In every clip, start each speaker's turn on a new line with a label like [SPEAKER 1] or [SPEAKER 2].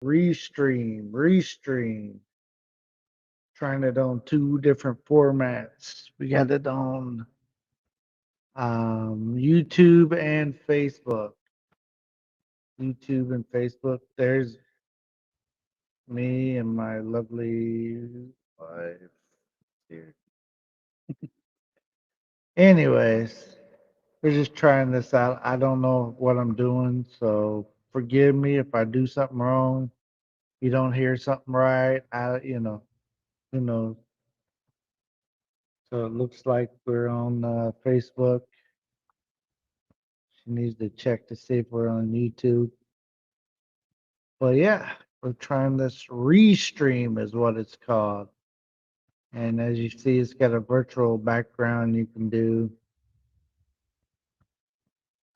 [SPEAKER 1] Restream. Trying it on two different formats. We got it on YouTube and Facebook. YouTube and Facebook. There's me and my lovely wife here. Anyways, we're just trying this out. I don't know what I'm doing, so forgive me if I do something wrong. You don't hear something right. Who knows? So it looks like we're on Facebook. She needs to check to see if we're on YouTube. But yeah, we're trying this Restream is what it's called. And as you see, it's got a virtual background you can do.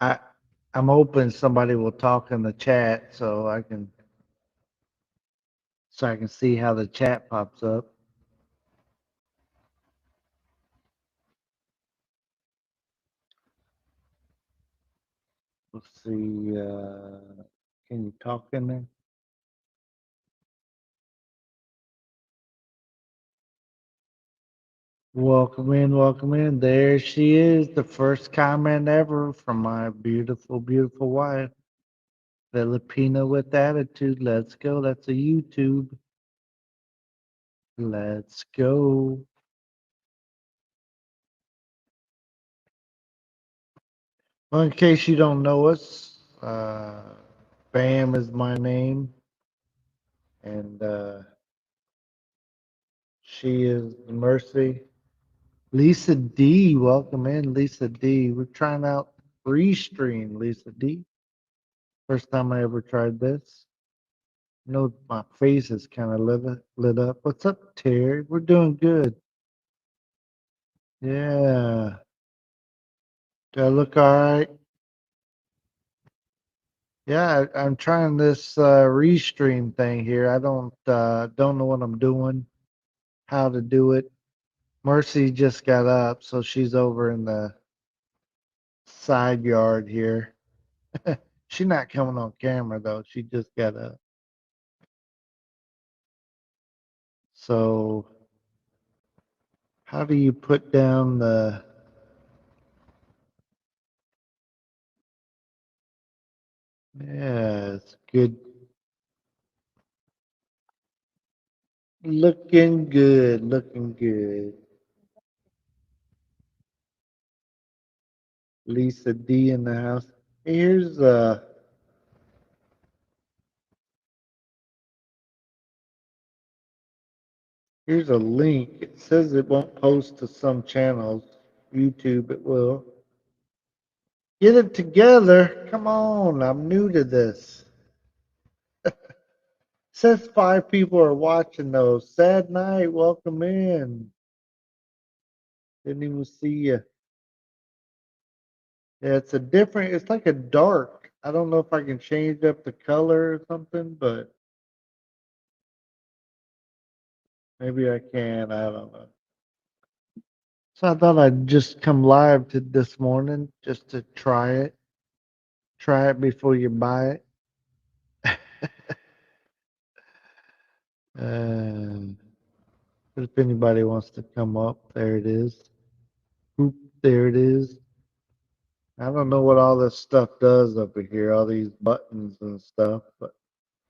[SPEAKER 1] I I'm hoping somebody will talk in the chat so I can see how the chat pops up. Let's see. Can you talk in there? Welcome in, welcome in. There she is, the first comment ever from my beautiful, beautiful wife. Filipina with attitude. Let's go. That's a YouTube. Let's go. Well, in case you don't know us, Bam is my name, and she is Mercy. Lisa D, welcome in, Lisa D. We're trying out Restream, Lisa D. First time I ever tried this. You know, my face is kind of lit up. What's up, Terry? We're doing good. Yeah. Do I look all right? Yeah, I'm trying this Restream thing here. I don't know what I'm doing, how to do it. Mercy just got up, so she's over in the side yard here. She's not coming on camera though. She just got up. So how do you put down the yeah, it's good. Looking good, looking good. Lisa D in the house. Here's a link. It says it won't post to some channels. YouTube it will. Get it together. Come on. I'm new to this. Says 5 people are watching though. Sad night. Welcome in. Didn't even see you. Yeah, it's like a dark. I don't know if I can change up the color or something, but maybe I can. I don't know. So I thought I'd just come live to this morning just to try it. Try it before you buy it. Uh, if anybody wants to come up, there it is. Oop, there it is. I don't know what all this stuff does over here, all these buttons and stuff, but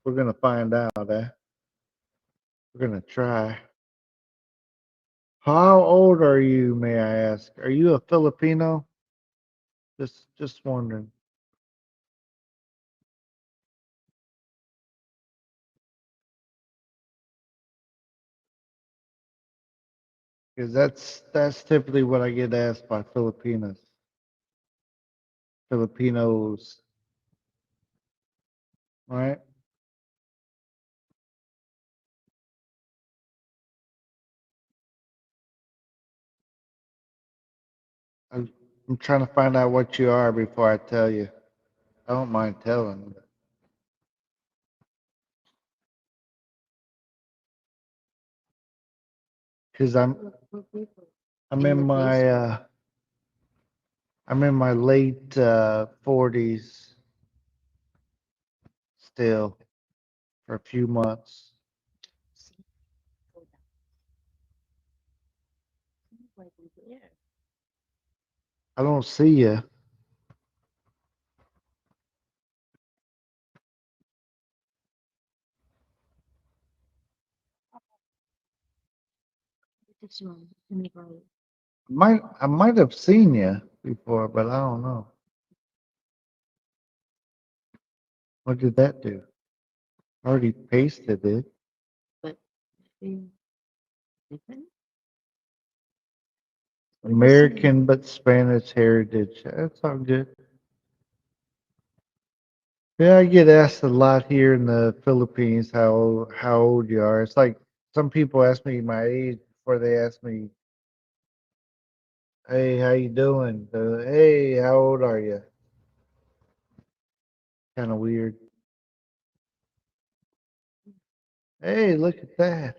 [SPEAKER 1] we're gonna find out, eh? We're gonna try. How old are you, may I ask? Are you a Filipino? Just wondering. Because that's typically what I get asked by Filipinos, right? I'm, I'm trying to find out what you are before I tell you. I don't mind telling. Because I'm in my I'm in my late 40s still. for a few months.
[SPEAKER 2] See, go down. See, why go there?
[SPEAKER 1] I don't see you.
[SPEAKER 2] What is wrong? Let me go.
[SPEAKER 1] I might have seen you before, but I don't know. What did that do? I already pasted it.
[SPEAKER 2] But feel different. What you see?
[SPEAKER 1] American but Spanish heritage. That's all good. Yeah, I get asked a lot here in the Philippines how old you are. It's like some people ask me my age before they ask me, "Hey, how you doing?" Hey, how old are you? Kind of weird. Hey, look at that.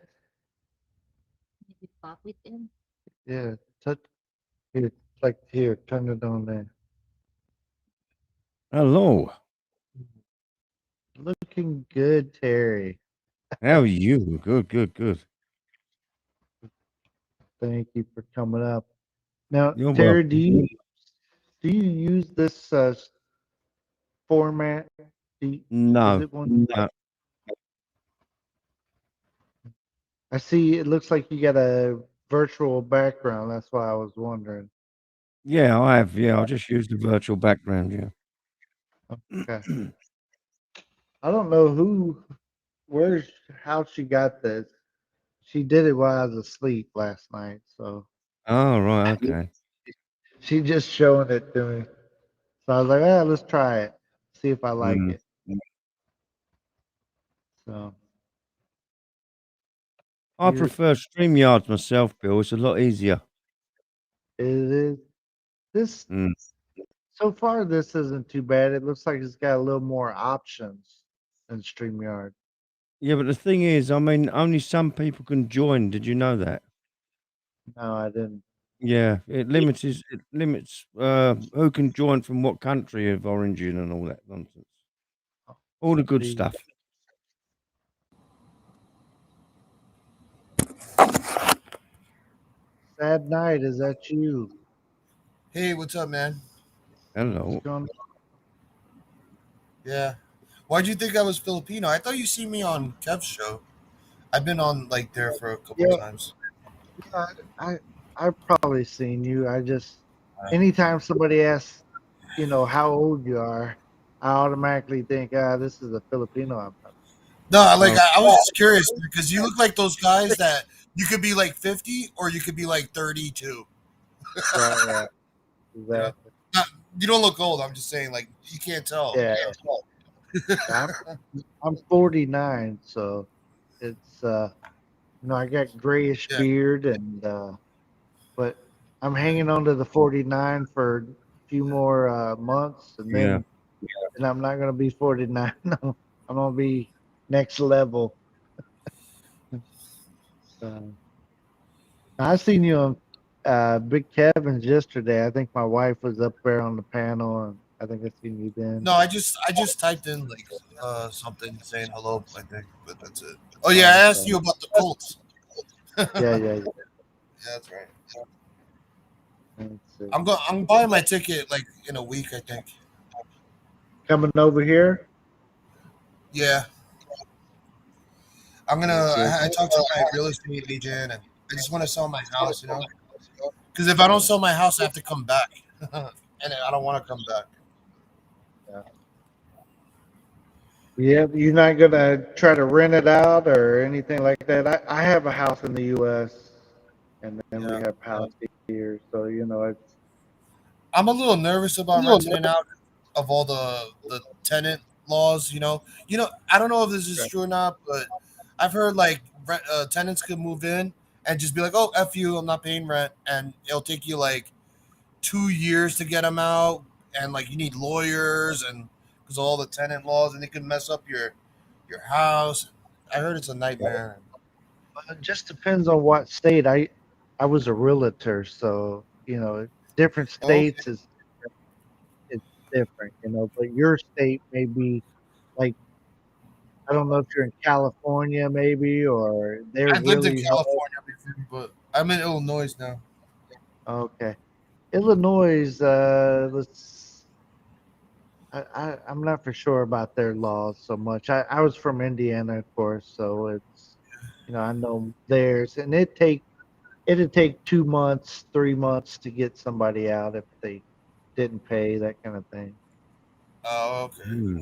[SPEAKER 2] Maybe pop it in.
[SPEAKER 1] Yeah, touch here. Like here, turn it on there.
[SPEAKER 3] Hello.
[SPEAKER 1] Looking good, Terry.
[SPEAKER 3] How are you? Good, good, good.
[SPEAKER 1] Thank you for coming up. Now,
[SPEAKER 3] You're
[SPEAKER 1] Terry,
[SPEAKER 3] welcome.
[SPEAKER 1] do you use this format? Is
[SPEAKER 3] No,
[SPEAKER 1] it one?
[SPEAKER 3] no.
[SPEAKER 1] I see. It looks like you got a virtual background. That's why I was wondering.
[SPEAKER 3] Yeah, I have. Yeah, I'll just use the virtual background.
[SPEAKER 1] Okay.
[SPEAKER 3] Yeah.
[SPEAKER 1] I don't know where's, how she got this. She did it while I was asleep last night, so
[SPEAKER 3] Oh, right. Okay.
[SPEAKER 1] she just showing it to me. So I was like, ah, let's try it, see if I like
[SPEAKER 3] Mm.
[SPEAKER 1] it. So
[SPEAKER 3] I
[SPEAKER 1] you,
[SPEAKER 3] prefer StreamYards myself, Bill. It's a lot easier.
[SPEAKER 1] it is this
[SPEAKER 3] Mm.
[SPEAKER 1] so far. This isn't too bad. It looks like it's got a little more options than Streamyard.
[SPEAKER 3] Yeah, but the thing is, I mean, only some people can join. Did you know that?
[SPEAKER 1] No, I didn't.
[SPEAKER 3] Yeah, it limits who can join from what country of origin and all that nonsense. All the good
[SPEAKER 1] See,
[SPEAKER 3] stuff.
[SPEAKER 1] sad night. Is that you?
[SPEAKER 4] Hey, what's up, man?
[SPEAKER 1] What's
[SPEAKER 3] Hello.
[SPEAKER 1] going
[SPEAKER 4] Yeah. Why'd you think I was Filipino? I thought you see me on Kev's show. I've been on like there for a couple
[SPEAKER 1] on?
[SPEAKER 4] times.
[SPEAKER 1] Yeah, I've probably seen you. I just
[SPEAKER 4] Uh,
[SPEAKER 1] anytime somebody asks, how old you are, I automatically think, this is a Filipino. I'm talking.
[SPEAKER 4] no, like
[SPEAKER 3] Oh,
[SPEAKER 4] I was just curious because you look like those guys that you could be like 50 or you could be like 32.
[SPEAKER 1] Right, right,
[SPEAKER 4] You know,
[SPEAKER 1] exactly.
[SPEAKER 4] not, you don't look old. I'm just saying, like you can't tell.
[SPEAKER 1] Yeah, I'm I'm 49, so it's I got grayish
[SPEAKER 4] Yeah,
[SPEAKER 1] beard and but I'm hanging on to the 49 for a few more months, and
[SPEAKER 3] yeah.
[SPEAKER 1] then I'm not gonna be 49. I'm gonna be next level. So, I seen you on Big Kevin's yesterday. I think my wife was up there on the panel, and I think I seen you then.
[SPEAKER 4] no, I just typed in like something saying hello. I think, but that's it. Oh yeah,
[SPEAKER 1] Oh,
[SPEAKER 4] I asked
[SPEAKER 1] okay.
[SPEAKER 4] you about the Colts.
[SPEAKER 1] Yeah,
[SPEAKER 4] Yeah,
[SPEAKER 1] yeah, yeah.
[SPEAKER 4] that's right.
[SPEAKER 1] Let's see.
[SPEAKER 4] I'm buying my ticket like in a week. I think.
[SPEAKER 1] Coming over here.
[SPEAKER 4] Yeah, I'm gonna.
[SPEAKER 1] Very good.
[SPEAKER 4] I talked to my real estate agent, and I just want to sell my house. Because if I don't
[SPEAKER 1] Yeah,
[SPEAKER 4] sell my house, I have to come back, and I don't want to come back.
[SPEAKER 1] yeah. Yeah, you're not gonna try to rent it out or anything like that. I have a house in the U.S. and then we
[SPEAKER 4] Yeah,
[SPEAKER 1] have house here, so it's
[SPEAKER 4] I'm a little nervous about renting it out of all the tenant laws. I don't know if this is true or not, but I've heard like tenants could move in and just be like, "Oh, f you, I'm not paying rent," and it'll take you like 2 years to get them out, and like you need lawyers and because all the tenant laws, and it can mess up your house. I heard it's a nightmare.
[SPEAKER 1] it just depends on what state. I was a realtor, so different
[SPEAKER 4] Oh,
[SPEAKER 1] states is it's different, but your state may be like I don't know if you're in California maybe, or they're
[SPEAKER 4] I lived in
[SPEAKER 1] really hard.
[SPEAKER 4] California before, but I'm in Illinois now.
[SPEAKER 1] Okay. Illinois, I'm not for sure about their laws so much. I was from Indiana, of course, so it's, I know theirs, and it'd take 2 months, 3 months to get somebody out if they didn't pay, that kind of thing.
[SPEAKER 4] Oh, okay.
[SPEAKER 3] Hmm.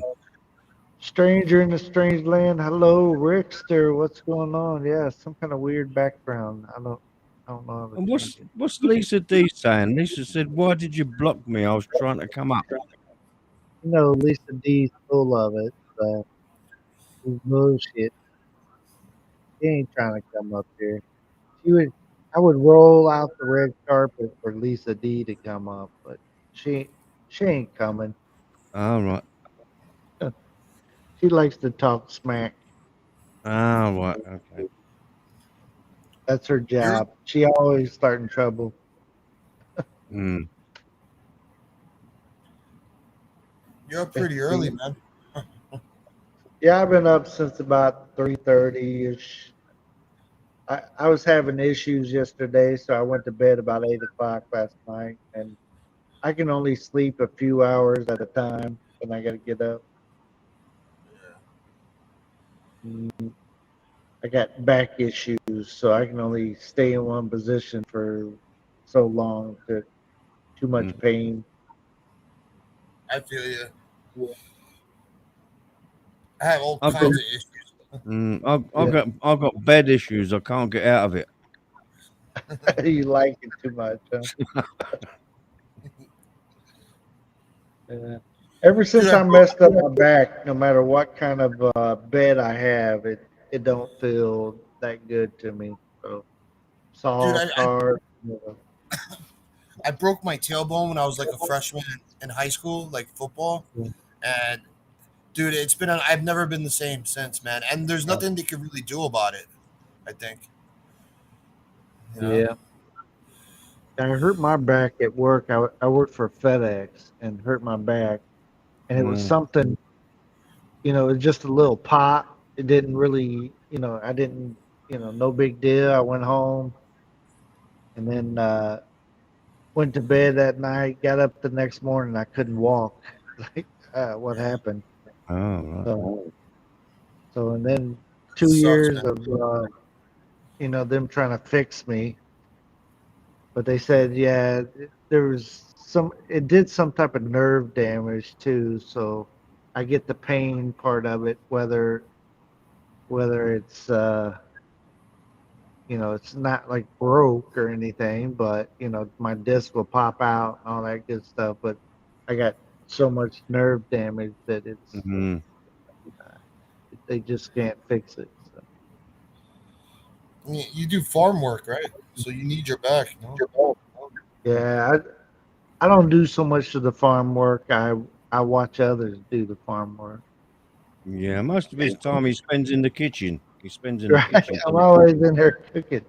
[SPEAKER 1] Stranger in a strange land. Hello, Rickster. What's going on? Yeah, some kind of weird background. I don't know how to
[SPEAKER 3] And
[SPEAKER 1] change it.
[SPEAKER 3] what's Lisa D saying? Lisa said, "Why did you block me? I was trying to come up."
[SPEAKER 1] Lisa D's full of it. It's bullshit. She ain't trying to come up here. She would. I would roll out the red carpet for Lisa D to come up, but she she ain't coming.
[SPEAKER 3] All right.
[SPEAKER 1] She likes to talk smack.
[SPEAKER 3] All right. Okay.
[SPEAKER 1] That's her
[SPEAKER 4] You're
[SPEAKER 1] job. She always starting trouble.
[SPEAKER 3] Mm.
[SPEAKER 4] you're up pretty early, man.
[SPEAKER 1] Yeah, I've been up since about 3:30 ish. I was having issues yesterday, so I went to bed about 8 o'clock last night, and I can only sleep a few hours at a time, and I got to get up. Mm, I got back issues, so I can only stay in one position for so long. Too much
[SPEAKER 3] Mm.
[SPEAKER 1] pain.
[SPEAKER 4] I feel you. I have all
[SPEAKER 3] I've got
[SPEAKER 4] kinds of issues.
[SPEAKER 1] Yeah,
[SPEAKER 3] I've got bed issues. I can't get out of it.
[SPEAKER 1] you like it too much, huh? Yeah. Ever
[SPEAKER 4] Dude,
[SPEAKER 1] since
[SPEAKER 4] I
[SPEAKER 1] I
[SPEAKER 4] broke.
[SPEAKER 1] messed up my back, no matter what kind of bed I have, it don't feel that good to me. So
[SPEAKER 4] Dude,
[SPEAKER 1] soft, hard.
[SPEAKER 4] I broke my tailbone when I was like a freshman in high school, like football. And dude, I've never been the same since, man. And there's nothing they could really do about it. I think. You know.
[SPEAKER 1] Yeah, I hurt my back at work. I worked for FedEx and hurt my back, and it was
[SPEAKER 3] Mm.
[SPEAKER 1] something. It was just a little pop. It didn't really, I didn't, no big deal. I went home and then went to bed that night. Got up the next morning. I couldn't walk. Like, what happened?
[SPEAKER 3] Oh, right.
[SPEAKER 1] So, and then
[SPEAKER 4] That
[SPEAKER 1] two
[SPEAKER 4] sucks,
[SPEAKER 1] years
[SPEAKER 4] man.
[SPEAKER 1] of, them trying to fix me. But they said, yeah, there was it did some type of nerve damage too. So I get the pain part of it, whether it's, it's not like broke or anything, but my disc will pop out and all that good stuff. But I got so much nerve damage that
[SPEAKER 3] Mm.
[SPEAKER 1] they just can't fix it. So.
[SPEAKER 4] I mean, you do farm work, right? So you need your back, you know.
[SPEAKER 1] Yeah, I don't do so much of the farm work. I watch others do the farm work.
[SPEAKER 3] Yeah. Most of his time he spends in the kitchen. He spends in the
[SPEAKER 1] Right,
[SPEAKER 3] kitchen.
[SPEAKER 1] I'm always in there cooking.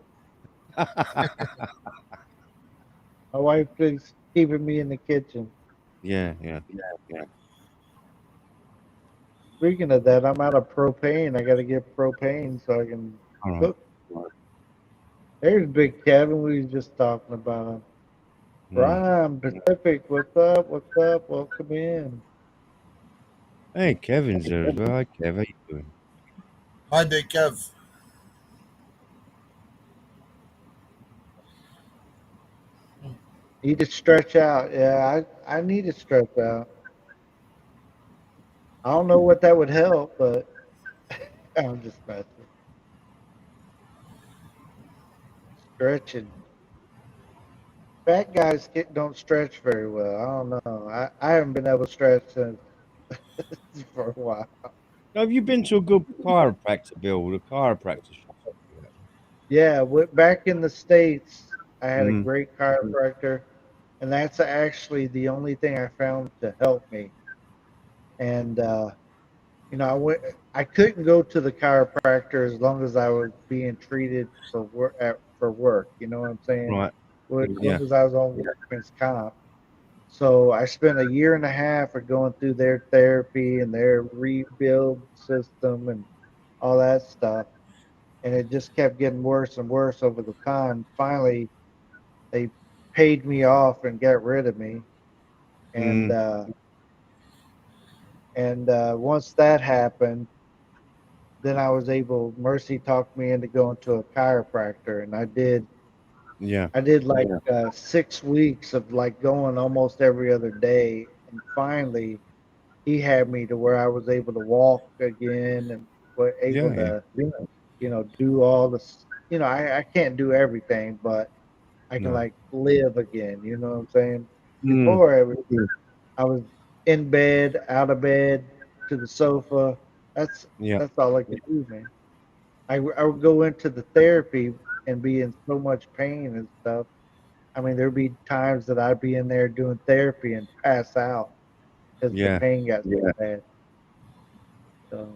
[SPEAKER 1] My wife is keeping me in the kitchen.
[SPEAKER 3] Yeah. Yeah.
[SPEAKER 1] Speaking of that, I'm out of propane. I got to get propane so I can
[SPEAKER 3] All right.
[SPEAKER 1] cook. There's Big Kevin. We was just talking about him.
[SPEAKER 3] Mm.
[SPEAKER 1] Ryan Pacific, what's up? What's up? Welcome in.
[SPEAKER 3] Hey, Kevin's there as well. Hi, Kev. How you doing?
[SPEAKER 4] Hi, Big Kev.
[SPEAKER 1] Need to stretch out. Yeah, I need to stretch out. I don't know what that would help, but I'm just messing. Stretching. Fat guys don't stretch very well. I don't know. I haven't been able to stretch since for a while.
[SPEAKER 3] Have you been to a good chiropractor, Bill? The chiropractor shop?
[SPEAKER 1] Yeah, back in the States, I had a
[SPEAKER 3] Mm.
[SPEAKER 1] great chiropractor, and that's actually the only thing I found to help me. And I couldn't go to the chiropractor as long as I was being treated for work. You know what I'm saying?
[SPEAKER 3] Right.
[SPEAKER 1] Well, as long
[SPEAKER 3] Yeah.
[SPEAKER 1] as I was on workman's comp. So I spent a year and a half of going through their therapy and their rebuild system and all that stuff. And it just kept getting worse and worse over the time. Finally, they paid me off and got rid of me. And
[SPEAKER 3] Mm,
[SPEAKER 1] once that happened, then I was able. Mercy talked me into going to a chiropractor, and I did.
[SPEAKER 3] yeah.
[SPEAKER 1] I did like 6 weeks of like going almost every other day, and finally he had me to where I was able to walk again and were able
[SPEAKER 3] Yeah. Yeah.
[SPEAKER 1] to, do all this. I can't do everything, but I can
[SPEAKER 3] No.
[SPEAKER 1] like live again. You know what I'm saying?
[SPEAKER 3] Mm,
[SPEAKER 1] Before I was in bed, out of bed, to the sofa. That's
[SPEAKER 3] yeah.
[SPEAKER 1] that's all I could do, man. I would go into the therapy and be in so much pain and stuff. I mean, there'd be times that I'd be in there doing therapy and pass out because the
[SPEAKER 3] Yeah.
[SPEAKER 1] pain got so bad. So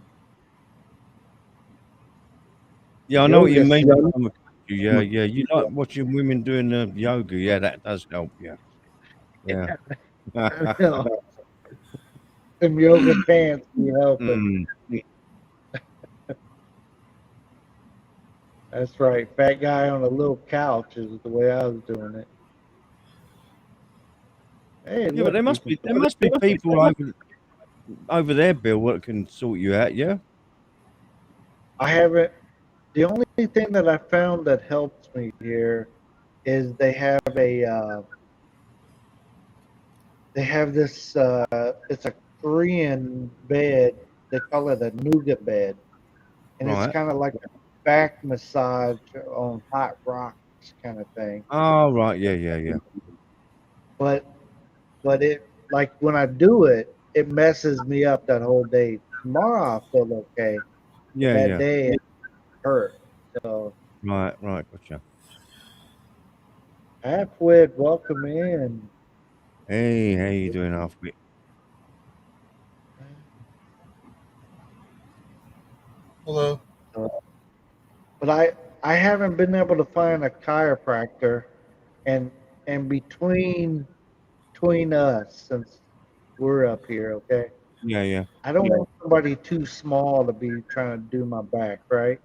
[SPEAKER 3] Yeah. I know what you
[SPEAKER 1] yoga,
[SPEAKER 3] mean. I'm with you. Yeah. Yeah. You like watching women doing the yoga. Yeah. That does help. Yeah. Yeah.
[SPEAKER 1] you know, them yoga pants be helping.
[SPEAKER 3] Mm,
[SPEAKER 1] That's right. Fat guy on a little couch is the way I was doing it. Hey,
[SPEAKER 3] yeah. But
[SPEAKER 1] look, you can.
[SPEAKER 3] there must be people over there, Bill, that can sort you out. Yeah.
[SPEAKER 1] I haven't. The only thing that I found that helps me here is they have this it's a Korean bed. They call it a nougat bed, and it's
[SPEAKER 3] Right.
[SPEAKER 1] kind of like a back massage on hot rocks kind of thing.
[SPEAKER 3] Oh, right. Yeah. Yeah. Yeah.
[SPEAKER 1] But it like when I do it, it messes me up that whole day. Tomorrow I feel okay, but
[SPEAKER 3] Yeah.
[SPEAKER 1] that
[SPEAKER 3] Yeah.
[SPEAKER 1] day it hurt. So
[SPEAKER 3] Right. Right. Gotcha.
[SPEAKER 1] halfway, welcome in.
[SPEAKER 3] Hey, how you doing, Halfwit?
[SPEAKER 4] Hello.
[SPEAKER 1] But I haven't been able to find a chiropractor, and between us since we're up here, okay.
[SPEAKER 3] Yeah. Yeah.
[SPEAKER 1] I don't want somebody too small to be trying to do my back, right?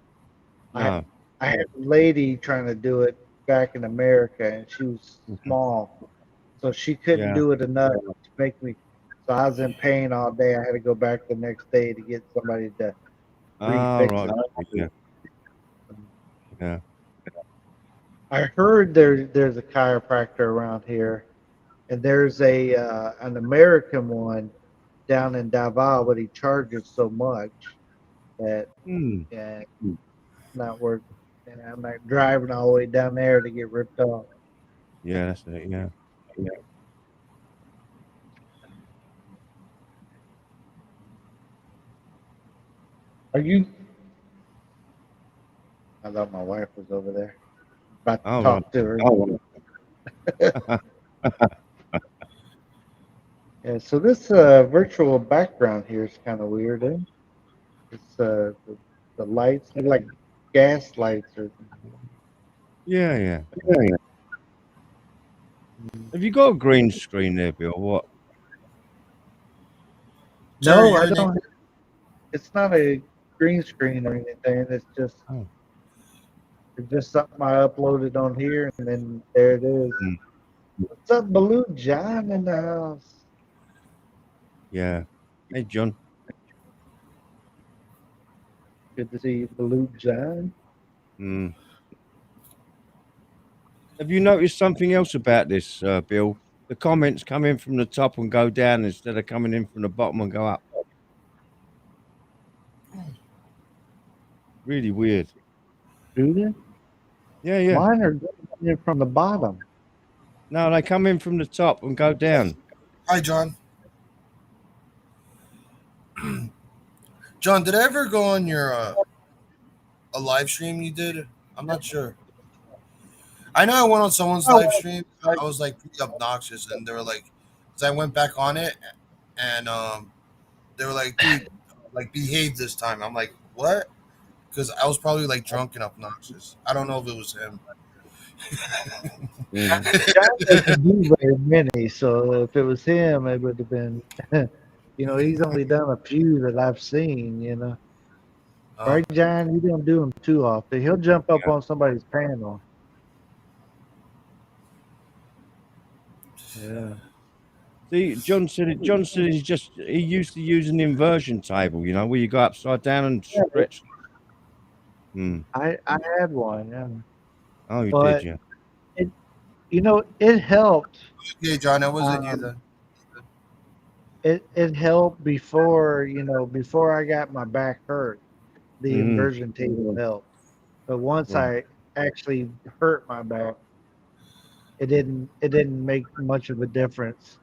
[SPEAKER 1] I
[SPEAKER 3] No.
[SPEAKER 1] I had a lady trying to do it back in America, and she was
[SPEAKER 3] Mhm.
[SPEAKER 1] small, so she couldn't
[SPEAKER 3] Yeah.
[SPEAKER 1] do it enough to make me. So I was in pain all day. I had to go back the next day to get somebody to
[SPEAKER 3] Oh,
[SPEAKER 1] refix
[SPEAKER 3] right.
[SPEAKER 1] it.
[SPEAKER 3] Yeah. Yeah.
[SPEAKER 1] I heard there's a chiropractor around here, and there's an American one down in Davao, but he charges so much that
[SPEAKER 3] Hmm.
[SPEAKER 1] yeah, it's not worth. And I'm not driving all the way down there to get ripped off.
[SPEAKER 3] Yeah. That's it. Yeah.
[SPEAKER 1] Are you? I thought my wife was over there. About to
[SPEAKER 3] Oh, right.
[SPEAKER 1] talk to her. Yeah. So this virtual background here is kind of weird. Eh? It's the lights look like gas lights or.
[SPEAKER 3] Yeah. Yeah. Have you got a green screen there, Bill? What?
[SPEAKER 4] Terry,
[SPEAKER 1] No, I
[SPEAKER 4] your name.
[SPEAKER 1] don't. It's not a green screen or anything.
[SPEAKER 3] Oh.
[SPEAKER 1] It's just something I uploaded on here, and then there it is.
[SPEAKER 3] Mm,
[SPEAKER 1] What's up, Baloo John in the house?
[SPEAKER 3] yeah. Hey, John.
[SPEAKER 1] Good to see you, Baloo John.
[SPEAKER 3] Mm. Have you noticed something else about this, Bill? The comments come in from the top and go down instead of coming in from the bottom and go up. Really weird.
[SPEAKER 1] Do they?
[SPEAKER 3] Yeah. Yeah.
[SPEAKER 1] Mine are coming from the bottom.
[SPEAKER 3] No, they come in from the top and go down.
[SPEAKER 4] Hi, John. John, did I ever go on your a live stream you did? I'm not sure. I know I went on someone's live stream. I was like pretty obnoxious, and they were like, because I went back on it, and they were like, dude, like behave this time. I'm like, what? Because I was probably like drunk and obnoxious. I don't know if it was him.
[SPEAKER 3] Mhm.
[SPEAKER 1] John doesn't do very many, so if it was him, it would have been. He's only done a few that I've seen.
[SPEAKER 4] Uh,
[SPEAKER 1] Right, John? You don't do them too often. He'll jump up
[SPEAKER 3] Yeah.
[SPEAKER 1] on somebody's panel. Yeah.
[SPEAKER 3] See, John said he used to use an inversion table, where you go upside down and
[SPEAKER 1] Yeah,
[SPEAKER 3] stretch. Mm.
[SPEAKER 1] I had one, yeah.
[SPEAKER 3] Oh, you did,
[SPEAKER 1] But
[SPEAKER 3] yeah.
[SPEAKER 1] it it helped.
[SPEAKER 4] yeah, John, that wasn't you
[SPEAKER 1] Um,
[SPEAKER 4] then.
[SPEAKER 1] it helped before I got my back hurt. The
[SPEAKER 3] Mm.
[SPEAKER 1] inversion table helped. But once
[SPEAKER 3] Right.
[SPEAKER 1] I actually hurt my back, it didn't make much of a difference.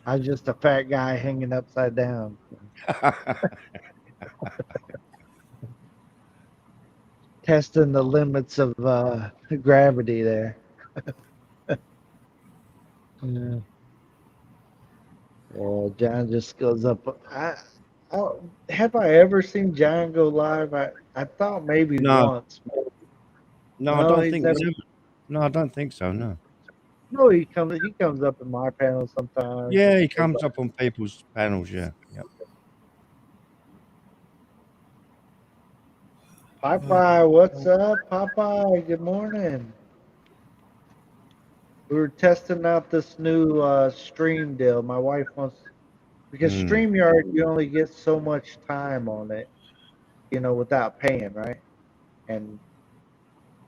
[SPEAKER 1] I was just a fat guy hanging upside down, testing the limits of gravity there. Yeah. John just goes up. Have I ever seen John go live? I thought maybe
[SPEAKER 3] No,
[SPEAKER 1] once.
[SPEAKER 3] no, I
[SPEAKER 1] No,
[SPEAKER 3] don't
[SPEAKER 1] he's
[SPEAKER 3] think
[SPEAKER 1] never.
[SPEAKER 3] he's ever. No, I don't think so. No.
[SPEAKER 1] No, he comes up in my panel sometimes.
[SPEAKER 3] Yeah, he comes up on people's panels. Yeah, yeah.
[SPEAKER 1] Popeye, what's up, Popeye? Good morning. We were testing out this new stream deal. My wife wants because
[SPEAKER 3] Mm.
[SPEAKER 1] StreamYard you only get so much time on it, without paying, right? And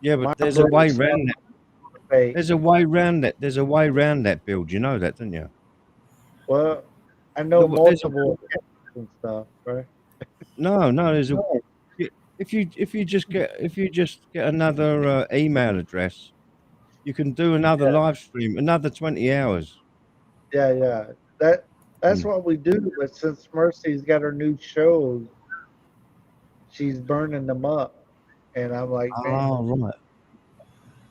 [SPEAKER 3] Yeah,
[SPEAKER 1] my
[SPEAKER 3] but there's a way
[SPEAKER 1] buddy's
[SPEAKER 3] round that.
[SPEAKER 1] pay.
[SPEAKER 3] There's a way round that. There's a way round that build. You know that, don't you?
[SPEAKER 1] Well, I know
[SPEAKER 3] There's a
[SPEAKER 1] multiple accounts and stuff, right?
[SPEAKER 3] no, no. There's a if you just get another email address, you can do another
[SPEAKER 1] Yeah,
[SPEAKER 3] live stream, another 20 hours.
[SPEAKER 1] yeah, yeah. That's
[SPEAKER 3] Mm.
[SPEAKER 1] what we do. But since Mercy's got her new shows, she's burning them up, and I'm like, man,
[SPEAKER 3] Oh, right.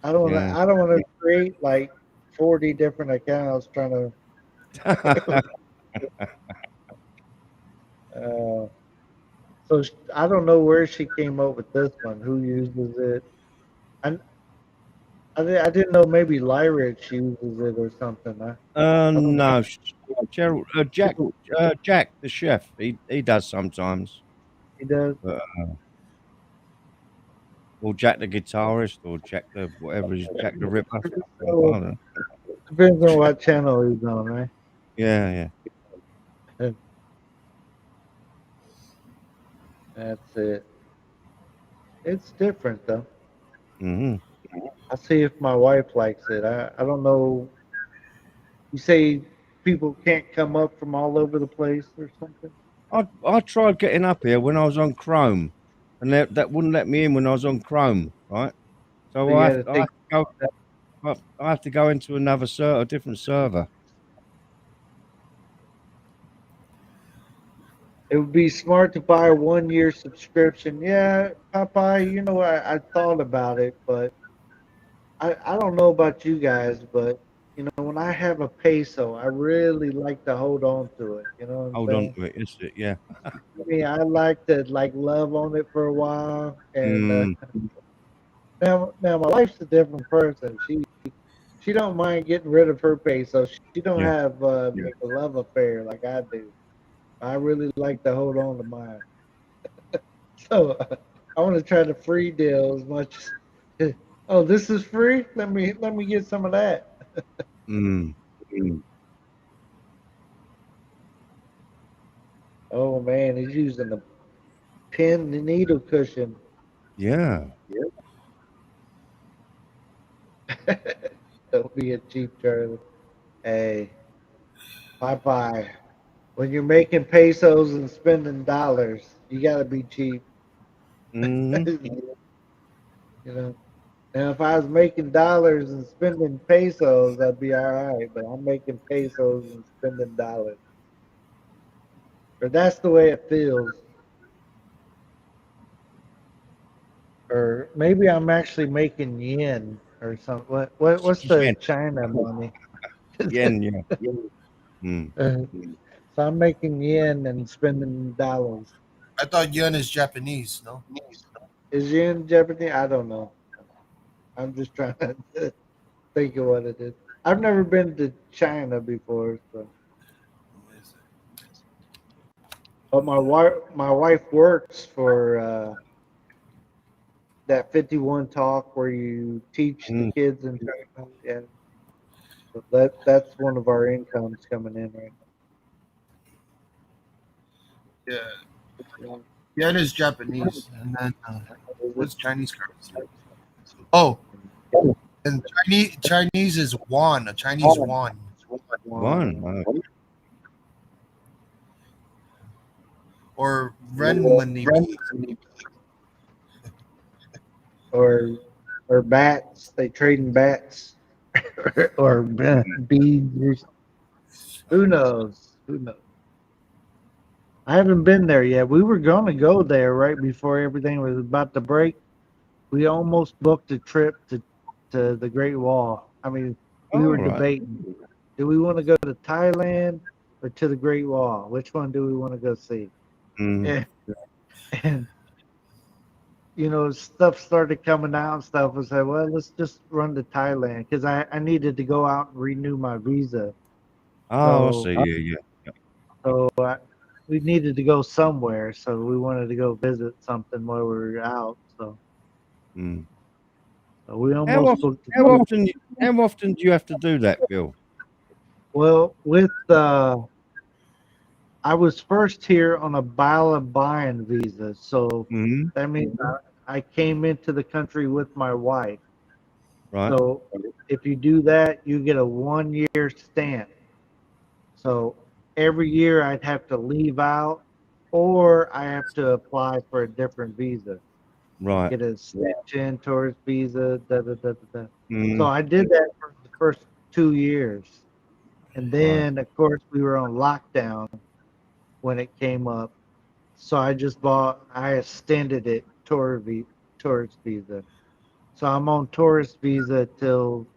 [SPEAKER 1] I don't want
[SPEAKER 3] Yeah.
[SPEAKER 1] to. I don't want to create like 40 different accounts trying to. Uh, I don't know where she came up with this one. Who uses it? And I didn't know maybe Lyric uses it or something. I don't know.
[SPEAKER 3] No, Cheryl, Jack, the chef, he does sometimes.
[SPEAKER 1] He does.
[SPEAKER 3] But, or Jack the guitarist, or Jack the whatever, is Jack the Ripper. I
[SPEAKER 1] So
[SPEAKER 3] don't know.
[SPEAKER 1] depends on what channel he's on, right?
[SPEAKER 3] Yeah,
[SPEAKER 1] That's it. It's different though.
[SPEAKER 3] yeah. Hmm.
[SPEAKER 1] I'll see if my wife likes it. I don't know. You say people can't come up from all over the place or something?
[SPEAKER 3] I tried getting up here when I was on Chrome, and that wouldn't let me in when I was on Chrome, right?
[SPEAKER 1] So
[SPEAKER 3] So
[SPEAKER 1] you got to
[SPEAKER 3] I have
[SPEAKER 1] take.
[SPEAKER 3] to go. I have to go into a different server.
[SPEAKER 1] It would be smart to buy a 1 year subscription. Yeah, Popeye, I thought about it, but I don't know about you guys, but when I have a peso, I really like to hold on to it. You know what I'm
[SPEAKER 3] Hold on
[SPEAKER 1] saying?
[SPEAKER 3] to it. Is it? Yeah.
[SPEAKER 1] I mean, I like to love on it for a while, and
[SPEAKER 3] Mm,
[SPEAKER 1] now my wife's a different person. She don't mind getting rid of her peso. She don't
[SPEAKER 3] yeah.
[SPEAKER 1] have a love affair like I do. I really like to hold on to mine. So I want to try the free deal as much. Oh, this is free. Let me get some of that.
[SPEAKER 3] Mm,
[SPEAKER 1] Oh man, he's using the pin and needle cushion.
[SPEAKER 3] yeah.
[SPEAKER 1] Don't be a cheap Charlie. Hey, Popeye. When you're making pesos and spending dollars, you gotta be cheap.
[SPEAKER 3] Mm,
[SPEAKER 1] You know. Now, if I was making dollars and spending pesos, I'd be all right. But I'm making pesos and spending dollars, or that's the way it feels. Or maybe I'm actually making yen or something. What's the
[SPEAKER 3] yen,
[SPEAKER 1] China money?
[SPEAKER 3] yen, yeah. Mm.
[SPEAKER 1] So I'm making yen and spending dollars.
[SPEAKER 4] I thought Yun is Japanese. No.
[SPEAKER 1] Is yen Japanese? I don't know. I'm just trying to. think of what it is. I've never been to China before, so but my wife works for that 51 talk where you teach the
[SPEAKER 3] Mm.
[SPEAKER 1] kids in China. Yeah, so that's one of our incomes coming in right
[SPEAKER 4] Yeah,
[SPEAKER 1] now.
[SPEAKER 4] yeah, it is Japanese, and then what's Chinese currency? Oh, and Chinese is yuan, a Chinese yuan,
[SPEAKER 3] One.
[SPEAKER 1] One
[SPEAKER 4] or renminbi.
[SPEAKER 1] or bats. They trading bats or beads. Who knows? Who knows? I haven't been there yet. We were going to go there right before everything was about to break. We almost booked a trip to the Great Wall. I mean, we
[SPEAKER 3] All
[SPEAKER 1] were
[SPEAKER 3] right.
[SPEAKER 1] debating, do we want to go to Thailand or to the Great Wall? Which one do we want to go see?
[SPEAKER 3] Mm.
[SPEAKER 1] And, and stuff started coming out and stuff. I said, well, let's just run to Thailand because I needed to go out and renew my visa.
[SPEAKER 3] Oh, I
[SPEAKER 1] So
[SPEAKER 3] see. Yeah, yeah.
[SPEAKER 1] so we needed to go somewhere. So we wanted to go visit something while we were out.
[SPEAKER 3] Mm.
[SPEAKER 1] So we
[SPEAKER 3] How
[SPEAKER 1] almost
[SPEAKER 3] often?
[SPEAKER 1] booked a
[SPEAKER 3] How
[SPEAKER 1] trip.
[SPEAKER 3] often? How often do you have to do that, Bill?
[SPEAKER 1] Well, with I was first here on a Balabayan visa, so
[SPEAKER 3] Mm.
[SPEAKER 1] that means I came into the country with my wife.
[SPEAKER 3] Right.
[SPEAKER 1] So if you do that, you get a 1 year stamp. So every year I'd have to leave out, or I have to apply for a different visa,
[SPEAKER 3] Right.
[SPEAKER 1] get a extension tourist visa. Da, da, da, da, da. So
[SPEAKER 3] Mm.
[SPEAKER 1] I did that for the first 2 years, and
[SPEAKER 3] Right.
[SPEAKER 1] then of course we were on lockdown when it came up. So I extended it tourist visa. So I'm on tourist visa till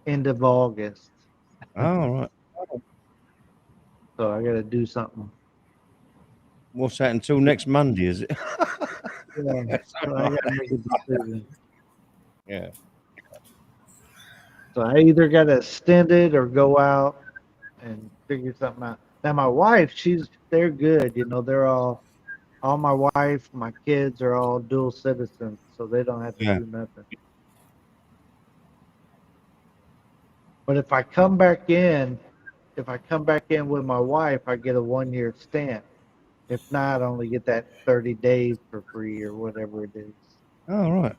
[SPEAKER 1] end of August.
[SPEAKER 3] All right.
[SPEAKER 1] So I got to do something.
[SPEAKER 3] What's that until next Monday? Is it?
[SPEAKER 1] Yeah.
[SPEAKER 3] That's
[SPEAKER 1] So
[SPEAKER 3] all
[SPEAKER 1] I got to
[SPEAKER 3] right.
[SPEAKER 1] make a decision.
[SPEAKER 3] Yeah.
[SPEAKER 1] So I either got to extend it or go out and figure something out. Now my wife, they're good. They're all my wife, my kids are all dual citizens, so they don't have to
[SPEAKER 3] Yeah.
[SPEAKER 1] do nothing. But if I come back in with my wife, I get a 1 year stamp. If not, I only get that 30 days for free or whatever it is.
[SPEAKER 3] All right.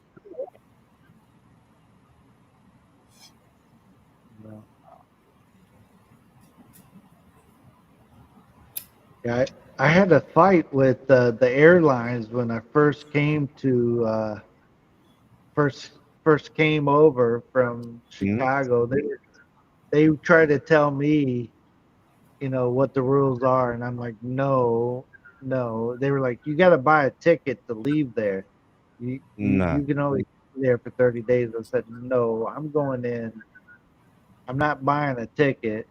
[SPEAKER 1] You know? Yeah, I had a fight with the airlines when I first came over from
[SPEAKER 3] Mm.
[SPEAKER 1] Chicago. They tried to tell me, what the rules are, and I'm like, no, no. They were like, you got to buy a ticket to leave there.
[SPEAKER 3] No.
[SPEAKER 1] You can only be there for 30 days. I said, no, I'm going in. I'm not buying a ticket.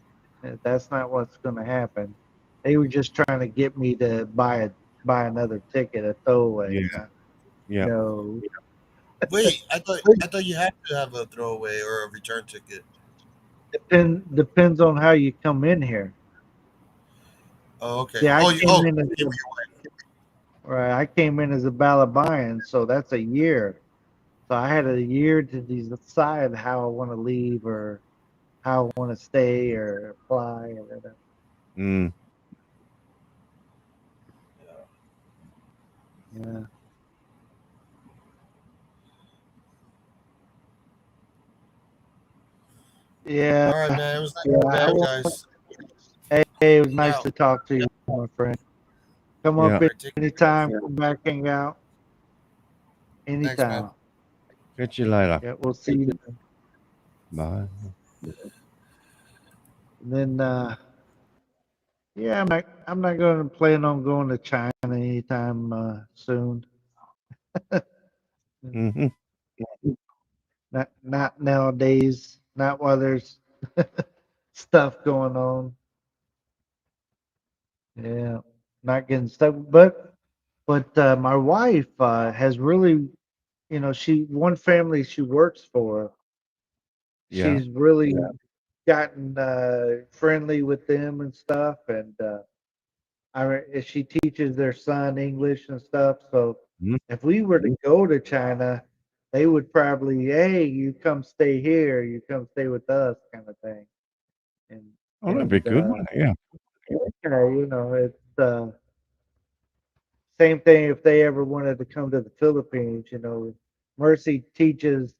[SPEAKER 1] That's not what's going to happen. They were just trying to get me to buy another ticket, a throwaway.
[SPEAKER 3] Yeah. Yeah.
[SPEAKER 1] No,
[SPEAKER 4] Wait, I thought you had to have a throwaway or a return ticket.
[SPEAKER 1] depends on how you come in here.
[SPEAKER 4] Oh, okay.
[SPEAKER 1] See, I
[SPEAKER 4] Oh,
[SPEAKER 1] came in as
[SPEAKER 4] you
[SPEAKER 1] a, right. I came in as a Balabayan, so that's a year. So I had a year to decide how I want to leave or how I want to stay or apply or whatever.
[SPEAKER 3] Mm.
[SPEAKER 1] Yeah. Yeah.
[SPEAKER 4] all right, man. It was nice
[SPEAKER 1] Yeah.
[SPEAKER 4] to meet you guys.
[SPEAKER 1] Hey, it was nice
[SPEAKER 4] Out.
[SPEAKER 1] to talk to you, my friend. Come
[SPEAKER 3] Yeah.
[SPEAKER 1] up
[SPEAKER 4] All right, take
[SPEAKER 1] anytime. Come back, hang out
[SPEAKER 4] Thanks, man.
[SPEAKER 1] anytime.
[SPEAKER 3] Catch you later.
[SPEAKER 1] Yeah, we'll see you.
[SPEAKER 3] Bye.
[SPEAKER 1] And then, yeah, I'm not going to plan on going to China anytime soon.
[SPEAKER 3] Mm-hmm.
[SPEAKER 1] Not nowadays. Not while there's stuff going on. Yeah, not getting stuck. But my wife has really, she one family she works for.
[SPEAKER 3] Yeah.
[SPEAKER 1] she's really gotten friendly with them and stuff, and she teaches their son English and stuff. So
[SPEAKER 3] Mhm.
[SPEAKER 1] if we were to go to China, they would probably, hey, you come stay here, you come stay with us, kind of thing. And
[SPEAKER 3] Oh, that'd be good, wouldn't it? Yeah.
[SPEAKER 1] it's same thing if they ever wanted to come to the Philippines. Mercy teaches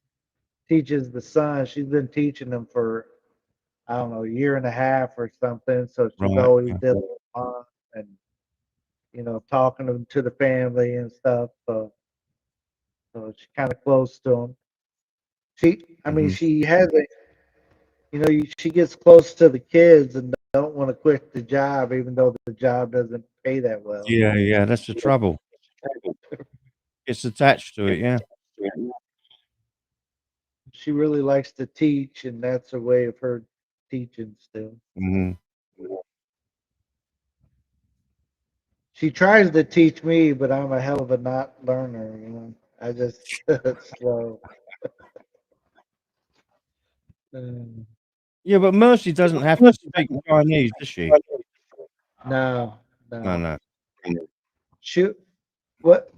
[SPEAKER 1] the son. She's been teaching them for I don't know, a year and a half or something. So she's
[SPEAKER 3] Right.
[SPEAKER 1] always
[SPEAKER 3] Yeah.
[SPEAKER 1] dealing with mom and talking to the family and stuff. So she's kind of close to them. I mean,
[SPEAKER 3] Mhm.
[SPEAKER 1] she has a, she gets close to the kids and don't want to quit the job, even though the job doesn't pay that well.
[SPEAKER 3] Yeah, yeah, that's the trouble. It's attached to it, yeah.
[SPEAKER 1] She really likes to teach, and that's a way of her teaching still.
[SPEAKER 3] Mhm.
[SPEAKER 1] She tries to teach me, but I'm a hell of a not learner. I just slow. Um,
[SPEAKER 3] Yeah, but Mercy doesn't have to speak Chinese, does she?
[SPEAKER 1] no,
[SPEAKER 3] No,
[SPEAKER 1] no.
[SPEAKER 3] no.
[SPEAKER 1] Shoot, what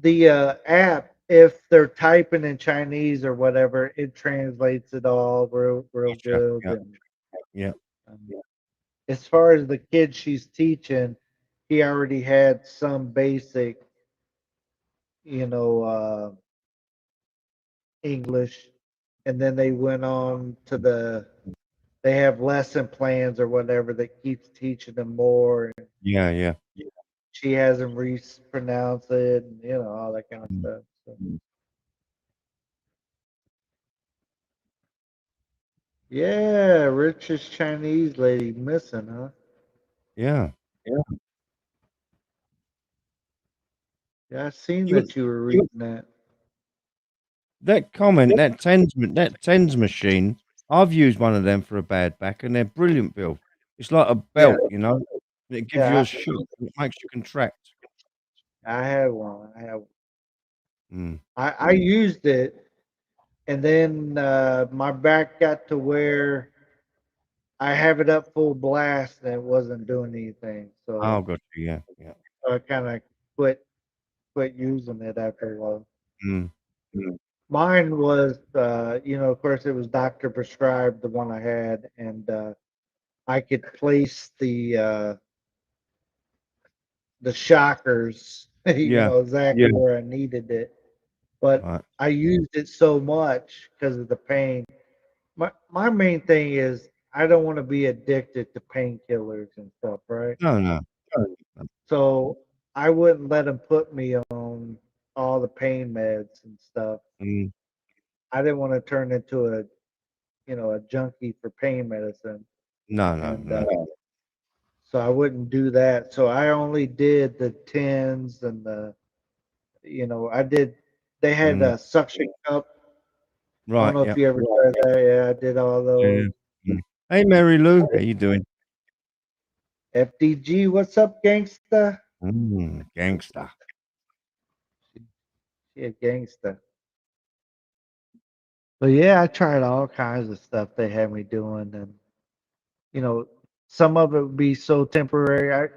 [SPEAKER 1] the app? If they're typing in Chinese or whatever, it translates it all real
[SPEAKER 3] Gotcha.
[SPEAKER 1] good.
[SPEAKER 3] Yeah,
[SPEAKER 1] And
[SPEAKER 3] yeah.
[SPEAKER 1] um, as far as the kid she's teaching, he already had some basic, you know, English, and then they went on to they have lesson plans or whatever that keeps teaching them more. And
[SPEAKER 3] Yeah, yeah.
[SPEAKER 1] she has them pronounce it, and all that kind of
[SPEAKER 3] Mm.
[SPEAKER 1] stuff. So, yeah, richest Chinese lady missing, huh?
[SPEAKER 3] Yeah.
[SPEAKER 1] Yeah, I seen
[SPEAKER 3] You
[SPEAKER 1] that you were reading that.
[SPEAKER 3] that comment, that tens machine, I've used one of them for a bad back, and they're brilliant, Bill. It's like a
[SPEAKER 1] Yeah,
[SPEAKER 3] belt, and it gives you
[SPEAKER 1] yeah,
[SPEAKER 3] a shock, and it makes you contract.
[SPEAKER 1] I had one.
[SPEAKER 3] Mm.
[SPEAKER 1] I used it, and then my back got to where I have it up full blast, and it wasn't doing anything.
[SPEAKER 3] Oh,
[SPEAKER 1] So,
[SPEAKER 3] gotcha. Yeah, yeah.
[SPEAKER 1] I kind of quit using it after a while.
[SPEAKER 3] Mm.
[SPEAKER 1] Mine was, of course, it was doctor prescribed, the one I had, and I could place the shockers,
[SPEAKER 3] Yeah.
[SPEAKER 1] exactly where I needed it. But
[SPEAKER 3] Right.
[SPEAKER 1] I used it so much because of the pain. My main thing is I don't want to be addicted to painkillers and stuff, right?
[SPEAKER 3] No, no.
[SPEAKER 1] So I wouldn't let them put me on all the pain meds and stuff.
[SPEAKER 3] Mm.
[SPEAKER 1] I didn't want to turn into a junkie for pain medicine,
[SPEAKER 3] No, no,
[SPEAKER 1] and
[SPEAKER 3] no.
[SPEAKER 1] so I wouldn't do that. So I only did the tens and I did. They had
[SPEAKER 3] Mm.
[SPEAKER 1] a suction cup. I don't
[SPEAKER 3] Right.
[SPEAKER 1] know if
[SPEAKER 3] Yeah.
[SPEAKER 1] you ever tried that. Yeah, I did all
[SPEAKER 3] Yeah.
[SPEAKER 1] those.
[SPEAKER 3] Mm. Hey, Mary Lou, how you doing?
[SPEAKER 1] FDG, what's up, gangsta?
[SPEAKER 3] Gangster.
[SPEAKER 1] She a gangsta. But yeah, I tried all kinds of stuff they had me doing, and you know, some of it would be so temporary.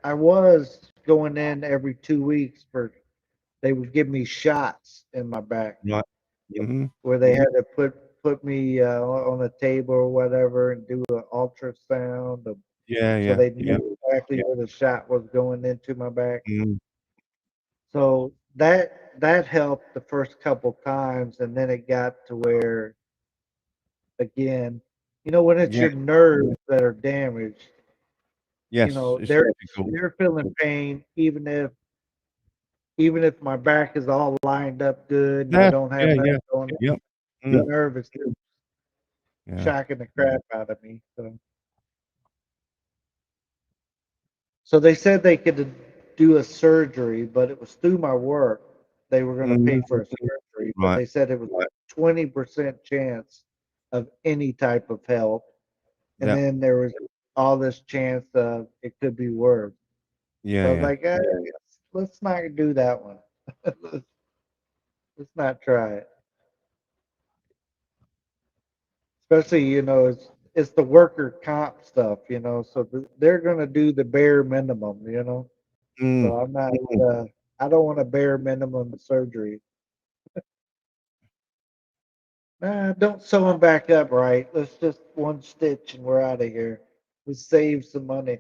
[SPEAKER 1] I was going in every 2 weeks for. They would give me shots in my back
[SPEAKER 3] Right. Mm-hmm.
[SPEAKER 1] where they had to put me on a table or whatever and do an ultrasound,
[SPEAKER 3] Yeah,
[SPEAKER 1] so
[SPEAKER 3] yeah,
[SPEAKER 1] they
[SPEAKER 3] yeah.
[SPEAKER 1] knew exactly where the shot was going into my back.
[SPEAKER 3] Mm.
[SPEAKER 1] So that helped the first couple times, and then it got to where again, when it's
[SPEAKER 3] Yeah.
[SPEAKER 1] your nerves that are damaged,
[SPEAKER 3] Yes, it's
[SPEAKER 1] they're
[SPEAKER 3] difficult.
[SPEAKER 1] they're feeling pain even if my back is all lined up good and I
[SPEAKER 3] Yeah,
[SPEAKER 1] don't have
[SPEAKER 3] yeah,
[SPEAKER 1] nothing
[SPEAKER 3] yeah.
[SPEAKER 1] going.
[SPEAKER 3] Yep.
[SPEAKER 1] The
[SPEAKER 3] Mm.
[SPEAKER 1] nerve is still
[SPEAKER 3] Yeah.
[SPEAKER 1] shocking the crap out of me. So they said they could do a surgery, but it was through my work. They were going to
[SPEAKER 3] Mm.
[SPEAKER 1] pay for a surgery, but
[SPEAKER 3] Right.
[SPEAKER 1] they said it was like 20% chance of any type of help. And
[SPEAKER 3] Yep.
[SPEAKER 1] then there was all this chance of it could be worse.
[SPEAKER 3] Yeah,
[SPEAKER 1] So I was
[SPEAKER 3] yeah.
[SPEAKER 1] like, let's not do that one. let's not try it. especially it's the worker comp stuff, so they're gonna do the bare minimum.
[SPEAKER 3] Mm.
[SPEAKER 1] So I'm not. I don't want a bare minimum surgery. Nah, don't sew them back up right. Let's just one stitch and we're out of here. We save some money.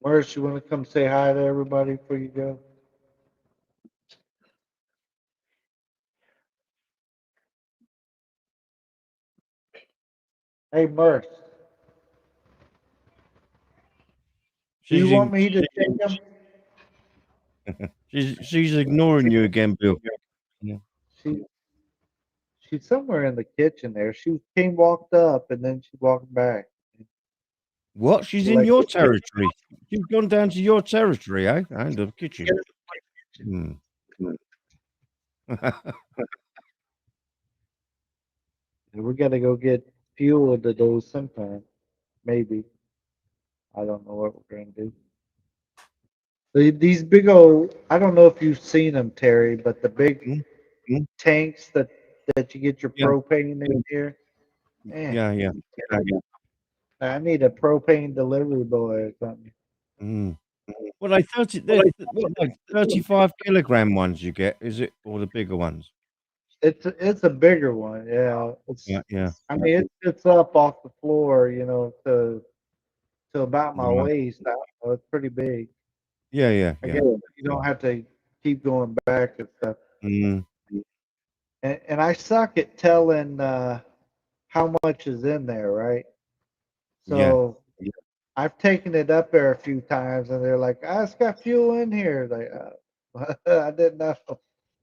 [SPEAKER 1] Merce, you want to come say hi to everybody before you go? Hey, Merce, do you
[SPEAKER 3] She's
[SPEAKER 1] want
[SPEAKER 3] in,
[SPEAKER 1] me to take them?
[SPEAKER 3] she's ignoring you again, Bill. Yeah.
[SPEAKER 1] She she's somewhere in the kitchen there. She came walked up and then she walked back.
[SPEAKER 3] What? She's in
[SPEAKER 1] Like
[SPEAKER 3] your territory. She's gone down to your territory, eh? And the kitchen. Hmm.
[SPEAKER 1] we got to go get fuel to those sometime. Maybe I don't know what we're gonna do. These big old. I don't know if you've seen them, Terry, but the big
[SPEAKER 3] Mm, mm.
[SPEAKER 1] tanks that you get your
[SPEAKER 3] Yeah,
[SPEAKER 1] propane in here. Man,
[SPEAKER 3] yeah, yeah.
[SPEAKER 1] I need a propane delivery boy or something.
[SPEAKER 3] Mm. Well, what, like 35 kilogram ones you get, is it, or the bigger ones?
[SPEAKER 1] It's a bigger one. Yeah,
[SPEAKER 3] Yeah, yeah.
[SPEAKER 1] I mean it's up off the floor, to about my
[SPEAKER 3] Right.
[SPEAKER 1] waist. I don't know, it's pretty big.
[SPEAKER 3] Yeah, yeah,
[SPEAKER 1] I
[SPEAKER 3] yeah.
[SPEAKER 1] guess you don't have to keep going back and stuff.
[SPEAKER 3] Mm.
[SPEAKER 1] And I suck at telling how much is in there, right?
[SPEAKER 3] Yeah.
[SPEAKER 1] So I've taken it up there a few times, and they're like, "Ah, it's got fuel in here." Like, I didn't know.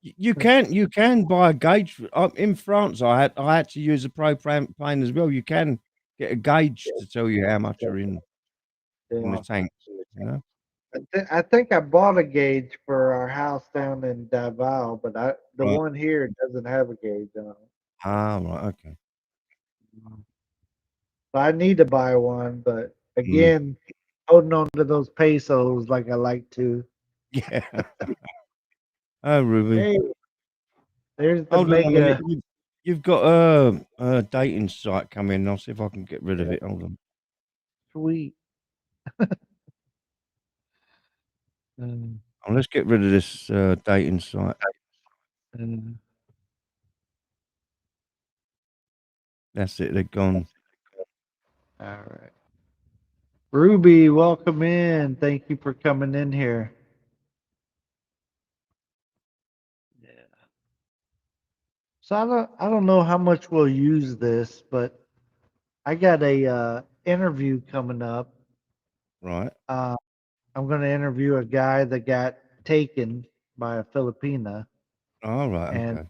[SPEAKER 3] You can buy a gauge in France. I had to use a propane as well. You can get a gauge to tell you how much are in the
[SPEAKER 1] Yeah.
[SPEAKER 3] tank. You know.
[SPEAKER 1] I think I bought a gauge for our house down in Davao, but the
[SPEAKER 3] Right.
[SPEAKER 1] one here doesn't have a gauge on it.
[SPEAKER 3] Ah, right. Okay.
[SPEAKER 1] So I need to buy one, but
[SPEAKER 3] Mm.
[SPEAKER 1] again, holding on to those pesos like I like to.
[SPEAKER 3] Yeah. Oh, Ruby.
[SPEAKER 1] Hey, there's the
[SPEAKER 3] Hold on a minute.
[SPEAKER 1] mega
[SPEAKER 3] You've got a dating site coming. I'll see if I can get rid of it. Hold on.
[SPEAKER 1] sweet. Mm,
[SPEAKER 3] Oh, let's get rid of this dating site.
[SPEAKER 1] mm.
[SPEAKER 3] That's it. They're gone.
[SPEAKER 1] All right. Ruby, welcome in. Thank you for coming in here. Yeah. So I don't know how much we'll use this, but I got a interview coming up.
[SPEAKER 3] Right.
[SPEAKER 1] Uh, I'm going to interview a guy that got taken by a Filipina,
[SPEAKER 3] All right.
[SPEAKER 1] and
[SPEAKER 3] Okay.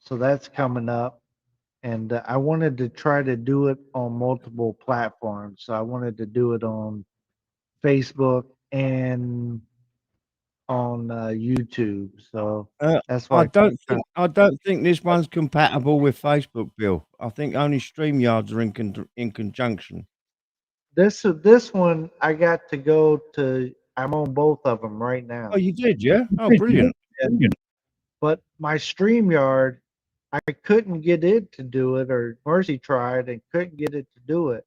[SPEAKER 1] so that's coming up. And I wanted to try to do it on multiple platforms. So I wanted to do it on Facebook and on YouTube. So
[SPEAKER 3] Uh,
[SPEAKER 1] that's
[SPEAKER 3] I
[SPEAKER 1] why.
[SPEAKER 3] don't think this one's compatible with Facebook, Bill. I think only StreamYards are in conjunction.
[SPEAKER 1] This one I got to go to. I'm on both of them right
[SPEAKER 3] Oh,
[SPEAKER 1] now.
[SPEAKER 3] you did, yeah? Oh, brilliant.
[SPEAKER 1] Yeah. But my StreamYard, I couldn't get it to do it, or Mercy tried and couldn't get it to do it.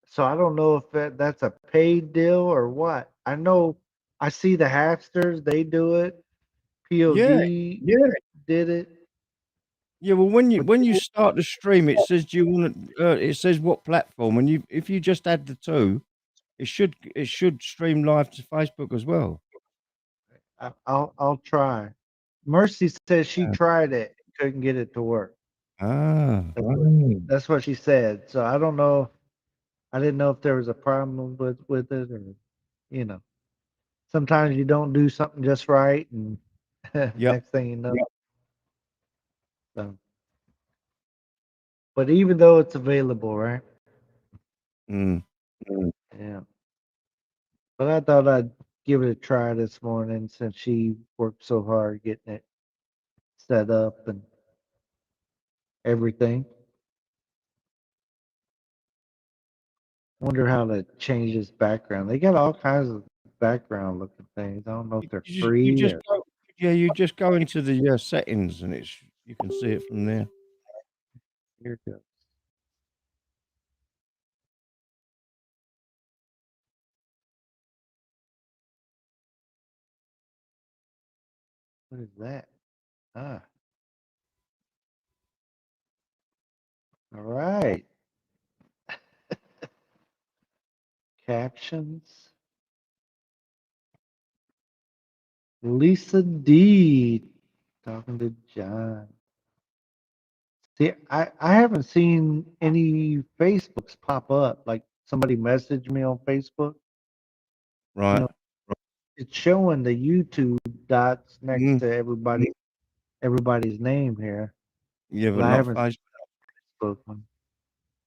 [SPEAKER 1] So I don't know if that's a paid deal or what. I know I see the Hacksters, they do it.
[SPEAKER 3] Yeah,
[SPEAKER 1] POD did it.
[SPEAKER 3] yeah. Well,
[SPEAKER 1] But
[SPEAKER 3] when you start the stream, it says do you want to, it says what platform, and if you just add the two, it should stream live to Facebook as well.
[SPEAKER 1] I'll try. Mercy says she
[SPEAKER 3] Yeah.
[SPEAKER 1] tried it, couldn't get it to work.
[SPEAKER 3] Ah,
[SPEAKER 1] That's what she said. So I don't know. I didn't know if there was a problem with it, or you know. Sometimes you don't do something just right, and
[SPEAKER 3] yep.
[SPEAKER 1] next thing you know. So, but even though it's available, right?
[SPEAKER 3] Mm.
[SPEAKER 1] Yeah. But I thought I'd give it a try this morning since she worked so hard getting it set up and everything. Wonder how to change this background. They got all kinds of background looking things. I don't know if they're
[SPEAKER 3] You
[SPEAKER 1] free
[SPEAKER 3] just
[SPEAKER 1] or
[SPEAKER 3] go, yeah, you just go into the settings, and you can see it from there.
[SPEAKER 1] here it goes. What is that? Ah, all right. Captions. Lisa D talking to John. See, I haven't seen any Facebooks pop up. Like somebody messaged me on Facebook. You
[SPEAKER 3] Right.
[SPEAKER 1] know, it's showing the YouTube dots next
[SPEAKER 3] Mm,
[SPEAKER 1] to everybody's name here,
[SPEAKER 3] yeah,
[SPEAKER 1] but
[SPEAKER 3] but
[SPEAKER 1] I
[SPEAKER 3] not
[SPEAKER 1] haven't
[SPEAKER 3] Facebook.
[SPEAKER 1] seen Facebook one.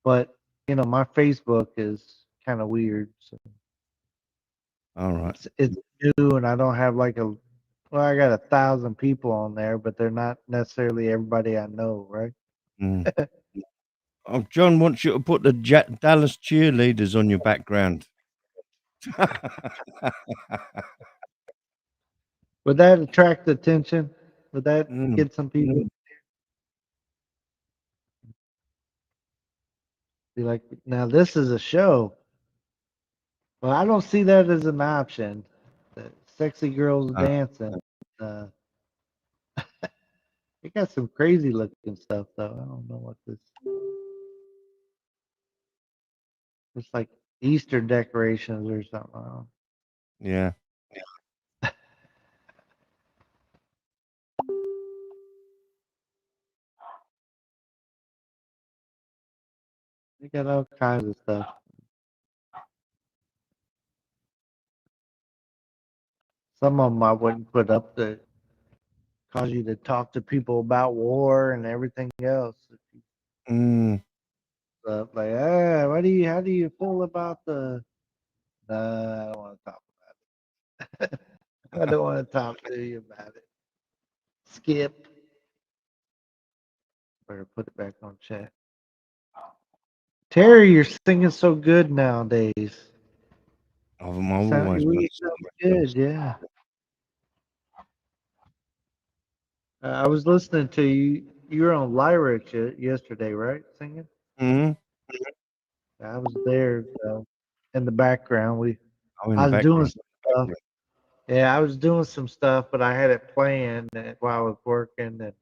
[SPEAKER 1] But my Facebook is kind of weird. So
[SPEAKER 3] All right.
[SPEAKER 1] it's new, and I don't have like a. Well, I got 1,000 people on there, but they're not necessarily everybody I know, right?
[SPEAKER 3] Mm. Oh, John wants you to put the Dallas cheerleaders on your background.
[SPEAKER 1] Would that attract attention? Would that
[SPEAKER 3] Mm.
[SPEAKER 1] get some people be like, now this is a show? Well, I don't see that as an option. The sexy girls
[SPEAKER 3] Uh,
[SPEAKER 1] dancing. Uh, they got some crazy looking stuff though. I don't know what this. It's like Easter decorations or something. I don't.
[SPEAKER 3] yeah.
[SPEAKER 1] They got all kinds of stuff. Some of them I wouldn't put up that cause you to talk to people about war and everything else.
[SPEAKER 3] Mm.
[SPEAKER 1] Like, how do you feel about the? Nah, I don't want to talk about it. I don't want to talk to you about it. Skip. Better put it back on chat. Terry, you're singing so good nowadays.
[SPEAKER 3] I've
[SPEAKER 1] You
[SPEAKER 3] always been.
[SPEAKER 1] really sound good, yeah. I was listening to you. You were on Lyric yesterday, right? Singing.
[SPEAKER 3] Mm.
[SPEAKER 1] I was there in the background.
[SPEAKER 3] Oh, in
[SPEAKER 1] I
[SPEAKER 3] the
[SPEAKER 1] was doing
[SPEAKER 3] background.
[SPEAKER 1] some stuff. Yeah, I was doing some stuff, but I had it playing while I was working, and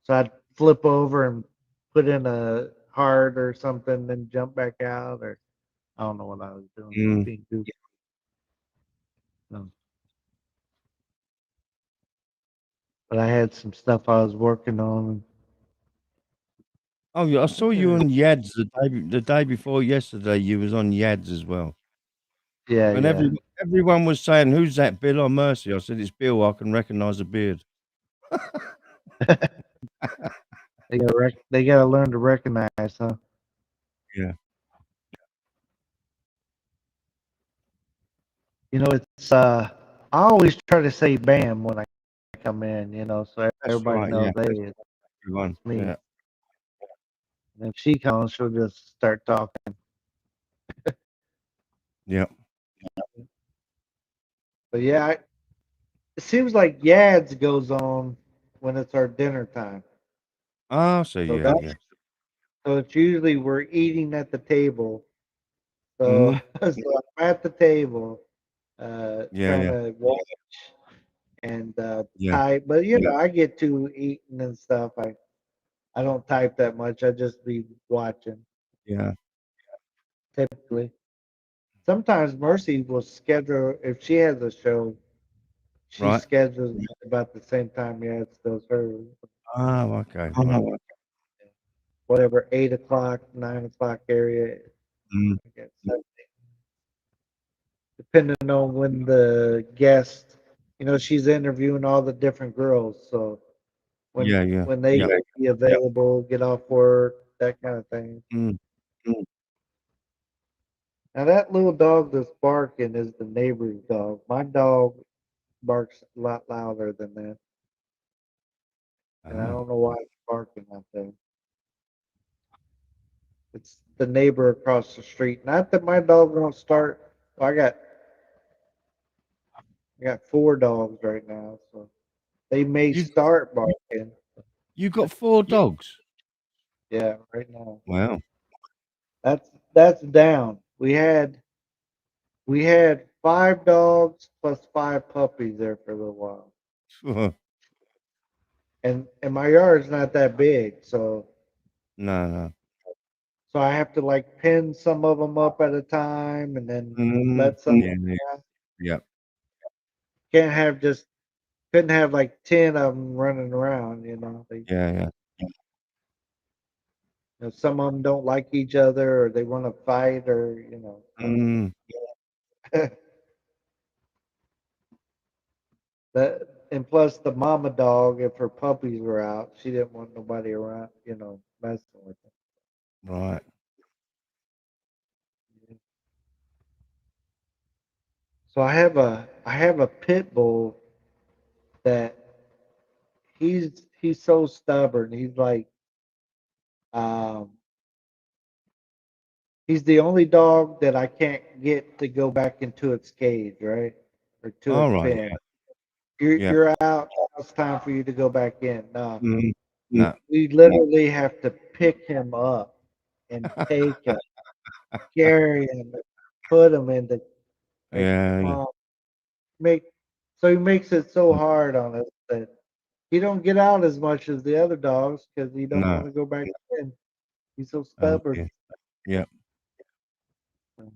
[SPEAKER 1] so I'd flip over and put in a heart or something, then jump back out, or I don't know what I was doing. Just
[SPEAKER 3] Mm.
[SPEAKER 1] being goofy. So, but I had some stuff I was working on.
[SPEAKER 3] Oh, yeah, I saw you on Yads the day before yesterday. You was on Yads as well.
[SPEAKER 1] Yeah,
[SPEAKER 3] And
[SPEAKER 1] yeah.
[SPEAKER 3] everyone was saying, "Who's that Bill or Mercy?" I said, "It's Bill. I can recognise a beard."
[SPEAKER 1] They gotta learn to recognize, huh?
[SPEAKER 3] Yeah.
[SPEAKER 1] It's I always try to say "bam" when I come in, so
[SPEAKER 3] That's
[SPEAKER 1] everybody
[SPEAKER 3] right. Yeah.
[SPEAKER 1] knows, hey, it's
[SPEAKER 3] Everyone.
[SPEAKER 1] me.
[SPEAKER 3] Yeah.
[SPEAKER 1] And if she comes, she'll just start talking.
[SPEAKER 3] Yeah.
[SPEAKER 1] But yeah, it seems like Yads goes on when it's our dinner time.
[SPEAKER 3] Ah, so
[SPEAKER 1] So
[SPEAKER 3] yeah,
[SPEAKER 1] that
[SPEAKER 3] yeah.
[SPEAKER 1] so it's usually we're eating at the table. So,
[SPEAKER 3] Mm.
[SPEAKER 1] so I'm at the table,
[SPEAKER 3] Yeah,
[SPEAKER 1] trying
[SPEAKER 3] yeah,
[SPEAKER 1] to watch and
[SPEAKER 3] yeah,
[SPEAKER 1] type. But I get to eating and stuff. I don't type that much. I just be watching
[SPEAKER 3] yeah.
[SPEAKER 1] typically. Sometimes Mercy will schedule if she has a show. She
[SPEAKER 3] Right.
[SPEAKER 1] schedules it about the same time Yads does hers.
[SPEAKER 3] Oh, okay. Right.
[SPEAKER 1] Whatever 8 o'clock, 9 o'clock area.
[SPEAKER 3] Mm.
[SPEAKER 1] I guess. Depending on when the guest, she's interviewing all the different girls. So
[SPEAKER 3] Yeah, yeah.
[SPEAKER 1] when they be available, get off work, that kind of thing.
[SPEAKER 3] Mm.
[SPEAKER 1] Now that little dog that's barking is the neighbor's dog. My dog barks a lot louder than that, and I
[SPEAKER 3] Oh.
[SPEAKER 1] don't know why it's barking out there. It's the neighbor across the street. Not that my dog won't start. I got I got 4 dogs right now, so they may
[SPEAKER 3] You
[SPEAKER 1] start barking.
[SPEAKER 3] you got 4 dogs?
[SPEAKER 1] Yeah, right now.
[SPEAKER 3] Wow.
[SPEAKER 1] That's down. We had 5 dogs plus 5 puppies there for a little while. And my yard's not that big,
[SPEAKER 3] No, no.
[SPEAKER 1] so I have to like pin some of them up at a time and then
[SPEAKER 3] Mm,
[SPEAKER 1] let some
[SPEAKER 3] yeah, yeah,
[SPEAKER 1] out.
[SPEAKER 3] yeah.
[SPEAKER 1] Can't have just couldn't have like 10 of them running around, you know.
[SPEAKER 3] Yeah, yeah.
[SPEAKER 1] Some of them don't like each other or they want to fight or so
[SPEAKER 3] Mm,
[SPEAKER 1] that and plus the mama dog, if her puppies were out, she didn't want nobody around, messing with
[SPEAKER 3] right.
[SPEAKER 1] them. So I have a pit bull that he's so stubborn. Um he's the only dog that I can't get to go back into its cage, right? Or to its
[SPEAKER 3] Alright,
[SPEAKER 1] pen.
[SPEAKER 3] yeah,
[SPEAKER 1] You're
[SPEAKER 3] yeah.
[SPEAKER 1] you're out. Now it's time for you to go back in. No,
[SPEAKER 3] Mhm. No.
[SPEAKER 1] we literally have to pick him up and take him, carry him, put him in the like,
[SPEAKER 3] Yeah,
[SPEAKER 1] come
[SPEAKER 3] yeah.
[SPEAKER 1] on, make so he makes it so
[SPEAKER 3] Mm,
[SPEAKER 1] hard on us that he don't get out as much as the other dogs because he don't
[SPEAKER 3] no.
[SPEAKER 1] want to go back in. He's so
[SPEAKER 3] Oh,
[SPEAKER 1] stubborn.
[SPEAKER 3] yeah. Yeah.
[SPEAKER 1] Um,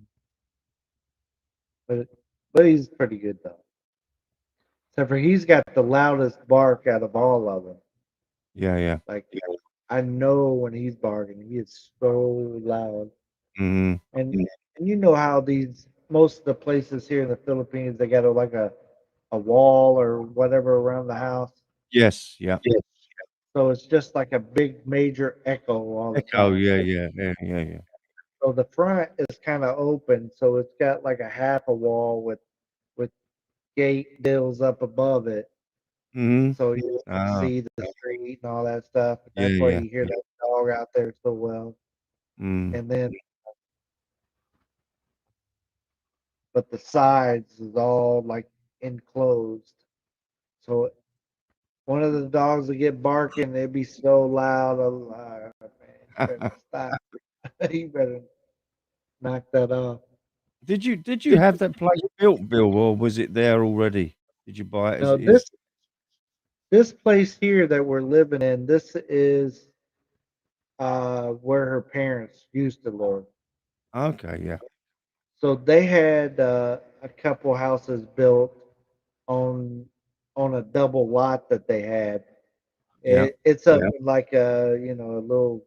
[SPEAKER 1] But but he's pretty good though. Except for he's got the loudest bark out of all of them.
[SPEAKER 3] Yeah, yeah.
[SPEAKER 1] Like I know when he's barking, he is so loud.
[SPEAKER 3] Mhm.
[SPEAKER 1] And you know how these most of the places here in the Philippines they got like a wall or whatever around the house.
[SPEAKER 3] Yes, yeah.
[SPEAKER 1] So it's just like a big major echo all the
[SPEAKER 3] Echo,
[SPEAKER 1] time.
[SPEAKER 3] yeah, yeah, yeah, yeah, yeah.
[SPEAKER 1] So the front is kind of open, so it's got like a half a wall with gate deals up above it,
[SPEAKER 3] Mhm.
[SPEAKER 1] so you can
[SPEAKER 3] Ah,
[SPEAKER 1] see the street and all that stuff.
[SPEAKER 3] yeah,
[SPEAKER 1] That's why
[SPEAKER 3] yeah,
[SPEAKER 1] you hear
[SPEAKER 3] yeah.
[SPEAKER 1] that dog out there so well.
[SPEAKER 3] Mm.
[SPEAKER 1] And then, but the sides is all like enclosed. So one of the dogs would get barking, it'd be so loud. I was like, "Oh, man, you better stop. You better knock that off."
[SPEAKER 3] Did you have that place built, Bill, or was it there already? Did you buy it as
[SPEAKER 1] No,
[SPEAKER 3] it
[SPEAKER 1] this
[SPEAKER 3] is?
[SPEAKER 1] this place here that we're living in, this is where her parents used to live.
[SPEAKER 3] Okay, yeah.
[SPEAKER 1] So they had a couple houses built on on a double lot that they had.
[SPEAKER 3] Yeah.
[SPEAKER 1] It's up in like a little.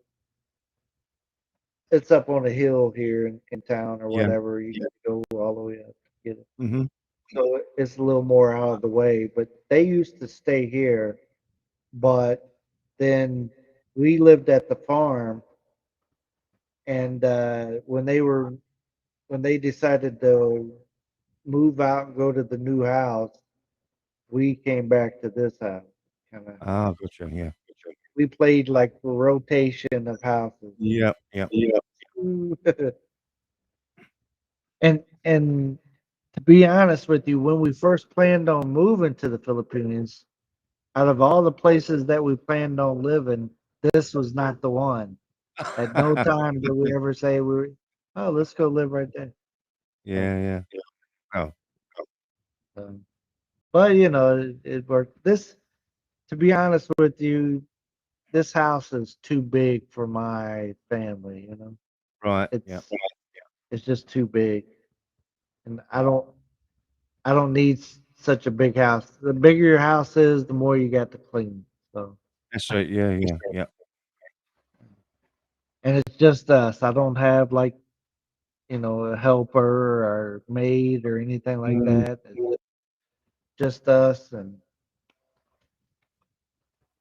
[SPEAKER 1] It's up on a hill here in town or
[SPEAKER 3] Yeah.
[SPEAKER 1] whatever. You got to go all the way up to get it.
[SPEAKER 3] Mhm.
[SPEAKER 1] So it's a little more out of the way. But they used to stay here. But then we lived at the farm, and when they decided to move out and go to the new house, we came back to this house. Kind of,
[SPEAKER 3] Ah, gotcha, yeah.
[SPEAKER 1] we played like a rotation of houses.
[SPEAKER 3] Yep, yep.
[SPEAKER 1] And to be honest with you, when we first planned on moving to the Philippines, out of all the places that we planned on living, this was not the one. At no time did we ever say oh, let's go live right there.
[SPEAKER 3] Yeah,
[SPEAKER 1] Oh,
[SPEAKER 3] yeah. Oh,
[SPEAKER 1] um, but it worked. To be honest with you, this house is too big for my family.
[SPEAKER 3] right, yeah.
[SPEAKER 1] It's it's just too big, and I don't need such a big house. The bigger your house is, the more you got to clean. So,
[SPEAKER 3] That's right, yeah, yeah, yeah.
[SPEAKER 1] and it's just us. I don't have like a helper or maid or anything like
[SPEAKER 3] Mm,
[SPEAKER 1] that. It's just us, and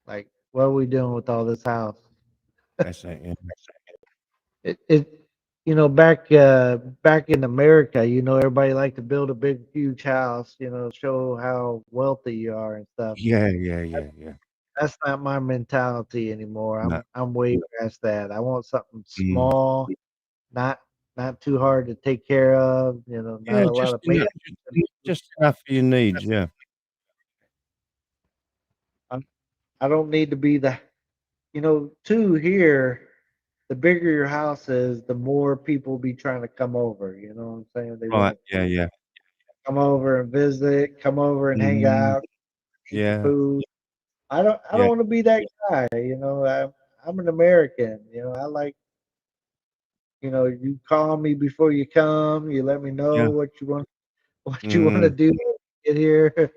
[SPEAKER 1] like, what are we doing with all this house?
[SPEAKER 3] that's it, yeah.
[SPEAKER 1] Back in America, everybody like to build a big, huge house, show how wealthy you are and stuff.
[SPEAKER 3] Yeah, yeah, yeah, yeah.
[SPEAKER 1] That's not my mentality anymore.
[SPEAKER 3] No.
[SPEAKER 1] I'm way past that. I want something
[SPEAKER 3] Mm,
[SPEAKER 1] small, not not too hard to take care of. Not
[SPEAKER 3] Yeah,
[SPEAKER 1] a lot
[SPEAKER 3] just
[SPEAKER 1] of
[SPEAKER 3] enough,
[SPEAKER 1] maintenance.
[SPEAKER 3] just enough for your needs. Yeah.
[SPEAKER 1] I'm- I don't need to be too here. The bigger your house is, the more people be trying to come over. You know what I'm saying? They want
[SPEAKER 3] Right.
[SPEAKER 1] to
[SPEAKER 3] Yeah. Yeah.
[SPEAKER 1] come over and visit, come over and hang
[SPEAKER 3] Mm,
[SPEAKER 1] out, eat the
[SPEAKER 3] yeah.
[SPEAKER 1] food. I don't
[SPEAKER 3] Yeah.
[SPEAKER 1] want to be that guy. I'm an American. I like, you call me before you come. You let me know
[SPEAKER 3] Yeah.
[SPEAKER 1] what you want to
[SPEAKER 3] Mm,
[SPEAKER 1] do when you get here.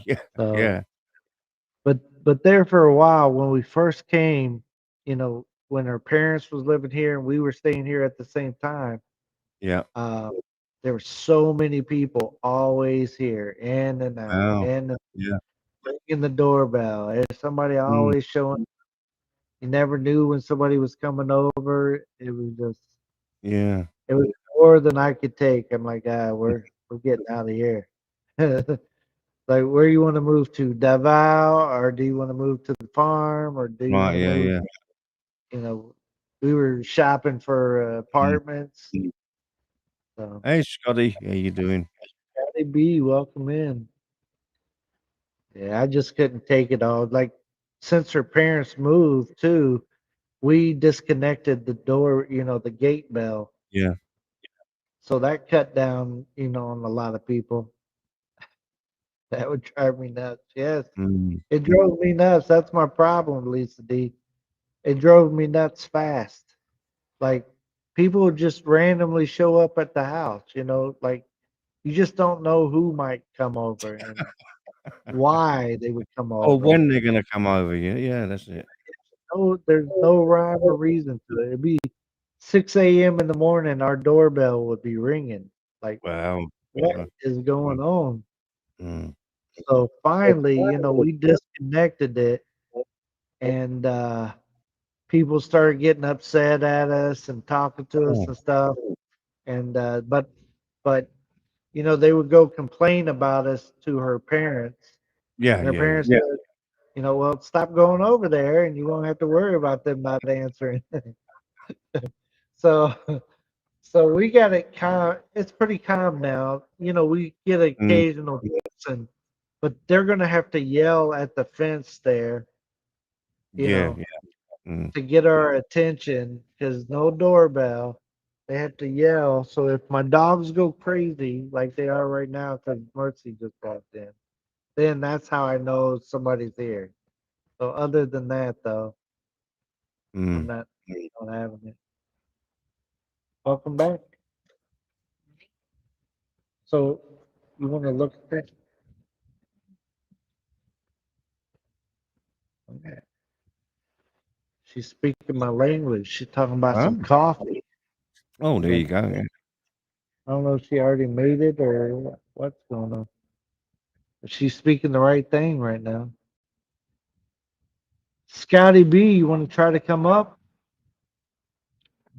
[SPEAKER 3] yeah.
[SPEAKER 1] So,
[SPEAKER 3] Yeah.
[SPEAKER 1] but there for a while when we first came, when our parents was living here and we were staying here at the same time,
[SPEAKER 3] Yeah.
[SPEAKER 1] uh, there were so many people always here, in and out,
[SPEAKER 3] Wow.
[SPEAKER 1] and
[SPEAKER 3] Yeah.
[SPEAKER 1] ringing the doorbell. There's somebody
[SPEAKER 3] Mm,
[SPEAKER 1] always showing. You never knew when somebody was coming over.
[SPEAKER 3] yeah.
[SPEAKER 1] It was more than I could take. I'm like, we're getting out of here. Like, where you want to move to, Davao, or do you want to move to the farm, or do you
[SPEAKER 3] Right.
[SPEAKER 1] want to
[SPEAKER 3] Yeah.
[SPEAKER 1] move?
[SPEAKER 3] Yeah.
[SPEAKER 1] You know, we were shopping for
[SPEAKER 3] Mm.
[SPEAKER 1] apartments. So,
[SPEAKER 3] Hey, Scotty, how you doing?
[SPEAKER 1] Patty B, welcome in. Yeah, I just couldn't take it all. Like, since her parents moved too, we disconnected the door, the gate bell.
[SPEAKER 3] Yeah.
[SPEAKER 1] So that cut down, on a lot of people. That would drive me nuts. Yes,
[SPEAKER 3] Mm,
[SPEAKER 1] it drove me nuts. That's my problem, Lisa D. It drove me nuts fast. Like, people would just randomly show up at the house, like, you just don't know who might come over and why they would come
[SPEAKER 3] oh,
[SPEAKER 1] over.
[SPEAKER 3] when they're gonna come over? Yeah. Yeah. That's it.
[SPEAKER 1] No, there's no rhyme or reason to it. It'd be 6 a.m. in the morning, our doorbell would be ringing. Like,
[SPEAKER 3] Wow.
[SPEAKER 1] what
[SPEAKER 3] Uh,
[SPEAKER 1] is going on?
[SPEAKER 3] mm,
[SPEAKER 1] So finally, we disconnected it, and people started getting upset at us and talking to us
[SPEAKER 3] oh,
[SPEAKER 1] and stuff. And but they would go complain about us to her parents,
[SPEAKER 3] yeah.
[SPEAKER 1] and her
[SPEAKER 3] Yeah. Yeah.
[SPEAKER 1] parents said, well, stop going over there, and you won't have to worry about them not answering. So so we got it calm. It's pretty calm now. We get
[SPEAKER 3] Mm,
[SPEAKER 1] occasional person, but they're gonna have to yell at the fence there, you
[SPEAKER 3] yeah.
[SPEAKER 1] know,
[SPEAKER 3] Yeah. Mm,
[SPEAKER 1] to get our attention because no doorbell. They have to yell. So if my dogs go crazy like they are right now because Mercy just walked in, then that's how I know somebody's here. So other than that, though, I'm
[SPEAKER 3] mm.
[SPEAKER 1] not having it. Welcome back. So you want to look at that? Okay. She's speaking my language. She's talking about some
[SPEAKER 3] Oh,
[SPEAKER 1] coffee.
[SPEAKER 3] oh,
[SPEAKER 1] I
[SPEAKER 3] there you
[SPEAKER 1] don't,
[SPEAKER 3] go. Yeah.
[SPEAKER 1] I don't know if she already made it or what's going on. But she's speaking the right thing right now. Scotty B, you want to try to come up?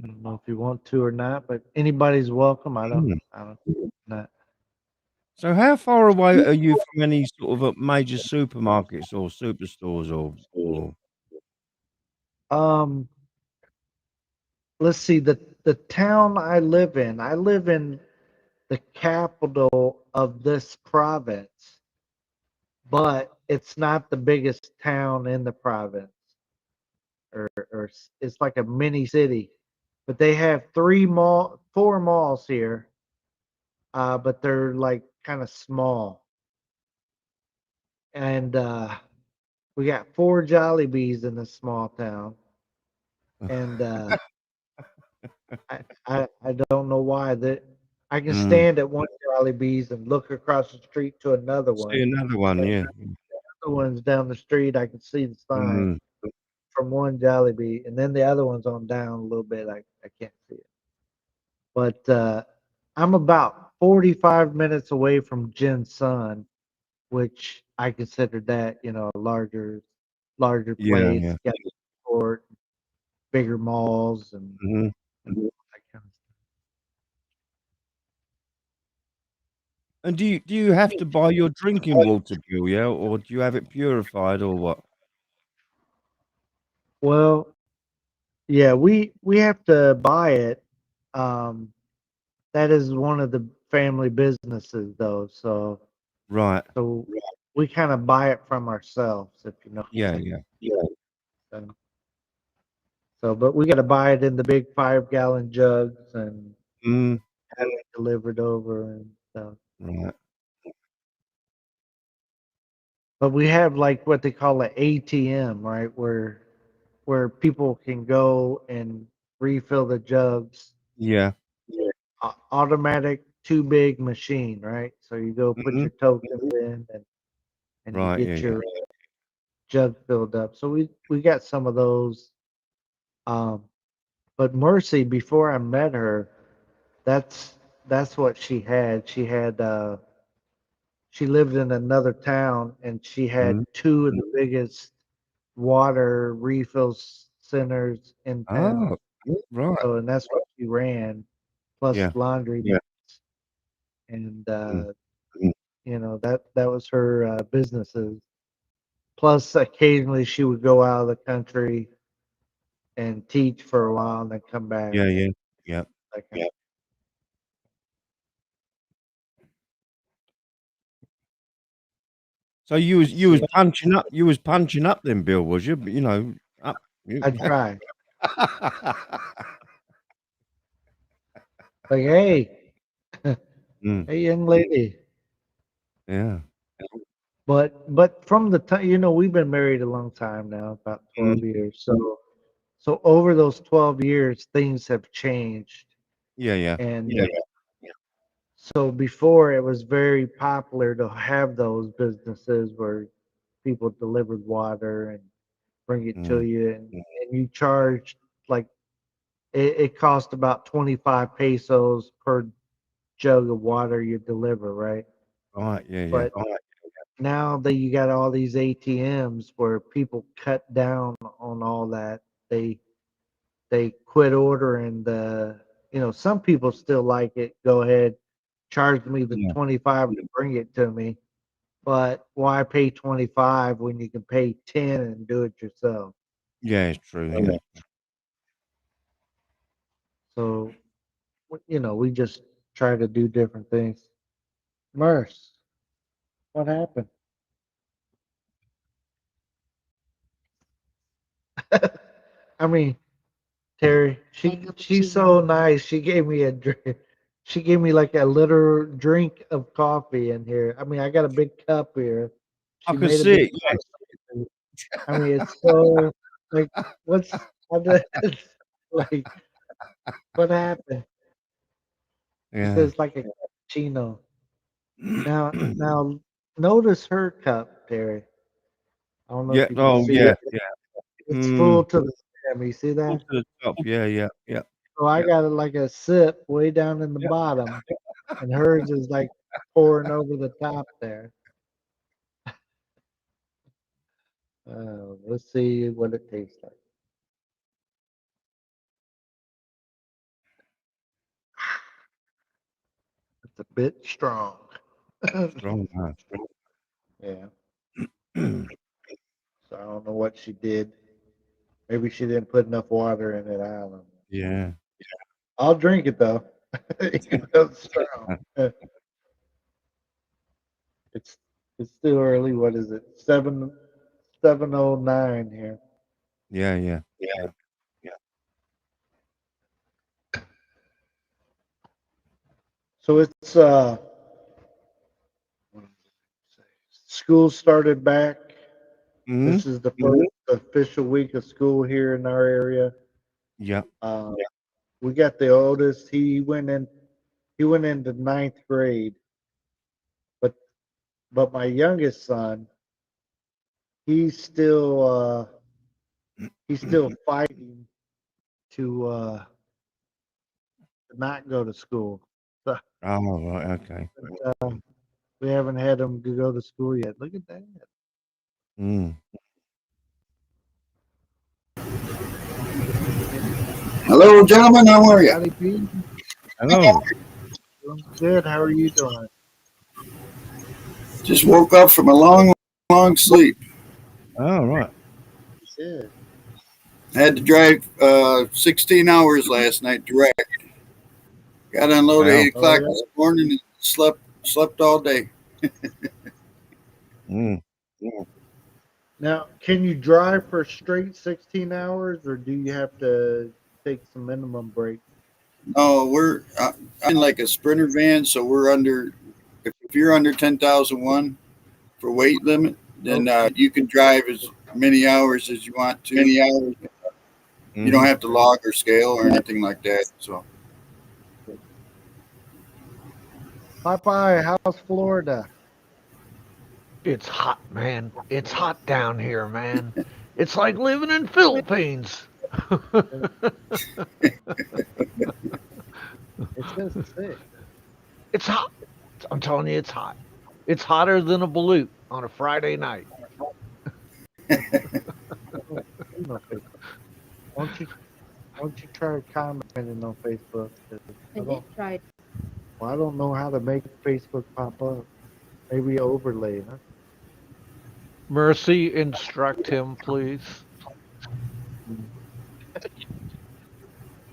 [SPEAKER 1] I don't know if you want to or not, but anybody's welcome.
[SPEAKER 3] Mm.
[SPEAKER 1] I don't, not.
[SPEAKER 3] So, how far away are you from any sort of major supermarkets or superstores or?
[SPEAKER 1] Um, let's see, the town I live in the capital of this province, but it's not the biggest town in the province, or it's like a mini city. But they have 4 malls here, but they're like kind of small. And we got 4 Jollibees in this small town, and I don't know why that I can
[SPEAKER 3] Mm.
[SPEAKER 1] stand at one Jollibees and look across the street to another
[SPEAKER 3] See
[SPEAKER 1] one.
[SPEAKER 3] another one. Yeah.
[SPEAKER 1] The one's down the street. I can see the sign
[SPEAKER 3] Mm.
[SPEAKER 1] from one Jollibee, and then the other one's on down a little bit. I can't see it, but I'm about 45 minutes away from Jinsun, which I consider that a larger
[SPEAKER 3] Yeah.
[SPEAKER 1] place,
[SPEAKER 3] Yeah.
[SPEAKER 1] got a sport, bigger malls,
[SPEAKER 3] Mhm.
[SPEAKER 1] and that kind of stuff.
[SPEAKER 3] And do you have to buy your drinking water bill, yeah, or do you have it purified or what?
[SPEAKER 1] Well, yeah, we have to buy it, that is one of the family businesses, though.
[SPEAKER 3] Right.
[SPEAKER 1] So we kind of buy it from ourselves, if you know what
[SPEAKER 3] Yeah,
[SPEAKER 1] I'm saying.
[SPEAKER 3] yeah.
[SPEAKER 1] But we got to buy it in the big 5-gallon jugs and
[SPEAKER 3] Mm,
[SPEAKER 1] have it delivered over and stuff.
[SPEAKER 3] right.
[SPEAKER 1] But we have like what they call an ATM, right, where people can go and refill the jugs.
[SPEAKER 3] Yeah.
[SPEAKER 1] Automatic too big machine, right? So you go put
[SPEAKER 3] Mhm.
[SPEAKER 1] your tokens in and you
[SPEAKER 3] Right.
[SPEAKER 1] get
[SPEAKER 3] Yeah.
[SPEAKER 1] your jug filled up. So we got some of those. Um, but Mercy, before I met her, that's that's what she had. She lived in another town and she had
[SPEAKER 3] Mm.
[SPEAKER 1] two of the biggest water refill centers in town.
[SPEAKER 3] Oh, right.
[SPEAKER 1] So and that's what she ran, plus
[SPEAKER 3] Yeah.
[SPEAKER 1] laundry.
[SPEAKER 3] Yeah.
[SPEAKER 1] And
[SPEAKER 3] Mm.
[SPEAKER 1] that was her businesses. Plus, occasionally she would go out of the country and teach for a while and then come back.
[SPEAKER 3] Yeah. Yeah. Yeah.
[SPEAKER 1] That kind
[SPEAKER 3] So you was punching up. You was punching up then, Bill, was you? You know, up.
[SPEAKER 1] I try. Like, hey,
[SPEAKER 3] Mm,
[SPEAKER 1] hey, young lady.
[SPEAKER 3] yeah.
[SPEAKER 1] But from the time we've been married a long time now, about
[SPEAKER 3] Mm,
[SPEAKER 1] 12 years. So over those 12 years, things have changed.
[SPEAKER 3] yeah. Yeah.
[SPEAKER 1] And so before it was very popular to have those businesses where people delivered water and bring it to
[SPEAKER 3] Mm,
[SPEAKER 1] you, and you charged like it cost about 25 pesos per jug of water you deliver, right?
[SPEAKER 3] right. Yeah. Yeah.
[SPEAKER 1] But now that you got all these ATMs where people cut down on all that, they they quit ordering some people still like it. Go ahead, charge me the
[SPEAKER 3] Yeah.
[SPEAKER 1] 25 to bring it to me. But why pay 25 when you can pay 10 and do it yourself?
[SPEAKER 3] Yeah. It's true. Yeah.
[SPEAKER 1] So, we just try to do different things. Merce, what happened? I mean, Terry, she's so nice. She gave me a drink. She gave me like a literal drink of coffee in here. I mean, I got a big cup here.
[SPEAKER 3] I
[SPEAKER 1] She
[SPEAKER 3] can
[SPEAKER 1] made a
[SPEAKER 3] see
[SPEAKER 1] big
[SPEAKER 3] it.
[SPEAKER 1] cup. I mean, it's so like, it's like, what happened? She
[SPEAKER 3] Yeah.
[SPEAKER 1] says like a cappuccino. Now, notice her cup, Terry. I don't know
[SPEAKER 3] Yeah.
[SPEAKER 1] if you can
[SPEAKER 3] Oh,
[SPEAKER 1] see
[SPEAKER 3] yeah.
[SPEAKER 1] it.
[SPEAKER 3] Yeah.
[SPEAKER 1] It's
[SPEAKER 3] Mm,
[SPEAKER 1] full to the brim. You see
[SPEAKER 3] all
[SPEAKER 1] that?
[SPEAKER 3] to the top. Yeah. Yeah. Yeah.
[SPEAKER 1] So I
[SPEAKER 3] Yeah.
[SPEAKER 1] got it like a sip way down in the
[SPEAKER 3] Yeah.
[SPEAKER 1] bottom, and hers is like pouring over the top there. Let's see what it tastes like. It's a bit strong.
[SPEAKER 3] Strong. Huh?
[SPEAKER 1] Yeah.
[SPEAKER 3] Strong.
[SPEAKER 1] So I don't know what she did. Maybe she didn't put enough water in it. I don't know.
[SPEAKER 3] Yeah.
[SPEAKER 1] I'll drink it though. Even though it's strong. It's it's still early. What is it? 7:09 here.
[SPEAKER 3] Yeah. Yeah. Yeah.
[SPEAKER 1] So it's school started back.
[SPEAKER 3] Mm,
[SPEAKER 1] This is the first official week of school here in our area.
[SPEAKER 3] yeah.
[SPEAKER 1] Um, we got the oldest. He went into ninth grade, but my youngest son, he's still he's still fighting to not go to school. So
[SPEAKER 3] Oh, right. Okay.
[SPEAKER 1] we haven't had him to go to school yet. Look at that.
[SPEAKER 3] Mm.
[SPEAKER 5] Hello, gentlemen. How are you?
[SPEAKER 1] Howdy, Pete.
[SPEAKER 3] Hello.
[SPEAKER 1] Doing good. How are you doing?
[SPEAKER 5] Just woke up from a long, long sleep.
[SPEAKER 3] Oh, right.
[SPEAKER 1] Good.
[SPEAKER 5] Had to drive 16 hours last night direct. Got unloaded
[SPEAKER 3] Wow.
[SPEAKER 5] 8 o'clock
[SPEAKER 1] yeah.
[SPEAKER 5] this morning and slept all day.
[SPEAKER 3] Mm.
[SPEAKER 1] Now, can you drive for straight 16 hours, or do you have to take some minimum breaks?
[SPEAKER 5] No, I'm in like a Sprinter van, so we're under. If you're under 10,001 for weight limit, then you can drive as many hours as you want to. Many hours. You don't have to log or scale or anything like that. So.
[SPEAKER 1] Bye, how's Florida?
[SPEAKER 6] It's hot, man. It's hot down here, man. It's like living in Philippines.
[SPEAKER 1] It's just sick.
[SPEAKER 6] It's hot. I'm telling you, it's hot. It's hotter than a balut on a Friday night.
[SPEAKER 1] No Facebook. Won't you try commenting on Facebook? 'Cause
[SPEAKER 2] I did try.
[SPEAKER 1] Well, I don't know how to make Facebook pop up. Maybe overlay, huh?
[SPEAKER 6] Mercy, instruct him, please.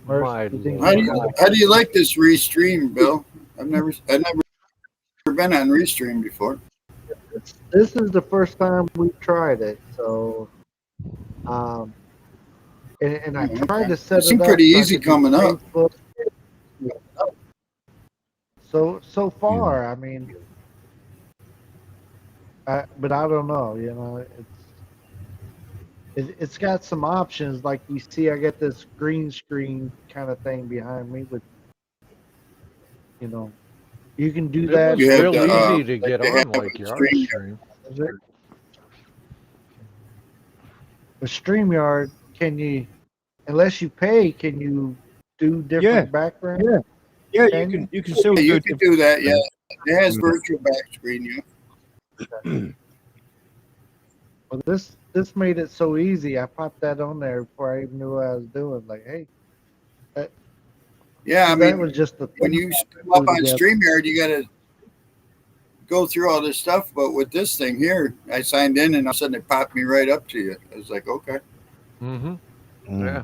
[SPEAKER 1] Mercy,
[SPEAKER 6] My
[SPEAKER 1] you think-
[SPEAKER 6] Lord.
[SPEAKER 5] How do you like this Restream, Bill? I've never been on Restream before.
[SPEAKER 1] This is the first time we've tried it, so and I tried to set
[SPEAKER 5] It seemed
[SPEAKER 1] up
[SPEAKER 5] pretty
[SPEAKER 1] so I
[SPEAKER 5] easy
[SPEAKER 1] could do
[SPEAKER 5] coming up.
[SPEAKER 1] Facebook. So far, I mean, but I don't know. You know, it's got some options. Like you see, I get this green screen kind of thing behind me with, you know, you can do
[SPEAKER 6] It
[SPEAKER 1] that.
[SPEAKER 6] was
[SPEAKER 5] You have
[SPEAKER 6] real
[SPEAKER 5] the,
[SPEAKER 6] easy to get
[SPEAKER 5] they
[SPEAKER 6] on
[SPEAKER 5] have
[SPEAKER 6] like
[SPEAKER 5] a
[SPEAKER 6] your
[SPEAKER 5] stream.
[SPEAKER 6] stream.
[SPEAKER 1] Is it? The StreamYard, can you, unless you pay, can you do different background?
[SPEAKER 3] Yeah,
[SPEAKER 1] Can
[SPEAKER 3] you can still
[SPEAKER 5] Yeah,
[SPEAKER 3] do
[SPEAKER 5] you
[SPEAKER 3] it.
[SPEAKER 5] can do that. Yeah, it has virtual back screen. Yeah.
[SPEAKER 1] Well, this made it so easy. I popped that on there before I even knew what I was doing. Like, hey,
[SPEAKER 5] Yeah, I
[SPEAKER 1] that
[SPEAKER 5] mean,
[SPEAKER 1] was just the
[SPEAKER 5] when
[SPEAKER 1] thing
[SPEAKER 5] you
[SPEAKER 1] I
[SPEAKER 5] come up
[SPEAKER 1] put
[SPEAKER 5] on
[SPEAKER 1] together.
[SPEAKER 5] StreamYard, you got to go through all this stuff. But with this thing here, I signed in and all of a sudden it popped me right up to you. I was like, okay.
[SPEAKER 6] Mm-hmm.
[SPEAKER 3] Mm.
[SPEAKER 6] Yeah.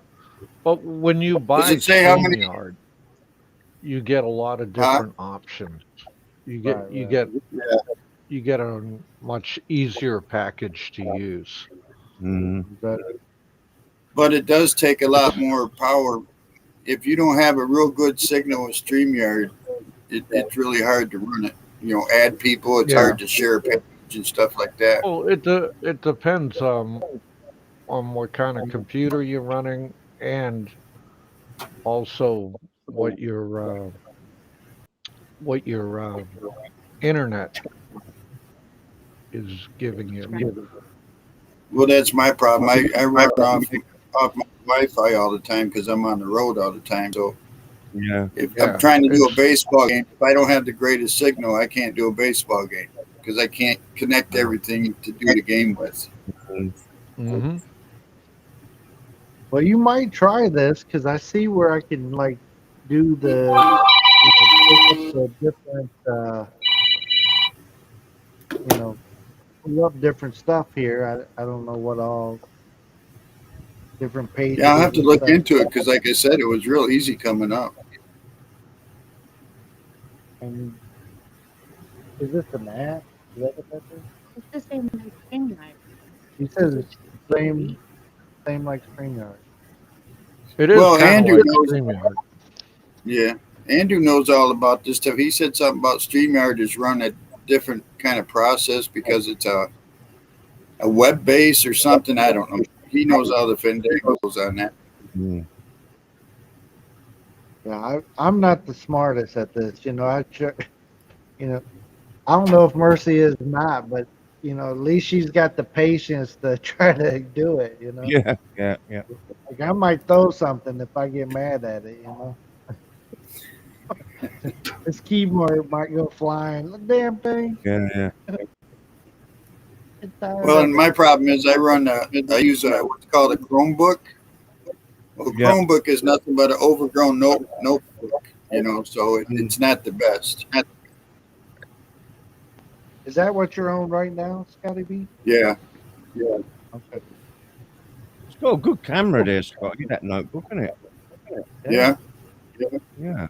[SPEAKER 6] But when you buy
[SPEAKER 5] it say how many-
[SPEAKER 6] StreamYard, you get a lot of different options. You get
[SPEAKER 1] Right,
[SPEAKER 6] you
[SPEAKER 1] right.
[SPEAKER 6] get
[SPEAKER 5] Yeah.
[SPEAKER 6] you get a much easier package to use.
[SPEAKER 3] Mm.
[SPEAKER 5] But it does take a lot more power. If you don't have a real good signal with StreamYard, it's really hard to run it. You know, add people. It's
[SPEAKER 6] Yeah.
[SPEAKER 5] hard to share a page and stuff like that.
[SPEAKER 6] Well, it depends on what kind of computer you're running and also what your internet is giving you.
[SPEAKER 5] Well, that's my problem. I run off my Wi-Fi all the time because I'm on the road all the time. So
[SPEAKER 3] Yeah.
[SPEAKER 5] if
[SPEAKER 6] Yeah,
[SPEAKER 5] I'm trying to do a
[SPEAKER 6] it's-
[SPEAKER 5] baseball game, if I don't have the greatest signal, I can't do a baseball game because I can't connect everything to do the game with.
[SPEAKER 6] Mm-hmm.
[SPEAKER 1] Well, you might try this because I see where I can like do the, pick up the different, pull up different stuff here. I don't know what all different pages.
[SPEAKER 5] Yeah, I'll have to
[SPEAKER 1] and
[SPEAKER 5] look
[SPEAKER 1] stuff.
[SPEAKER 5] into it because, like I said, it was real easy coming up.
[SPEAKER 1] And is this an app? Is that what that is?
[SPEAKER 2] It's the same like StreamYard.
[SPEAKER 1] He says it's same like StreamYard.
[SPEAKER 6] It is
[SPEAKER 5] Well,
[SPEAKER 6] kind of
[SPEAKER 5] Andrew
[SPEAKER 6] like
[SPEAKER 5] knows.
[SPEAKER 6] StreamYard.
[SPEAKER 5] Yeah, Andrew knows all about this stuff. He said something about StreamYard is run a different kind of process because it's a web base or something. I don't know. He knows all the findangos on that.
[SPEAKER 3] Mm.
[SPEAKER 1] Yeah, I'm not the smartest at this. I don't know if Mercy is not, but at least she's got the patience to try to do it.
[SPEAKER 3] Yeah.
[SPEAKER 1] Like I might throw something if I get mad at it. This keyboard might go flying. The damn thing.
[SPEAKER 3] Yeah.
[SPEAKER 1] It's tired
[SPEAKER 5] Well,
[SPEAKER 1] of
[SPEAKER 5] and
[SPEAKER 1] it.
[SPEAKER 5] my problem is I use what's called a Chromebook. Well,
[SPEAKER 3] Yeah.
[SPEAKER 5] Chromebook is nothing but an overgrown notebook, so it's not the best.
[SPEAKER 1] Is that what you're on right now, Scotty B?
[SPEAKER 5] Yeah.
[SPEAKER 1] Okay.
[SPEAKER 3] It's got a good camera there, Scott. That notebook, isn't it?
[SPEAKER 5] Yeah.
[SPEAKER 3] Yeah.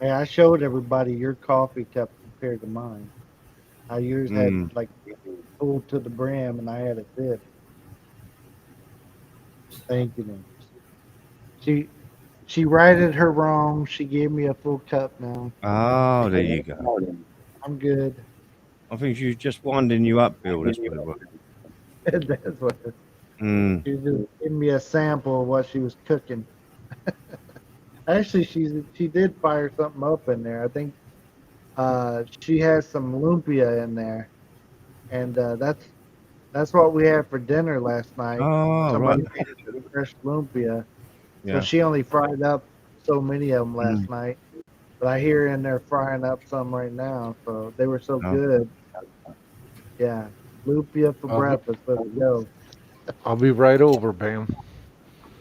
[SPEAKER 1] Hey, I showed everybody your coffee cup compared to mine. How yours had like full to the brim, and I had a bit. Thank you, man. She righted her wrong. She gave me a full cup now.
[SPEAKER 3] Oh, there you go.
[SPEAKER 1] I'm good.
[SPEAKER 3] I think she was just winding you up, Bill. That's what it was.
[SPEAKER 1] That's what.
[SPEAKER 3] Mm.
[SPEAKER 1] She just gave me a sample of what she was cooking. Actually, she did fire something up in there. I think she has some lumpia in there, and that's what we had for dinner last night.
[SPEAKER 3] Oh, right.
[SPEAKER 1] Somebody made us fresh lumpia, so
[SPEAKER 3] Yeah.
[SPEAKER 1] she only fried up so many of them last
[SPEAKER 3] Mm.
[SPEAKER 1] night. But I hear in there frying up some right now, so they were so
[SPEAKER 3] Oh.
[SPEAKER 1] good. Yeah, lumpia for
[SPEAKER 6] I'll be,
[SPEAKER 1] breakfast. Let's go.
[SPEAKER 6] I'll be right over, Bam.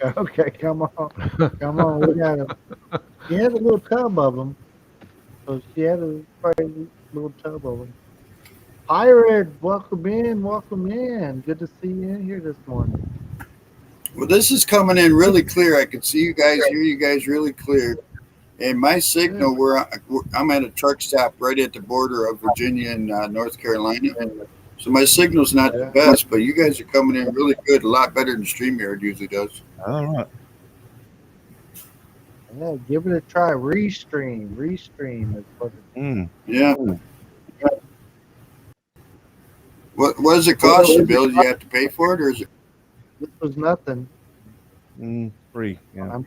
[SPEAKER 1] Okay, come on, come on. We got a. She had a little tub of them, so she had a probably little tub of them. Pirate, welcome in, welcome in. Good to see you in here this morning.
[SPEAKER 5] Well, this is coming in really clear. I can see you guys, hear you guys really clear. And my signal, I'm at a truck stop right at the border of Virginia and North Carolina. So my signal's not the best, but you guys are coming in really good, a lot better than StreamYard usually does.
[SPEAKER 3] All right.
[SPEAKER 1] Yeah, give it a try. Restream is what it
[SPEAKER 3] Mm.
[SPEAKER 5] Yeah. What does it cost you, Bill? Do you have to pay for it, or is it?
[SPEAKER 1] This was nothing.
[SPEAKER 3] Free. Yeah.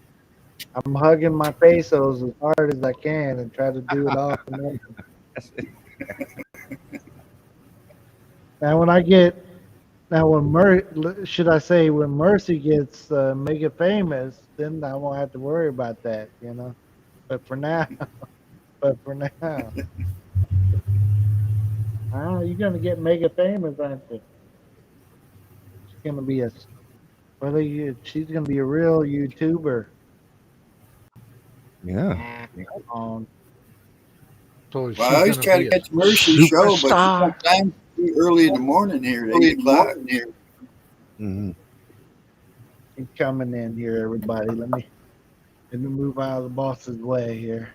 [SPEAKER 1] I'm hugging my pesos as hard as I can and try to do it all for nothing. Now should I say when Mercy gets mega famous, then I won't have to worry about that, you know. But for now, you're gonna get mega famous, aren't you? She's gonna be she's gonna be a real YouTuber.
[SPEAKER 3] Yeah.
[SPEAKER 1] Come on.
[SPEAKER 6] So is
[SPEAKER 5] Well, I
[SPEAKER 6] she
[SPEAKER 5] always
[SPEAKER 6] going
[SPEAKER 5] try
[SPEAKER 6] to
[SPEAKER 5] to
[SPEAKER 6] be a
[SPEAKER 5] catch Mercy's show, but
[SPEAKER 6] superstar?
[SPEAKER 5] sometimes too early in the morning here at 8 o'clock.
[SPEAKER 3] Mm-hmm.
[SPEAKER 1] She's coming in here, everybody. Let me move out of the boss's way here.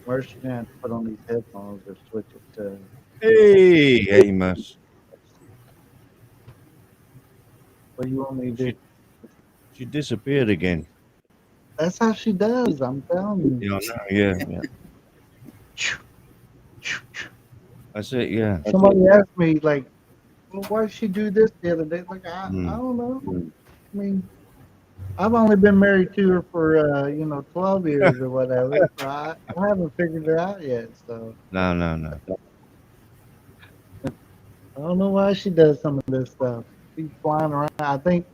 [SPEAKER 1] Mercy gonna have to put on these headphones or switch it to.
[SPEAKER 3] Hey, Amos.
[SPEAKER 1] What do you want me to do?
[SPEAKER 3] She disappeared again.
[SPEAKER 1] That's how she does. I'm telling you.
[SPEAKER 3] Yeah, I know. Yeah. That's it. Yeah.
[SPEAKER 1] Somebody asked me like, well, why did she do this the other day? Like, I
[SPEAKER 3] Mm.
[SPEAKER 1] don't know. I mean, I've only been married to her for 12 years or whatever. So I haven't figured it out yet. So
[SPEAKER 3] No.
[SPEAKER 1] I don't know why she does some of this stuff. She's flying around. I think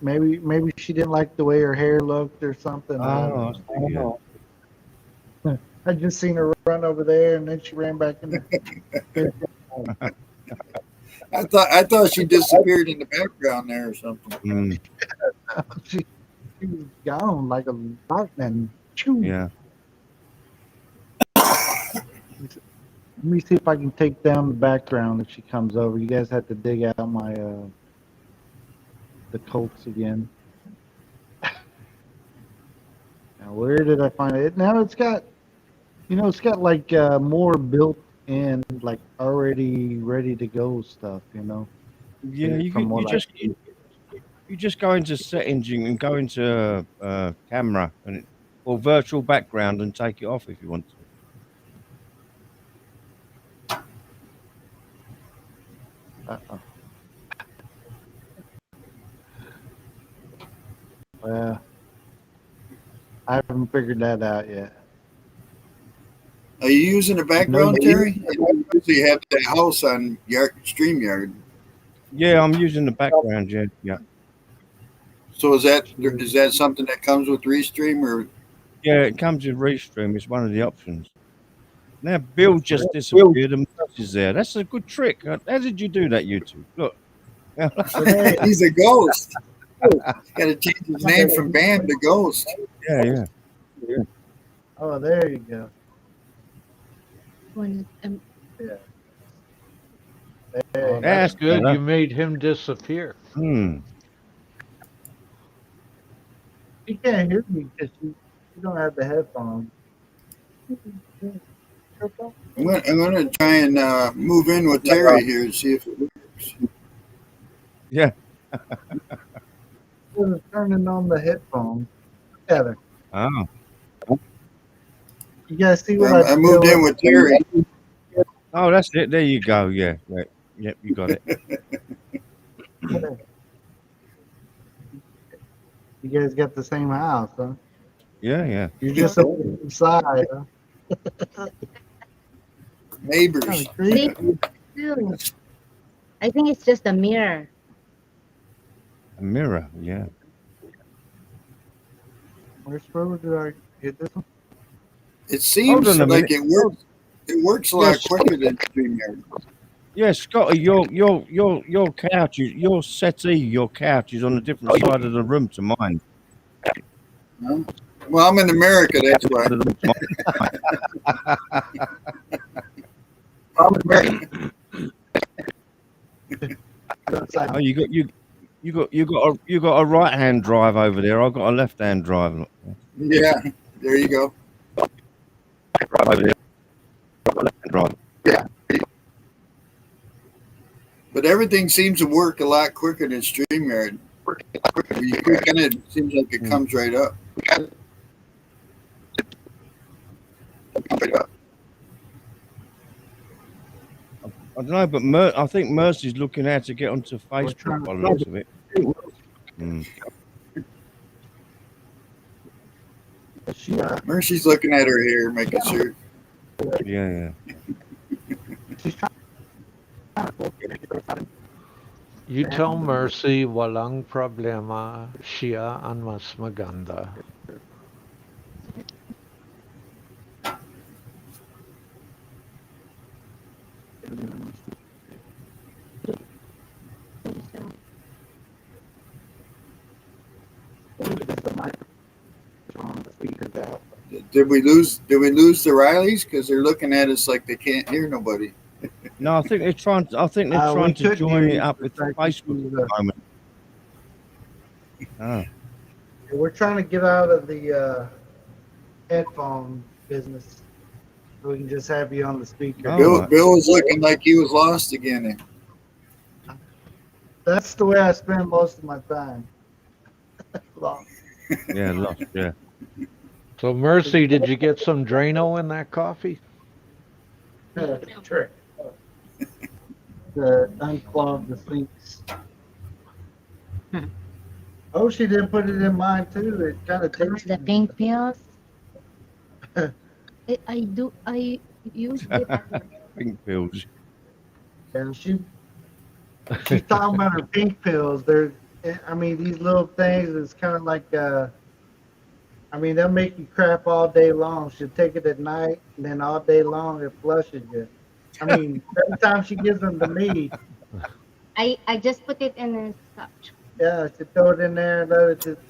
[SPEAKER 1] maybe she didn't like the way her hair looked or something. I don't know. I just seen her run over there and then she ran back in there.
[SPEAKER 5] I thought she disappeared in the background there or something.
[SPEAKER 3] Mm.
[SPEAKER 1] she was gone like a lightning. Choo.
[SPEAKER 3] Yeah.
[SPEAKER 1] Let me see if I can take down the background if she comes over. You guys have to dig out my the Colts again. Now where did I find it? Now it's got like more built in, like already ready to go stuff,
[SPEAKER 3] Yeah. You just go into settings. You can go into camera or virtual background and take it off if you want to.
[SPEAKER 1] Uh-oh. Well, I haven't figured that out yet.
[SPEAKER 5] Are you using the background, Terry? You usually have the house on StreamYard.
[SPEAKER 3] Yeah, I'm using the background. Yeah.
[SPEAKER 5] So is that something that comes with Restream, or?
[SPEAKER 3] Yeah, it comes with Restream. It's one of the options. Now, Bill just disappeared and Merce is there. That's a good trick. How did you do that, YouTube? Look.
[SPEAKER 5] He's a ghost. Got to change his name from Bam to Ghost.
[SPEAKER 3] Yeah.
[SPEAKER 1] Oh, there you go.
[SPEAKER 6] That's good. You made him disappear.
[SPEAKER 3] Hmm.
[SPEAKER 1] You can't hear me because you don't have the headphones.
[SPEAKER 5] I'm gonna try and move in with Terry here and see if it works.
[SPEAKER 3] Yeah.
[SPEAKER 1] Turning on the headphones. Look at her.
[SPEAKER 3] Oh.
[SPEAKER 1] You guys see what I
[SPEAKER 5] I moved in with Terry.
[SPEAKER 3] Oh, that's it. There you go. Yeah. Right. Yep. You got it.
[SPEAKER 1] You guys got the same house, huh?
[SPEAKER 3] Yeah. Yeah.
[SPEAKER 1] You're just on the same side, huh?
[SPEAKER 5] Neighbors.
[SPEAKER 1] Kind of creepy.
[SPEAKER 2] Ew. I think it's just a mirror.
[SPEAKER 3] A mirror. Yeah.
[SPEAKER 1] Where did I get this one?
[SPEAKER 5] It seems
[SPEAKER 3] on a
[SPEAKER 5] like
[SPEAKER 3] minute.
[SPEAKER 5] it works. It works a lot
[SPEAKER 3] Yes.
[SPEAKER 5] quicker than StreamYard.
[SPEAKER 3] Yeah, Scotty, your couch, your settee, your couch is on a different side of the room to mine.
[SPEAKER 5] Huh? Well, I'm in America. That's why.
[SPEAKER 3] Oh, you got a right hand drive over there. I've got a left hand drive. Look.
[SPEAKER 5] Yeah, there you go.
[SPEAKER 3] Drive over there. Drive.
[SPEAKER 5] But everything seems to work a lot quicker than StreamYard. When you click on it, it seems like it comes right up.
[SPEAKER 3] I don't know, but I think Mercy's looking out to get onto Facebook by the looks of it. Mm.
[SPEAKER 5] Mercy's looking at her hair, making sure.
[SPEAKER 3] Yeah.
[SPEAKER 6] You tell Mercy walang problema, siya ang mas maganda.
[SPEAKER 5] Did we lose the Rileys? Because they're looking at us like they can't hear nobody.
[SPEAKER 3] No, I think they're trying. I think they're trying to join it up with Facebook at the moment. Oh.
[SPEAKER 1] We're trying to get out of the headphone business. So we can just have you on the speaker.
[SPEAKER 3] Oh.
[SPEAKER 5] Bill was looking like he was lost again.
[SPEAKER 1] That's the way I spend most of my time. Lost.
[SPEAKER 3] Yeah, lost. Yeah.
[SPEAKER 6] So Mercy, did you get some Drano in that coffee?
[SPEAKER 1] Trick. To unclog the sinks. Oh, she didn't put it in mine too. It kind of takes
[SPEAKER 2] The pink pills. I use it.
[SPEAKER 3] Pink pills.
[SPEAKER 1] And she's talking about her pink pills. These little things. It's kind of like they'll make you crap all day long. She'll take it at night, and then all day long it flushes you. Every time she gives them to me,
[SPEAKER 2] I just put it in a scotch.
[SPEAKER 1] yeah, she throw it in there and let it just.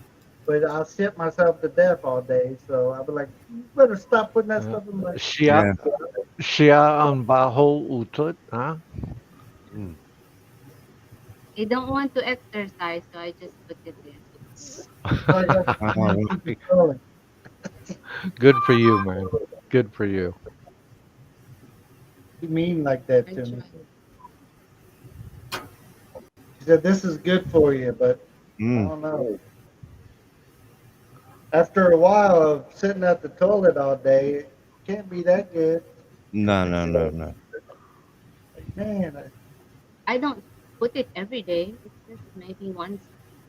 [SPEAKER 1] But I'll shit myself to death all day, so I'll be like, you better stop putting that stuff in my.
[SPEAKER 6] Siya ang baho utot, huh?
[SPEAKER 2] I don't want to exercise, so I just put it in.
[SPEAKER 6] Good for you, man. Good for you.
[SPEAKER 1] You mean like that to me? She said, "This is good for you," but I don't know. After a while of sitting at the toilet all day, it can't be that good.
[SPEAKER 3] No.
[SPEAKER 1] Man,
[SPEAKER 2] I don't put it every day. It's just maybe once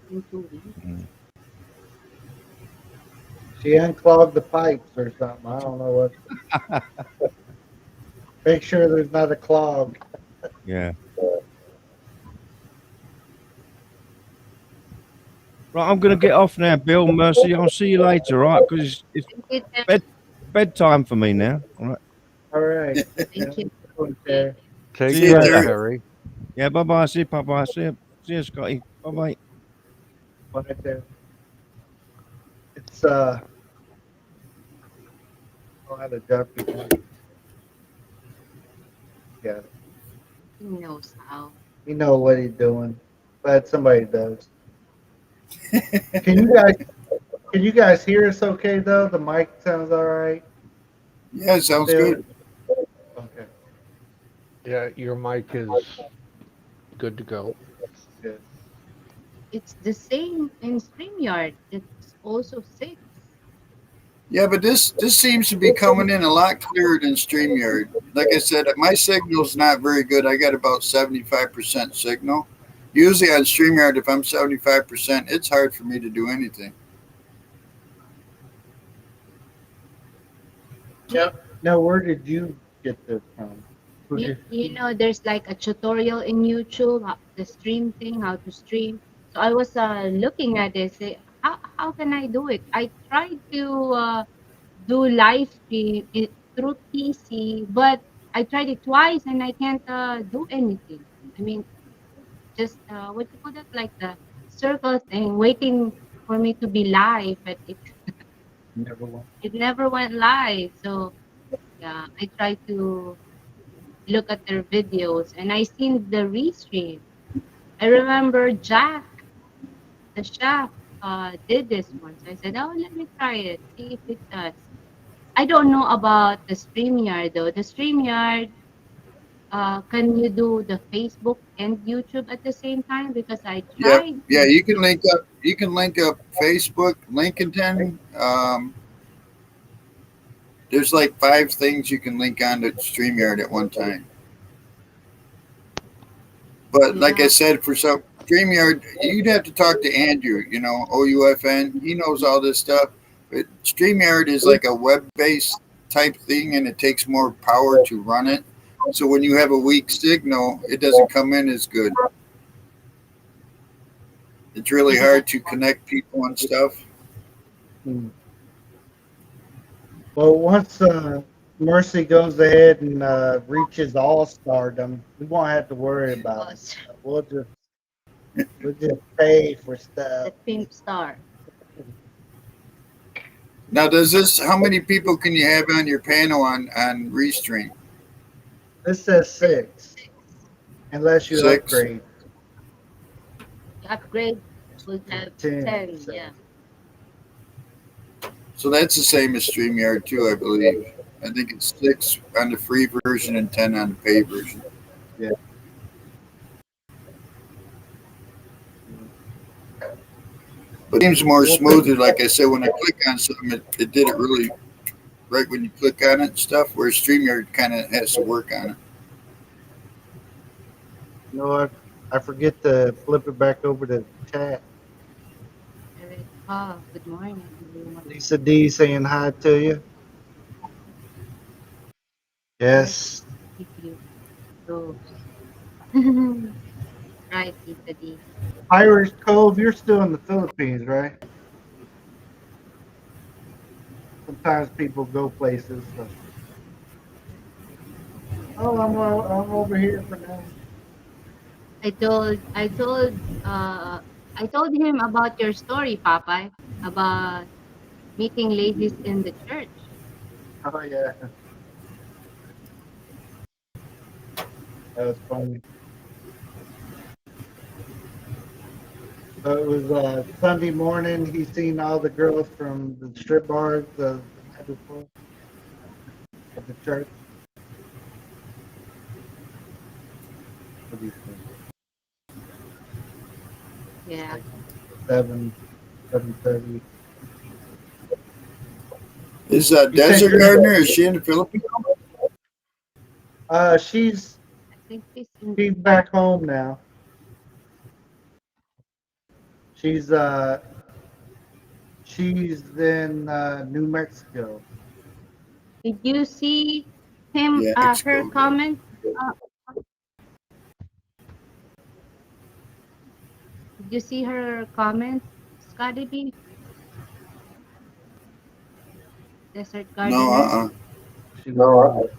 [SPEAKER 2] in 2 weeks.
[SPEAKER 1] she unclogged the pipes or something. I don't know what. Make sure there's not a clog.
[SPEAKER 3] Yeah. Right, I'm going to get off now, Bill. Mercy, I'll see you later, right? Because it's bedtime for me now. All right.
[SPEAKER 1] All right.
[SPEAKER 2] Thank you.
[SPEAKER 1] Okay.
[SPEAKER 6] Take
[SPEAKER 3] See you
[SPEAKER 6] care,
[SPEAKER 3] later.
[SPEAKER 6] Terry.
[SPEAKER 3] Yeah, bye-bye. See you, Papa. See you, Scotty. Bye-bye.
[SPEAKER 1] Right there. It's I had a duck. Yeah,
[SPEAKER 2] He knows how.
[SPEAKER 1] you know what he's doing. Glad somebody does. Can you guys Can you guys hear us okay though? The mic sounds all right.
[SPEAKER 5] Yeah, sounds
[SPEAKER 1] Still?
[SPEAKER 5] good.
[SPEAKER 1] Okay,
[SPEAKER 6] Yeah, your mic is good to go.
[SPEAKER 1] good.
[SPEAKER 2] It's the same in StreamYard. It's also 6.
[SPEAKER 5] Yeah, but this seems to be coming in a lot clearer than StreamYard. Like I said, my signal's not very good. I got about 75% signal. Usually on StreamYard, if I'm 75%, it's hard for me to do anything.
[SPEAKER 2] You,
[SPEAKER 1] Now, where did you get this from? Who
[SPEAKER 2] you,
[SPEAKER 1] did
[SPEAKER 2] you know, there's like a tutorial in YouTube, the stream thing, how to stream. So I was looking at it, say, how can I do it? I tried to do live stream through PC, but I tried it twice and I can't do anything. I mean, just what you call that, like the circle thing, waiting for me to be live, but
[SPEAKER 1] never won?
[SPEAKER 2] it never went live. So yeah, I tried to look at their videos and I seen the restream. I remember Jack, the chef, did this once. I said, oh, let me try it, see if it does. I don't know about the StreamYard though. The StreamYard, can you do the Facebook and YouTube at the same time? Because I
[SPEAKER 5] Yeah,
[SPEAKER 2] tried
[SPEAKER 5] yeah,
[SPEAKER 2] to.
[SPEAKER 5] you can link up. You can link up Facebook, LinkedIn. There's like 5 things you can link on to StreamYard at one time. But like I
[SPEAKER 2] Yeah.
[SPEAKER 5] said, for some StreamYard, you'd have to talk to Andrew. You know, OUFN. He knows all this stuff. But StreamYard is like a web-based type thing, and it takes more power to run it. So when you have a weak signal, it doesn't come in as good. It's really
[SPEAKER 2] Yeah.
[SPEAKER 5] hard to connect people and stuff.
[SPEAKER 1] Hmm. Well, once Mercy goes ahead and reaches all stardom, we won't have to worry about it.
[SPEAKER 2] Was
[SPEAKER 1] We'll just pay for stuff.
[SPEAKER 2] the pimp star.
[SPEAKER 5] Now, does this? How many people can you have on your panel on Restream?
[SPEAKER 1] This says 6, unless you
[SPEAKER 5] 6.
[SPEAKER 1] upgrade
[SPEAKER 2] You upgrade, will have
[SPEAKER 1] 10.
[SPEAKER 2] 10.
[SPEAKER 1] So.
[SPEAKER 2] Yeah.
[SPEAKER 5] So that's the same as StreamYard too, I believe. I think it's 6 on the free version and 10 on the paid version.
[SPEAKER 1] Yeah.
[SPEAKER 5] But it seems more smoother. Like I said, when I click on something, it did it really right when you click on it and stuff. Where StreamYard kind of has to work on it.
[SPEAKER 1] You know what? I forget to flip it back over to chat.
[SPEAKER 2] Eric, oh, good morning, everyone.
[SPEAKER 1] Lisa D saying hi to you. Yes.
[SPEAKER 2] If you those. Right, Lisa D.
[SPEAKER 1] Irish Cove, you're still in the Philippines, right? Sometimes people go places. So. Oh, I'm over here for now.
[SPEAKER 2] I told him about your story, Popeye, about meeting ladies in the church.
[SPEAKER 1] Oh yeah, that was funny. So it was Sunday morning. He seen all the girls from the strip bars the night before at the church. What do you think?
[SPEAKER 2] Yeah.
[SPEAKER 1] Like 7:30.
[SPEAKER 5] Is
[SPEAKER 1] You said
[SPEAKER 5] Desert
[SPEAKER 1] you're
[SPEAKER 5] Gardener? Is she in the Philippines?
[SPEAKER 1] she's
[SPEAKER 2] I think he's
[SPEAKER 1] she's back home now. She's she's in New Mexico.
[SPEAKER 2] Did you see him?
[SPEAKER 5] Yeah,
[SPEAKER 2] Her
[SPEAKER 5] Mexico. Yeah.
[SPEAKER 2] comment. Uh, did you see her comment, Scotty B? Desert
[SPEAKER 5] No,
[SPEAKER 2] Gardener.
[SPEAKER 1] She no.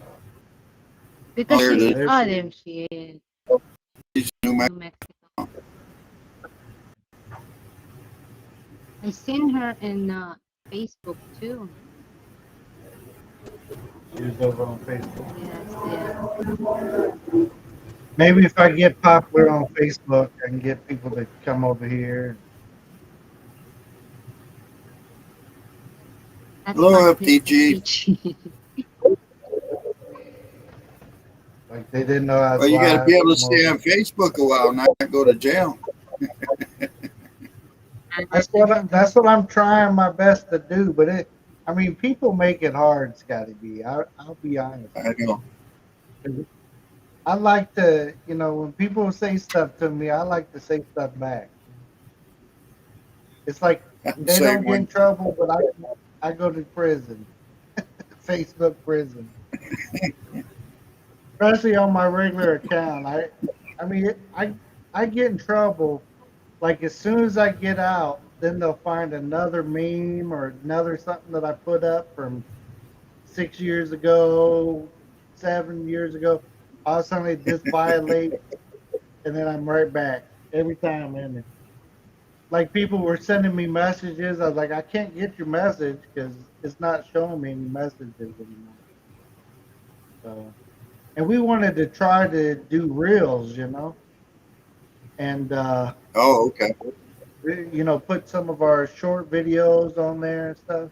[SPEAKER 2] Because
[SPEAKER 5] Oh, there it
[SPEAKER 2] she's
[SPEAKER 5] is.
[SPEAKER 1] There
[SPEAKER 2] oh,
[SPEAKER 1] she
[SPEAKER 2] there
[SPEAKER 1] is.
[SPEAKER 2] she is,
[SPEAKER 5] She's in New
[SPEAKER 2] New
[SPEAKER 5] Mexico.
[SPEAKER 2] Mexico. I seen her in Facebook too.
[SPEAKER 1] She was over on Facebook.
[SPEAKER 2] Yes, yeah.
[SPEAKER 1] Maybe if I get popular on Facebook, I can get people to come over here.
[SPEAKER 2] That's
[SPEAKER 5] Blow
[SPEAKER 2] not
[SPEAKER 5] up, DG.
[SPEAKER 2] PG.
[SPEAKER 1] Like they didn't know I was
[SPEAKER 5] Well, you got to
[SPEAKER 1] live.
[SPEAKER 5] be able to stay on Facebook a while, not go to jail.
[SPEAKER 1] That's what I'm trying my best to do. But I mean, people make it hard, Scotty B. I'll be honest.
[SPEAKER 5] I know.
[SPEAKER 1] I like to, when people say stuff to me, I like to say stuff back. It's like they
[SPEAKER 5] Same
[SPEAKER 1] don't get in
[SPEAKER 5] one.
[SPEAKER 1] trouble, but I go to prison, Facebook prison, especially on my regular account. I mean, I get in trouble. Like as soon as I get out, then they'll find another meme or another something that I put up from 6 years ago, 7 years ago. All of a sudden they just violate, and then I'm right back every time I'm in it. Like people were sending me messages. I was like, I can't get your message because it's not showing me any messages anymore. So, and we wanted to try to do reels, and
[SPEAKER 5] Oh, okay.
[SPEAKER 1] put some of our short videos on there and stuff.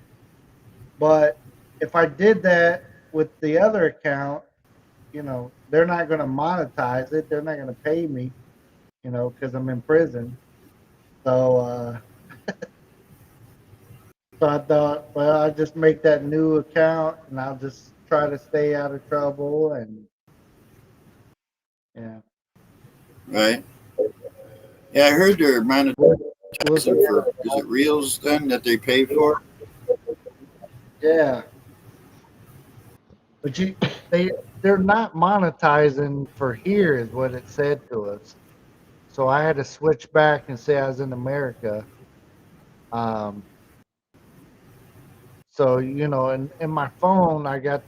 [SPEAKER 1] But if I did that with the other account, they're not going to monetize it. They're not going to pay me, because I'm in prison. So, so I thought, well, I'll just make that new account and I'll just try to stay out of trouble. And yeah,
[SPEAKER 5] Right. Yeah, I heard they're monetizing
[SPEAKER 1] we'll
[SPEAKER 5] for, is it reels then that they pay for?
[SPEAKER 1] yeah. But they're not monetizing for here, is what it said to us. So I had to switch back and say I was in America. So in my phone, I got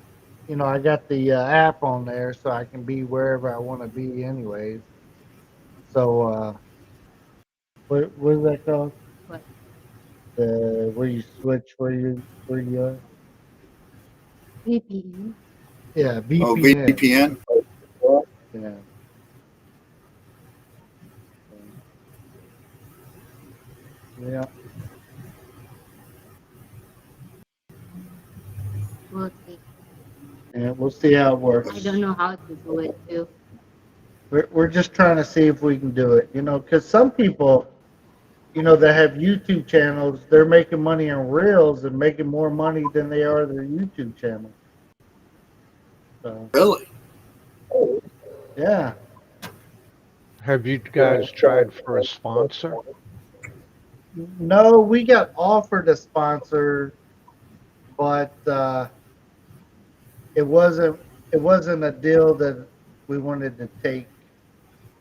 [SPEAKER 1] the app on there, so I can be wherever I want to be, anyways. So what is that called?
[SPEAKER 2] What?
[SPEAKER 1] The where you switch where you are?
[SPEAKER 2] VPN.
[SPEAKER 1] Yeah,
[SPEAKER 5] Oh,
[SPEAKER 1] VPN.
[SPEAKER 5] VPN.
[SPEAKER 1] Yeah. Yeah.
[SPEAKER 2] We'll see.
[SPEAKER 1] Yeah, we'll see how it works.
[SPEAKER 2] I don't know how to do it too.
[SPEAKER 1] We're just trying to see if we can do it, because some people, that have YouTube channels, they're making money on Reels and making more money than they are their YouTube channel. So,
[SPEAKER 5] Really?
[SPEAKER 1] yeah.
[SPEAKER 6] Have you guys tried for a sponsor?
[SPEAKER 1] No, we got offered a sponsor, but it wasn't a deal that we wanted to take.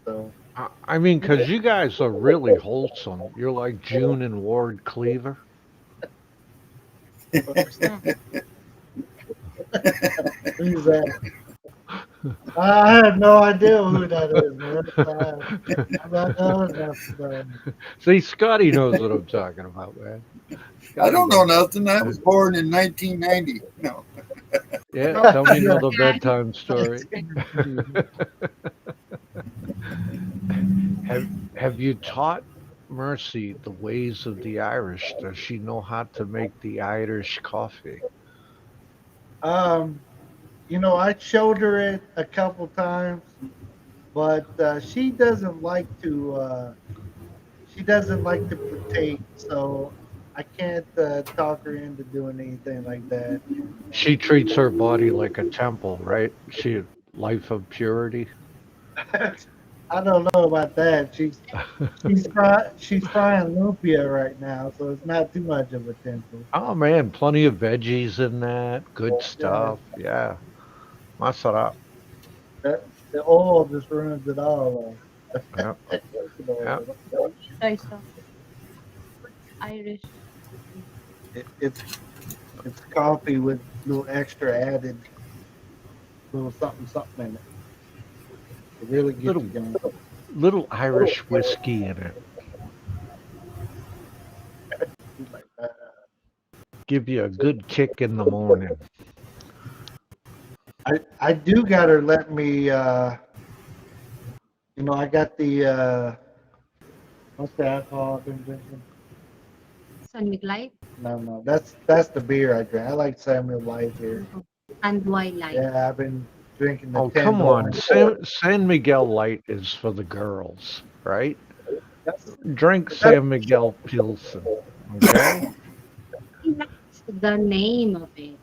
[SPEAKER 1] So
[SPEAKER 6] I mean, because you guys are really wholesome. You're like June and Ward Cleaver.
[SPEAKER 2] Who's that?
[SPEAKER 1] who's that? I have no idea who that is, man. I'm not knowing enough.
[SPEAKER 6] See, Scotty knows what I'm talking about, man.
[SPEAKER 5] I don't know nothing. I was born in 1990. No.
[SPEAKER 6] Yeah, tell me another bedtime story. Have you taught Mercy the ways of the Irish? Does she know how to make the Irish coffee?
[SPEAKER 1] I showed her it a couple times, but she doesn't like to. She doesn't like to partake, so I can't talk her into doing anything like that.
[SPEAKER 6] She treats her body like a temple, right? She life of purity.
[SPEAKER 1] I don't know about that. She's frying lumpia right now, so it's not too much of a temple.
[SPEAKER 6] Oh man, plenty of veggies in that. Good stuff. Yeah. Masarap.
[SPEAKER 1] The oil just ruins it all.
[SPEAKER 6] Yeah. Yeah.
[SPEAKER 2] Try some Irish.
[SPEAKER 1] It's coffee with a little extra added, little something in it. It really gets
[SPEAKER 6] Little-
[SPEAKER 1] you going.
[SPEAKER 6] Little Irish whiskey in it.
[SPEAKER 1] Like that.
[SPEAKER 6] Give you a good kick in the morning.
[SPEAKER 1] I do got her let me. I got the what's the alcohol I've been drinking?
[SPEAKER 2] San Mig Light?
[SPEAKER 1] No, that's the beer I drink. I like Samuel Light here.
[SPEAKER 2] And why Light?
[SPEAKER 1] Yeah, I've been drinking the
[SPEAKER 6] Oh,
[SPEAKER 1] 10
[SPEAKER 6] come on.
[SPEAKER 1] orange.
[SPEAKER 6] San Miguel Light is for the girls, right?
[SPEAKER 1] That's,
[SPEAKER 6] Drink
[SPEAKER 1] that's,
[SPEAKER 6] San Miguel Pilsen, okay?
[SPEAKER 2] That's the name of it.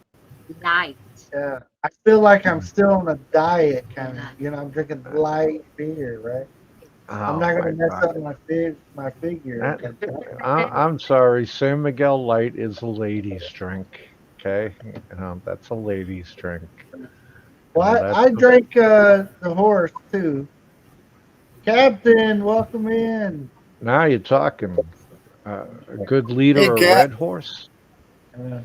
[SPEAKER 2] Light.
[SPEAKER 1] yeah. I feel like I'm still on a diet kind of.
[SPEAKER 2] Yeah.
[SPEAKER 1] I'm drinking light beer, right? I'm
[SPEAKER 6] Oh
[SPEAKER 1] not
[SPEAKER 6] my
[SPEAKER 1] gonna mess
[SPEAKER 6] God.
[SPEAKER 1] up my figure.
[SPEAKER 6] I'm sorry. San Miguel Light is a ladies' drink, okay? That's a ladies' drink.
[SPEAKER 1] Well,
[SPEAKER 6] That's
[SPEAKER 1] I drank the horse too. Captain, welcome in.
[SPEAKER 6] now you're talking. A good leader,
[SPEAKER 5] Hey,
[SPEAKER 6] a
[SPEAKER 5] Cap.
[SPEAKER 6] red horse.
[SPEAKER 1] Uh,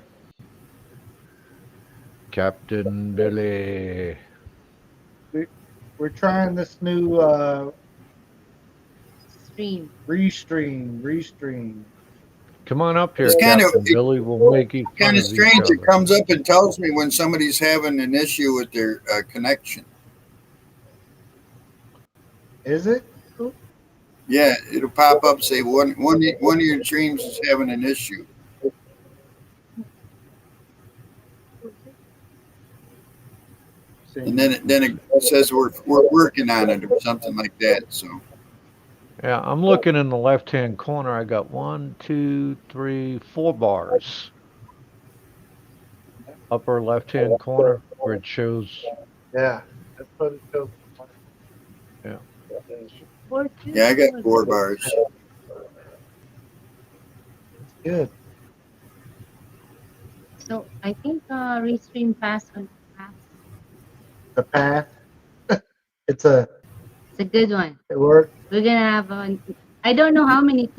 [SPEAKER 6] Captain Billy.
[SPEAKER 1] we're trying this new
[SPEAKER 2] Stream.
[SPEAKER 1] Restream.
[SPEAKER 6] Come on up here,
[SPEAKER 5] It's kind of
[SPEAKER 6] Captain Billy. We'll make fun
[SPEAKER 5] kind of
[SPEAKER 6] of each
[SPEAKER 5] strange. It
[SPEAKER 6] other.
[SPEAKER 5] comes up and tells me when somebody's having an issue with their connection.
[SPEAKER 1] Is it?
[SPEAKER 5] Yeah, it'll pop up say one of your streams is having an issue. And then it says we're working on it or something like that. So
[SPEAKER 6] Yeah, I'm looking in the left-hand corner. I got 1, 2, 3, 4 bars. Upper left-hand corner where it shows.
[SPEAKER 1] Yeah. That's what it shows.
[SPEAKER 6] Yeah.
[SPEAKER 5] yeah, I got 4 bars.
[SPEAKER 1] It's good.
[SPEAKER 2] So I think Restream passed on pass.
[SPEAKER 1] The path. It's a
[SPEAKER 2] good one.
[SPEAKER 1] it worked.
[SPEAKER 2] We're gonna have I don't know how many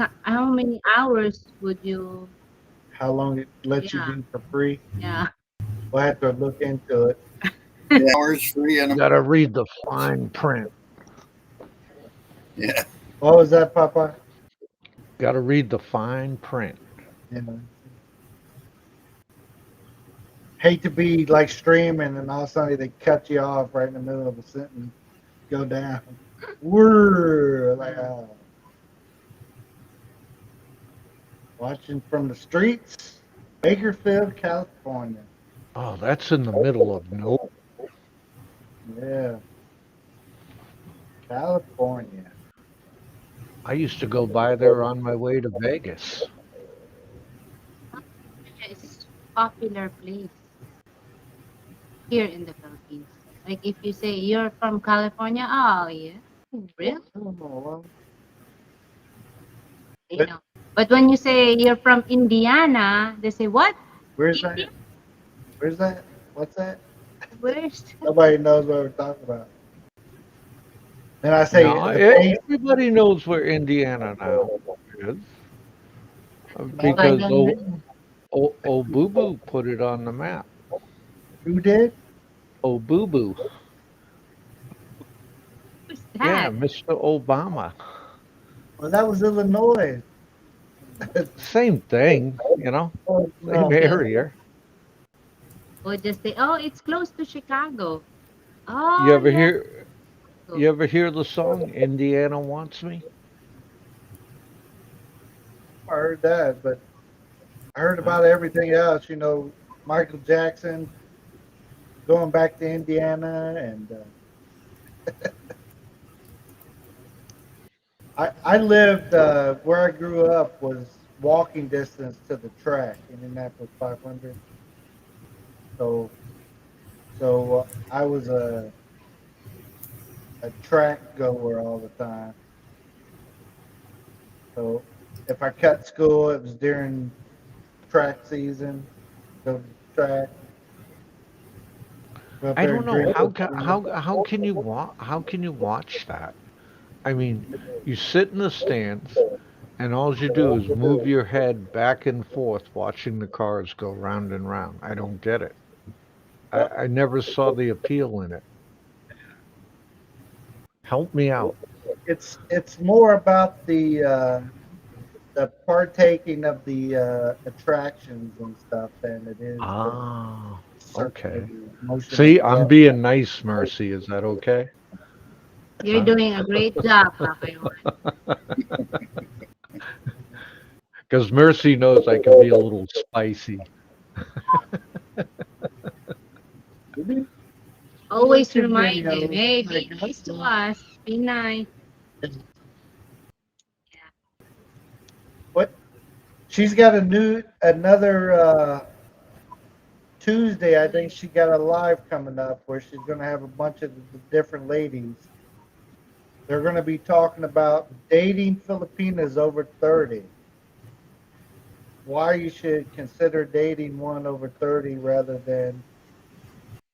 [SPEAKER 2] hours would you?
[SPEAKER 1] How long it lets you
[SPEAKER 2] Yeah.
[SPEAKER 1] do for free?
[SPEAKER 2] Yeah.
[SPEAKER 1] We'll have to look into it.
[SPEAKER 5] Yeah, hours free and
[SPEAKER 6] You got to read the fine print.
[SPEAKER 5] yeah.
[SPEAKER 1] What was that, Papa?
[SPEAKER 6] Got to read the fine print.
[SPEAKER 1] Yeah. Hate to be like streaming and all of a sudden they cut you off right in the middle of a sentence. Go down. Whirr, like, watching from the streets, Bakersfield, California.
[SPEAKER 6] Oh, that's in the middle of nowhere.
[SPEAKER 1] Yeah. California.
[SPEAKER 6] I used to go by there on my way to Vegas.
[SPEAKER 2] It's a popular place here in the Philippines. Like if you say you're from California, oh yeah, really?
[SPEAKER 1] Oh, well,
[SPEAKER 2] You know. But when you say you're from Indiana, they say what?
[SPEAKER 1] where's that? Where's that? What's that?
[SPEAKER 2] Where's
[SPEAKER 1] Nobody knows what we're talking about. And I say,
[SPEAKER 6] No,
[SPEAKER 1] the face,
[SPEAKER 6] everybody knows where Indiana now is. Because Boo Boo put it on the map.
[SPEAKER 1] who did?
[SPEAKER 6] Oh, Boo Boo.
[SPEAKER 2] who's
[SPEAKER 6] Yeah,
[SPEAKER 2] that?
[SPEAKER 6] Mr. Obama.
[SPEAKER 1] Well, that was Illinois.
[SPEAKER 6] Same thing, you know,
[SPEAKER 1] Oh,
[SPEAKER 6] same
[SPEAKER 1] no.
[SPEAKER 6] area.
[SPEAKER 2] Or just say, oh, it's close to Chicago. Oh,
[SPEAKER 6] You ever
[SPEAKER 2] yeah.
[SPEAKER 6] hear? You ever hear the song "Indiana Wants Me"?
[SPEAKER 1] I heard that, but I heard about everything else. Michael Jackson going back to Indiana, and I lived where I grew up was walking distance to the track, Indianapolis 500. So I was a track goer all the time. So if I cut school, it was during track season. Go to the track. Go up
[SPEAKER 6] I
[SPEAKER 1] there
[SPEAKER 6] don't
[SPEAKER 1] and
[SPEAKER 6] know
[SPEAKER 1] drink.
[SPEAKER 6] how can you watch that? I mean, you sit in the stands, and all you do is move your head back and forth, watching the cars go round and round. I don't get it. I never saw the appeal in it. Help me out.
[SPEAKER 1] It's more about the partaking of the attractions and stuff than it is.
[SPEAKER 6] Ah, okay.
[SPEAKER 1] Emotional
[SPEAKER 6] See, I'm
[SPEAKER 1] stuff.
[SPEAKER 6] being nice, Mercy. Is that okay?
[SPEAKER 2] You're doing a great job, Papa Yohan.
[SPEAKER 6] Because Mercy knows I can be a little spicy.
[SPEAKER 2] Always remind him, hey, be nice to us. Be nice.
[SPEAKER 1] What? She's got another Tuesday. I think she got a live coming up where she's going to have a bunch of the different ladies. They're going to be talking about dating Filipinas over 30. Why you should consider dating one over 30 rather than,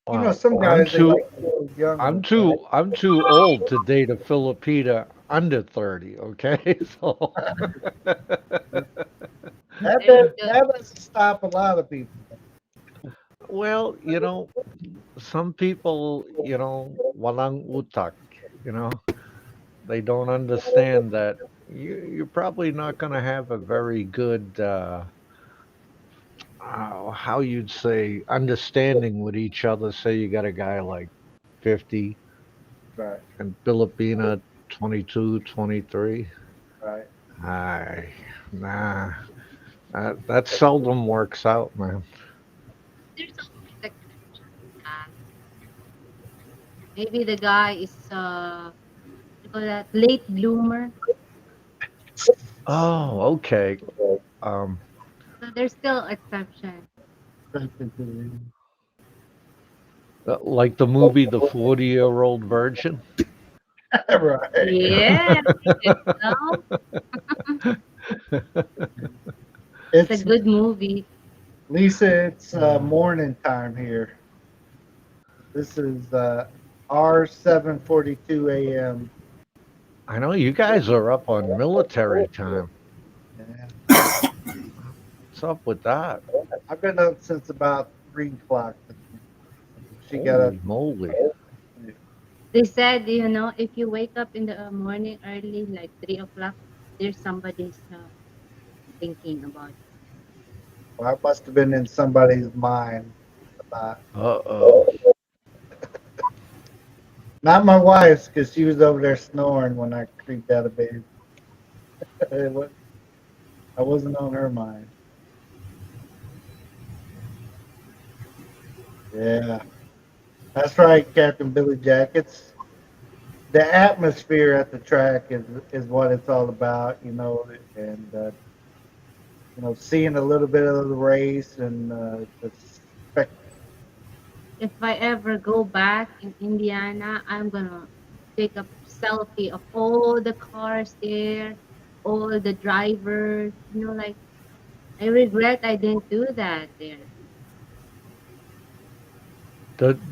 [SPEAKER 6] Well,
[SPEAKER 1] some guys they like to go younger, right?
[SPEAKER 6] I'm too old to date a Filipina under 30, okay? So
[SPEAKER 1] That
[SPEAKER 2] There you
[SPEAKER 1] does,
[SPEAKER 2] go.
[SPEAKER 1] that doesn't stop a lot of people.
[SPEAKER 6] well, some people, walang utak, you know, they don't understand that you're probably not going to have a very good how you'd say understanding with each other. Say you got a guy like 50
[SPEAKER 1] Right,
[SPEAKER 6] and Filipina 22, 23.
[SPEAKER 1] right.
[SPEAKER 6] I nah, that seldom works out, man.
[SPEAKER 2] There's always exception. Uh, Maybe the guy is what you call that, late bloomer.
[SPEAKER 6] Oh, okay. Um,
[SPEAKER 2] So there's still exception.
[SPEAKER 6] like the movie The 40-Year-Old Virgin.
[SPEAKER 1] Right.
[SPEAKER 2] Yeah, you know, it's a
[SPEAKER 1] It's
[SPEAKER 2] good movie.
[SPEAKER 1] Lisa. It's morning time here. This is R 7:42 a.m.
[SPEAKER 6] I know you guys are up on military time.
[SPEAKER 1] Yeah.
[SPEAKER 6] What's up with that?
[SPEAKER 1] I've been up since about 3 o'clock. She got up.
[SPEAKER 6] Holy moly.
[SPEAKER 2] They said, if you wake up in the morning early, like 3 o'clock, there's somebody's thinking about it.
[SPEAKER 1] Well, I must have been in somebody's mind. About,
[SPEAKER 6] Uh-oh.
[SPEAKER 1] not my wife's, because she was over there snoring when I creeped out of bed. I wasn't on her mind. Yeah, that's right, Captain Billy Jackets. The atmosphere at the track is what it's all about, and seeing a little bit of the race and the spec.
[SPEAKER 2] If I ever go back in Indiana, I'm gonna take a selfie of all the cars there, all the drivers. Like I regret I didn't do that there.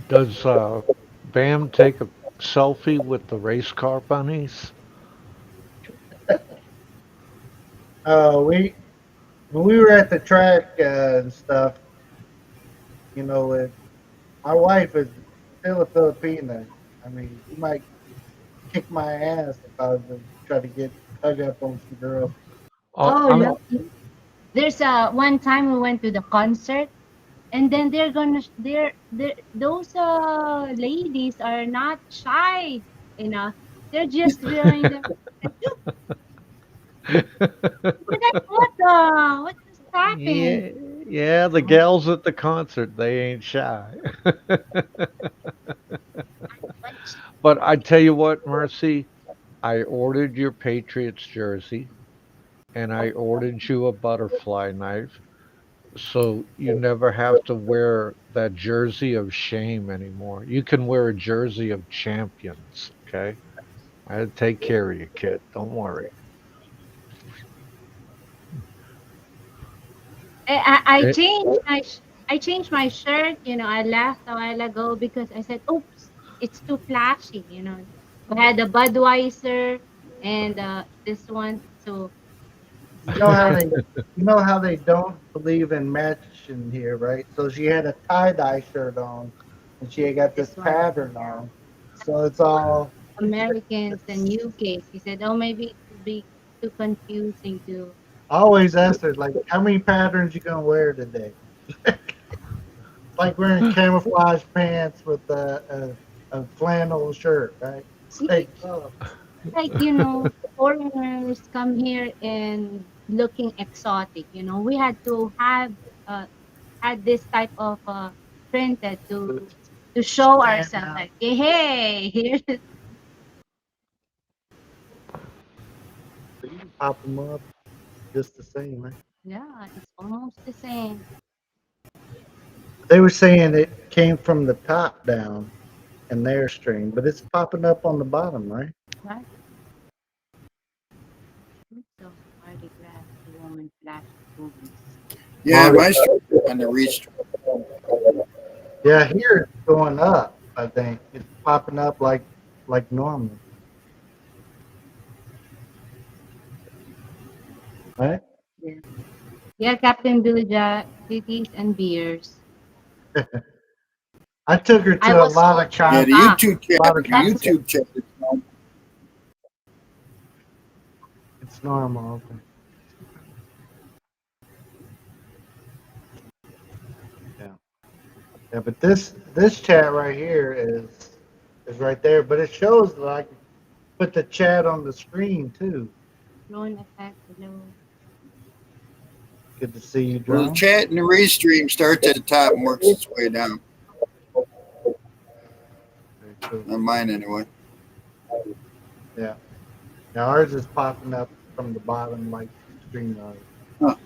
[SPEAKER 6] Does Bam take a selfie with the race car bunnies?
[SPEAKER 1] We when we were at the track and stuff, it, my wife is still a Filipina. I mean, she might kick my ass if I was to try to get hug up on some girl.
[SPEAKER 6] Oh,
[SPEAKER 2] Oh,
[SPEAKER 6] I'm
[SPEAKER 2] lucky. There's one time we went to the concert, and then those ladies are not shy, you know. They're just doing the what just happened?
[SPEAKER 6] yeah, yeah, the gals at the concert, they ain't shy. But I tell you what, Mercy, I ordered your Patriots jersey and I ordered you a butterfly knife. So you never have to wear that jersey of shame anymore. You can wear a jersey of champions, okay? I take care of you, kid. Don't worry.
[SPEAKER 2] I
[SPEAKER 6] Eh,
[SPEAKER 2] changed I changed my shirt. I left a while ago because I said, "Oops, it's too flashy." We had a Budweiser and this one. So
[SPEAKER 1] You know how they, don't believe in matching here, right? So she had a tie dye shirt on, and she had got this
[SPEAKER 2] this one,
[SPEAKER 1] pattern on. So it's all.
[SPEAKER 2] Americans and UKs. He said, "Oh, maybe it would be too confusing to."
[SPEAKER 1] I always ask her like, how many patterns you gonna wear today? Like wearing camouflage pants with a flannel shirt, right? It's like, oh,
[SPEAKER 2] Like, foreigners come here and looking exotic. You know, we had to have had this type of printed to show
[SPEAKER 1] Stand
[SPEAKER 2] ourselves
[SPEAKER 1] out.
[SPEAKER 2] like, hey, here's
[SPEAKER 1] So you can pop them up just the same, man.
[SPEAKER 2] yeah, it's almost the same.
[SPEAKER 1] They were saying it came from the top down in their stream, but it's popping up on the bottom, right?
[SPEAKER 2] Right? So Mardi Gras, the Roman flash movies.
[SPEAKER 5] Yeah, my stream on the Restream.
[SPEAKER 1] Yeah, here it's going up. I think it's popping up like normal, right?
[SPEAKER 2] Yeah, yeah, Captain Billy Jack, titties and beers.
[SPEAKER 1] I took her
[SPEAKER 2] I
[SPEAKER 1] to a
[SPEAKER 2] was
[SPEAKER 1] lot
[SPEAKER 2] so
[SPEAKER 1] of
[SPEAKER 5] Yeah,
[SPEAKER 1] con,
[SPEAKER 5] the
[SPEAKER 2] shocked.
[SPEAKER 5] YouTube chat.
[SPEAKER 1] lot of
[SPEAKER 5] The
[SPEAKER 2] That's
[SPEAKER 1] concerts.
[SPEAKER 5] YouTube chat is normal.
[SPEAKER 1] It's normal. Okay. Yeah, yeah, but this chat right here is right there, but it shows that I can put the chat on the screen too.
[SPEAKER 2] drone effect below.
[SPEAKER 1] Good to see you,
[SPEAKER 5] Well, the
[SPEAKER 1] drone.
[SPEAKER 5] chat in the Restream starts at the top and works its way down.
[SPEAKER 1] Very cool.
[SPEAKER 5] On mine, anyway.
[SPEAKER 1] Yeah. Now ours is popping up from the bottom like StreamYard.
[SPEAKER 5] Huh.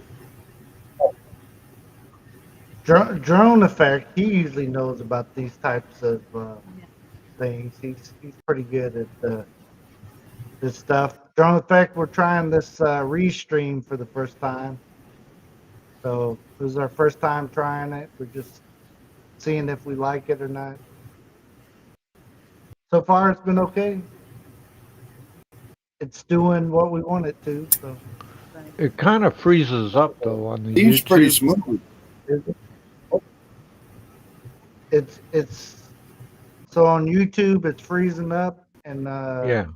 [SPEAKER 1] Drone effect. He usually knows about these types of
[SPEAKER 2] Yeah.
[SPEAKER 1] things. He's pretty good at this stuff. Drone effect. We're trying this restream for the first time. So this is our first time trying it. We're just seeing if we like it or not. So far, it's been okay. It's doing what we want it to. So
[SPEAKER 2] Right.
[SPEAKER 6] It kind of freezes up though on the
[SPEAKER 5] Seems pretty
[SPEAKER 6] YouTube.
[SPEAKER 5] smooth.
[SPEAKER 1] it's so on YouTube it's freezing up and
[SPEAKER 6] Yeah.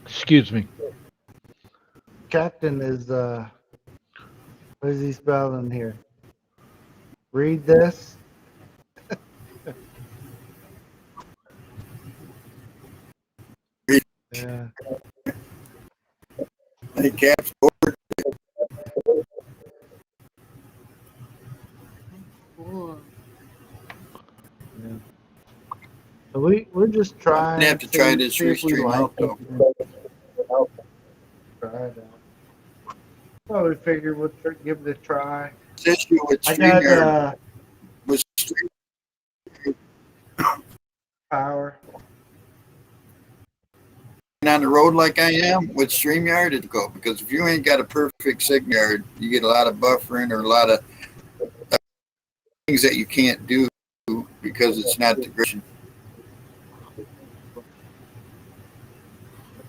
[SPEAKER 6] Excuse me.
[SPEAKER 1] Captain is what is he spelling here? Read this. Yeah.
[SPEAKER 5] Hey, Caps.
[SPEAKER 2] Cool.
[SPEAKER 1] Yeah. So we're just
[SPEAKER 5] I'm
[SPEAKER 1] trying
[SPEAKER 5] gonna have to try this
[SPEAKER 1] see if we
[SPEAKER 5] Restream
[SPEAKER 1] like
[SPEAKER 5] out
[SPEAKER 1] it.
[SPEAKER 5] though.
[SPEAKER 1] Try it out. So we figured we'll give it a try.
[SPEAKER 5] This issue with
[SPEAKER 1] I got
[SPEAKER 5] StreamYard was Stream
[SPEAKER 1] power.
[SPEAKER 5] on the road like I am with StreamYard, it's go because if you ain't got a perfect signal yard, you get a lot of buffering or a lot of things that you can't do because it's not the great.
[SPEAKER 1] Look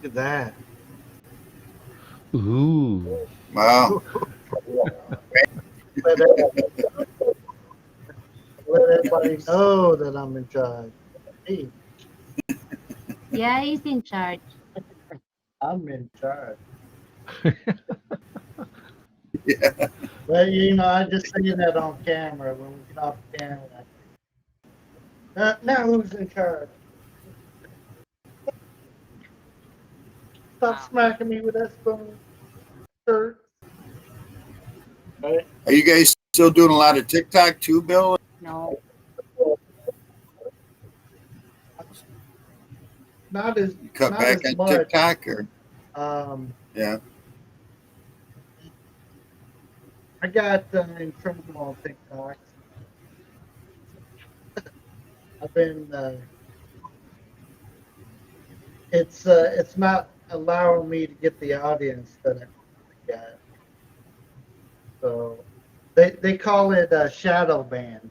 [SPEAKER 1] at that.
[SPEAKER 6] Ooh.
[SPEAKER 5] Wow.
[SPEAKER 1] Let everybody know that I'm in charge. Hey,
[SPEAKER 2] Yeah, he's in charge.
[SPEAKER 1] I'm in charge.
[SPEAKER 5] Yeah.
[SPEAKER 1] Well, I just say that on camera when we get off camera. Now who's in charge? Stop
[SPEAKER 2] Wow.
[SPEAKER 1] smacking me with that spoon, sir. Right?
[SPEAKER 5] Are you guys still doing a lot of TikTok too, Bill?
[SPEAKER 2] No.
[SPEAKER 1] Not as
[SPEAKER 5] You cut
[SPEAKER 1] not
[SPEAKER 5] back
[SPEAKER 1] as
[SPEAKER 5] on
[SPEAKER 1] much.
[SPEAKER 5] TikTok or yeah.
[SPEAKER 1] I got in trouble on TikTok. I've been it's not allowing me to get the audience that I got. So they call it a shadow ban.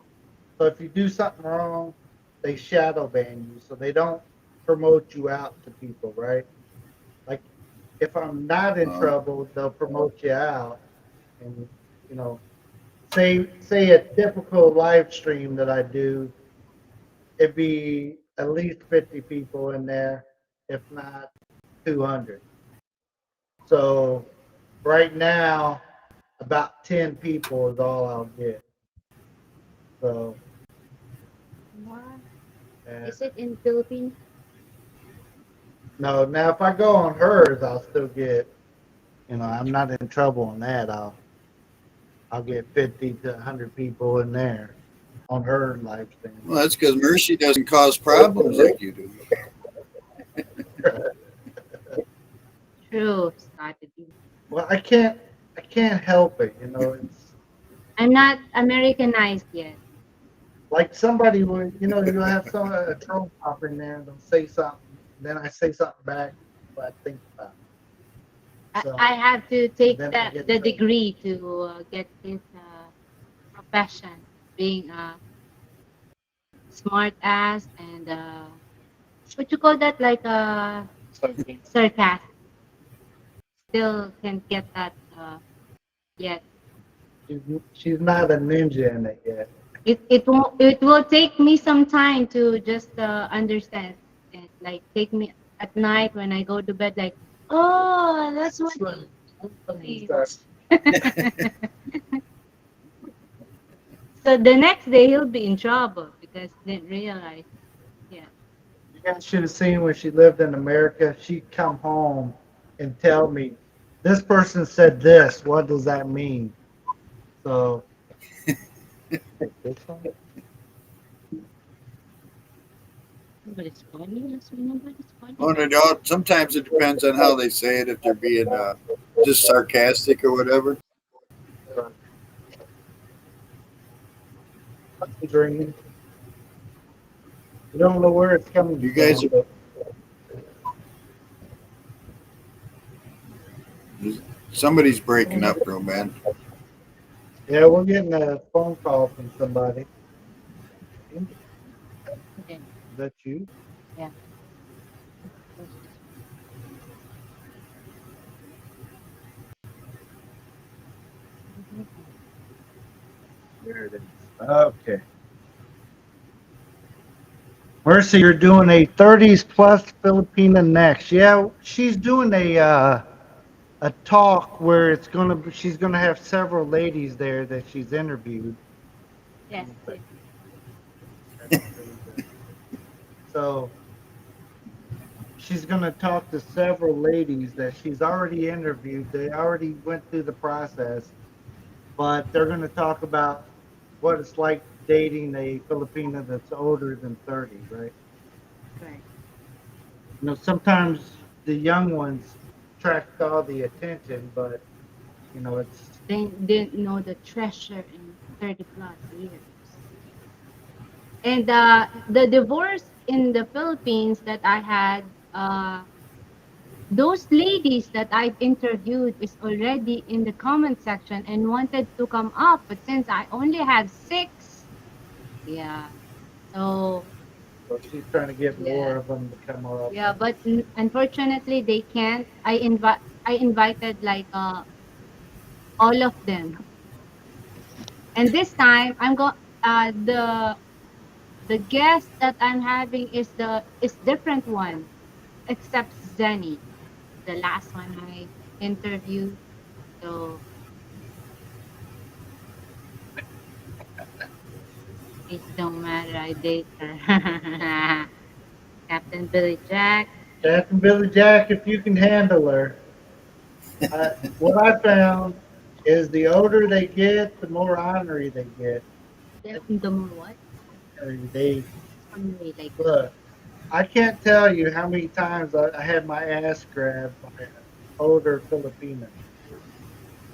[SPEAKER 1] So if you do something wrong, they shadow ban you. So they don't promote you out to people, right? Like if I'm not in trouble, they'll promote you out. And you know, say a typical live stream that I do, it'd be at least 50 people in there, if not 200. So right now, about 10 people is all I'll get. So
[SPEAKER 2] What?
[SPEAKER 1] uh,
[SPEAKER 2] Is it in Philippines?
[SPEAKER 1] No, now if I go on hers, I'll still get. I'm not in trouble on that. I'll get 50 to 100 people in there on her live stream.
[SPEAKER 5] Well, that's because Mercy doesn't cause problems like you do.
[SPEAKER 2] True strategy.
[SPEAKER 1] Well, I can't help it. It's
[SPEAKER 2] I'm not Americanized yet.
[SPEAKER 1] like somebody would, you'll have a troll pop in there and they'll say something, then I say something back, what I think about it. So
[SPEAKER 2] I have to take
[SPEAKER 1] then I get
[SPEAKER 2] the
[SPEAKER 1] trouble.
[SPEAKER 2] degree to get this profession, being a smart ass and what you call that, like sarcastic. Still can't get that yet.
[SPEAKER 1] She's not a ninja in it yet.
[SPEAKER 2] It will take me some time to just understand it. Like take me at night when I go to bed. Like, oh, that's what he means. So the next day he'll be in trouble because he didn't realize. Yeah.
[SPEAKER 1] You guys should have seen when she lived in America. She'd come home and tell me, this person said this. What does that mean? So,
[SPEAKER 2] Nobody's funny. That's why nobody's funny.
[SPEAKER 5] Oh, no, sometimes it depends on how they say it, if they're being just sarcastic or whatever.
[SPEAKER 1] dreaming. You don't know where it's coming
[SPEAKER 5] You guys
[SPEAKER 1] from.
[SPEAKER 5] are-
[SPEAKER 1] But
[SPEAKER 5] Somebody's breaking up real bad.
[SPEAKER 1] yeah, we're getting a phone call from somebody.
[SPEAKER 2] Okay.
[SPEAKER 1] Is that you?
[SPEAKER 2] Yeah.
[SPEAKER 1] There it is. Okay. Mercy, you're doing a 30s plus Filipina next. Yeah, she's doing a talk where she's gonna have several ladies there that she's interviewed.
[SPEAKER 2] Yes.
[SPEAKER 1] So she's gonna talk to several ladies that she's already interviewed. They already went through the process, but they're gonna talk about what it's like dating a Filipina that's older than 30, right?
[SPEAKER 2] Right.
[SPEAKER 1] Sometimes the young ones attract all the attention, but it's
[SPEAKER 2] They didn't know the treasure in 30 plus years. And the divorce in the Philippines that I had, those ladies that I've interviewed is already in the comment section and wanted to come up, but since I only have 6, yeah. So
[SPEAKER 1] she's trying to get more
[SPEAKER 2] yeah,
[SPEAKER 1] of them to come up.
[SPEAKER 2] yeah, but unfortunately they can't. I invited like all of them, and this time I'm going. The guest that I'm having is different one, except Zenny, the last one I interviewed. So it don't matter. I date her. Captain Billy Jack.
[SPEAKER 1] Captain Billy Jack, if you can handle her. What I found is the older they get, the more ornery they get.
[SPEAKER 2] The more what?
[SPEAKER 1] They
[SPEAKER 2] Ornery, like
[SPEAKER 1] look. I can't tell you how many times I had my ass grabbed by an older Filipino.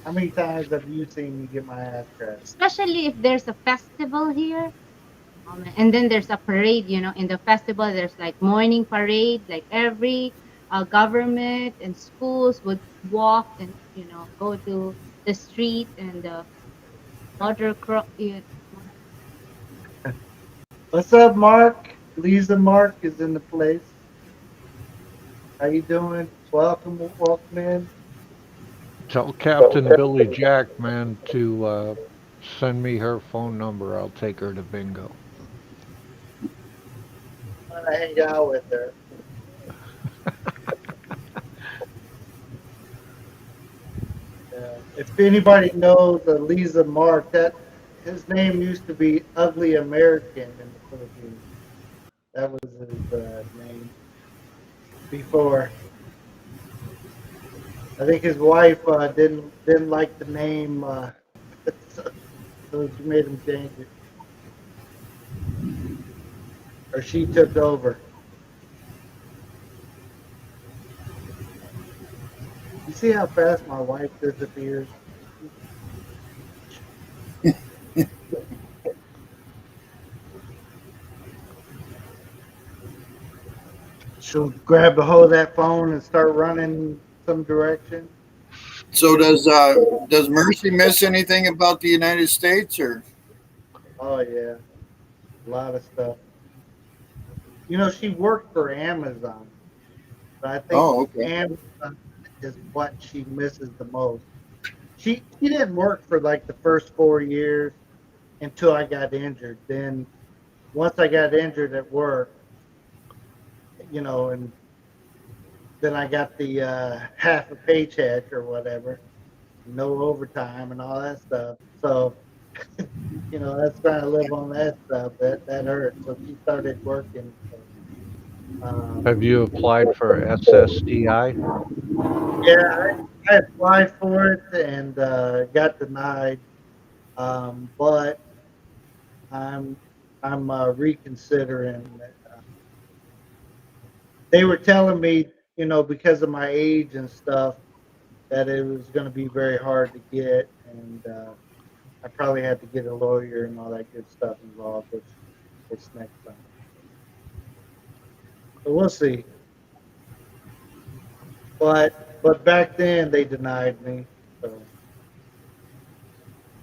[SPEAKER 1] How many times have you seen me get my ass grabbed?
[SPEAKER 2] especially if there's a festival here. And then there's a parade, in the festival, there's like morning parade, like every government and schools would walk and, go to the street and the water
[SPEAKER 1] What's up, Mark? Lisa Mark is in the place. How you doing? Welcome in.
[SPEAKER 6] Tell Captain Billy Jack, man, to send me her phone number. I'll take her to bingo.
[SPEAKER 1] I want to hang out with her. If anybody knows Lisa Mark, that his name used to be Ugly American in the Philippines. That was his name. before. I think his wife didn't like the name, so, so she made him change it, or she took over. You see how fast my wife disappears? She'll grab a hold of that phone and start running some direction.
[SPEAKER 5] So does Mercy miss anything about the United States or?
[SPEAKER 1] Oh yeah, a lot of stuff. She worked for Amazon, but I think
[SPEAKER 5] Oh, okay.
[SPEAKER 1] Amazon is what she misses the most. She didn't work for like the first 4 years until I got injured. Then once I got injured at work, and then I got the half a paycheck or whatever, no overtime and all that stuff. So that's trying to live on that stuff. That hurt. So she started working. So,
[SPEAKER 6] Have you applied for SSDI?
[SPEAKER 1] yeah, I applied for it and got denied. But I'm I'm reconsidering. They were telling me, because of my age and stuff, that it was going to be very hard to get, and I probably had to get a lawyer and all that good stuff involved, which it's next time. So we'll see. But back then they denied me. So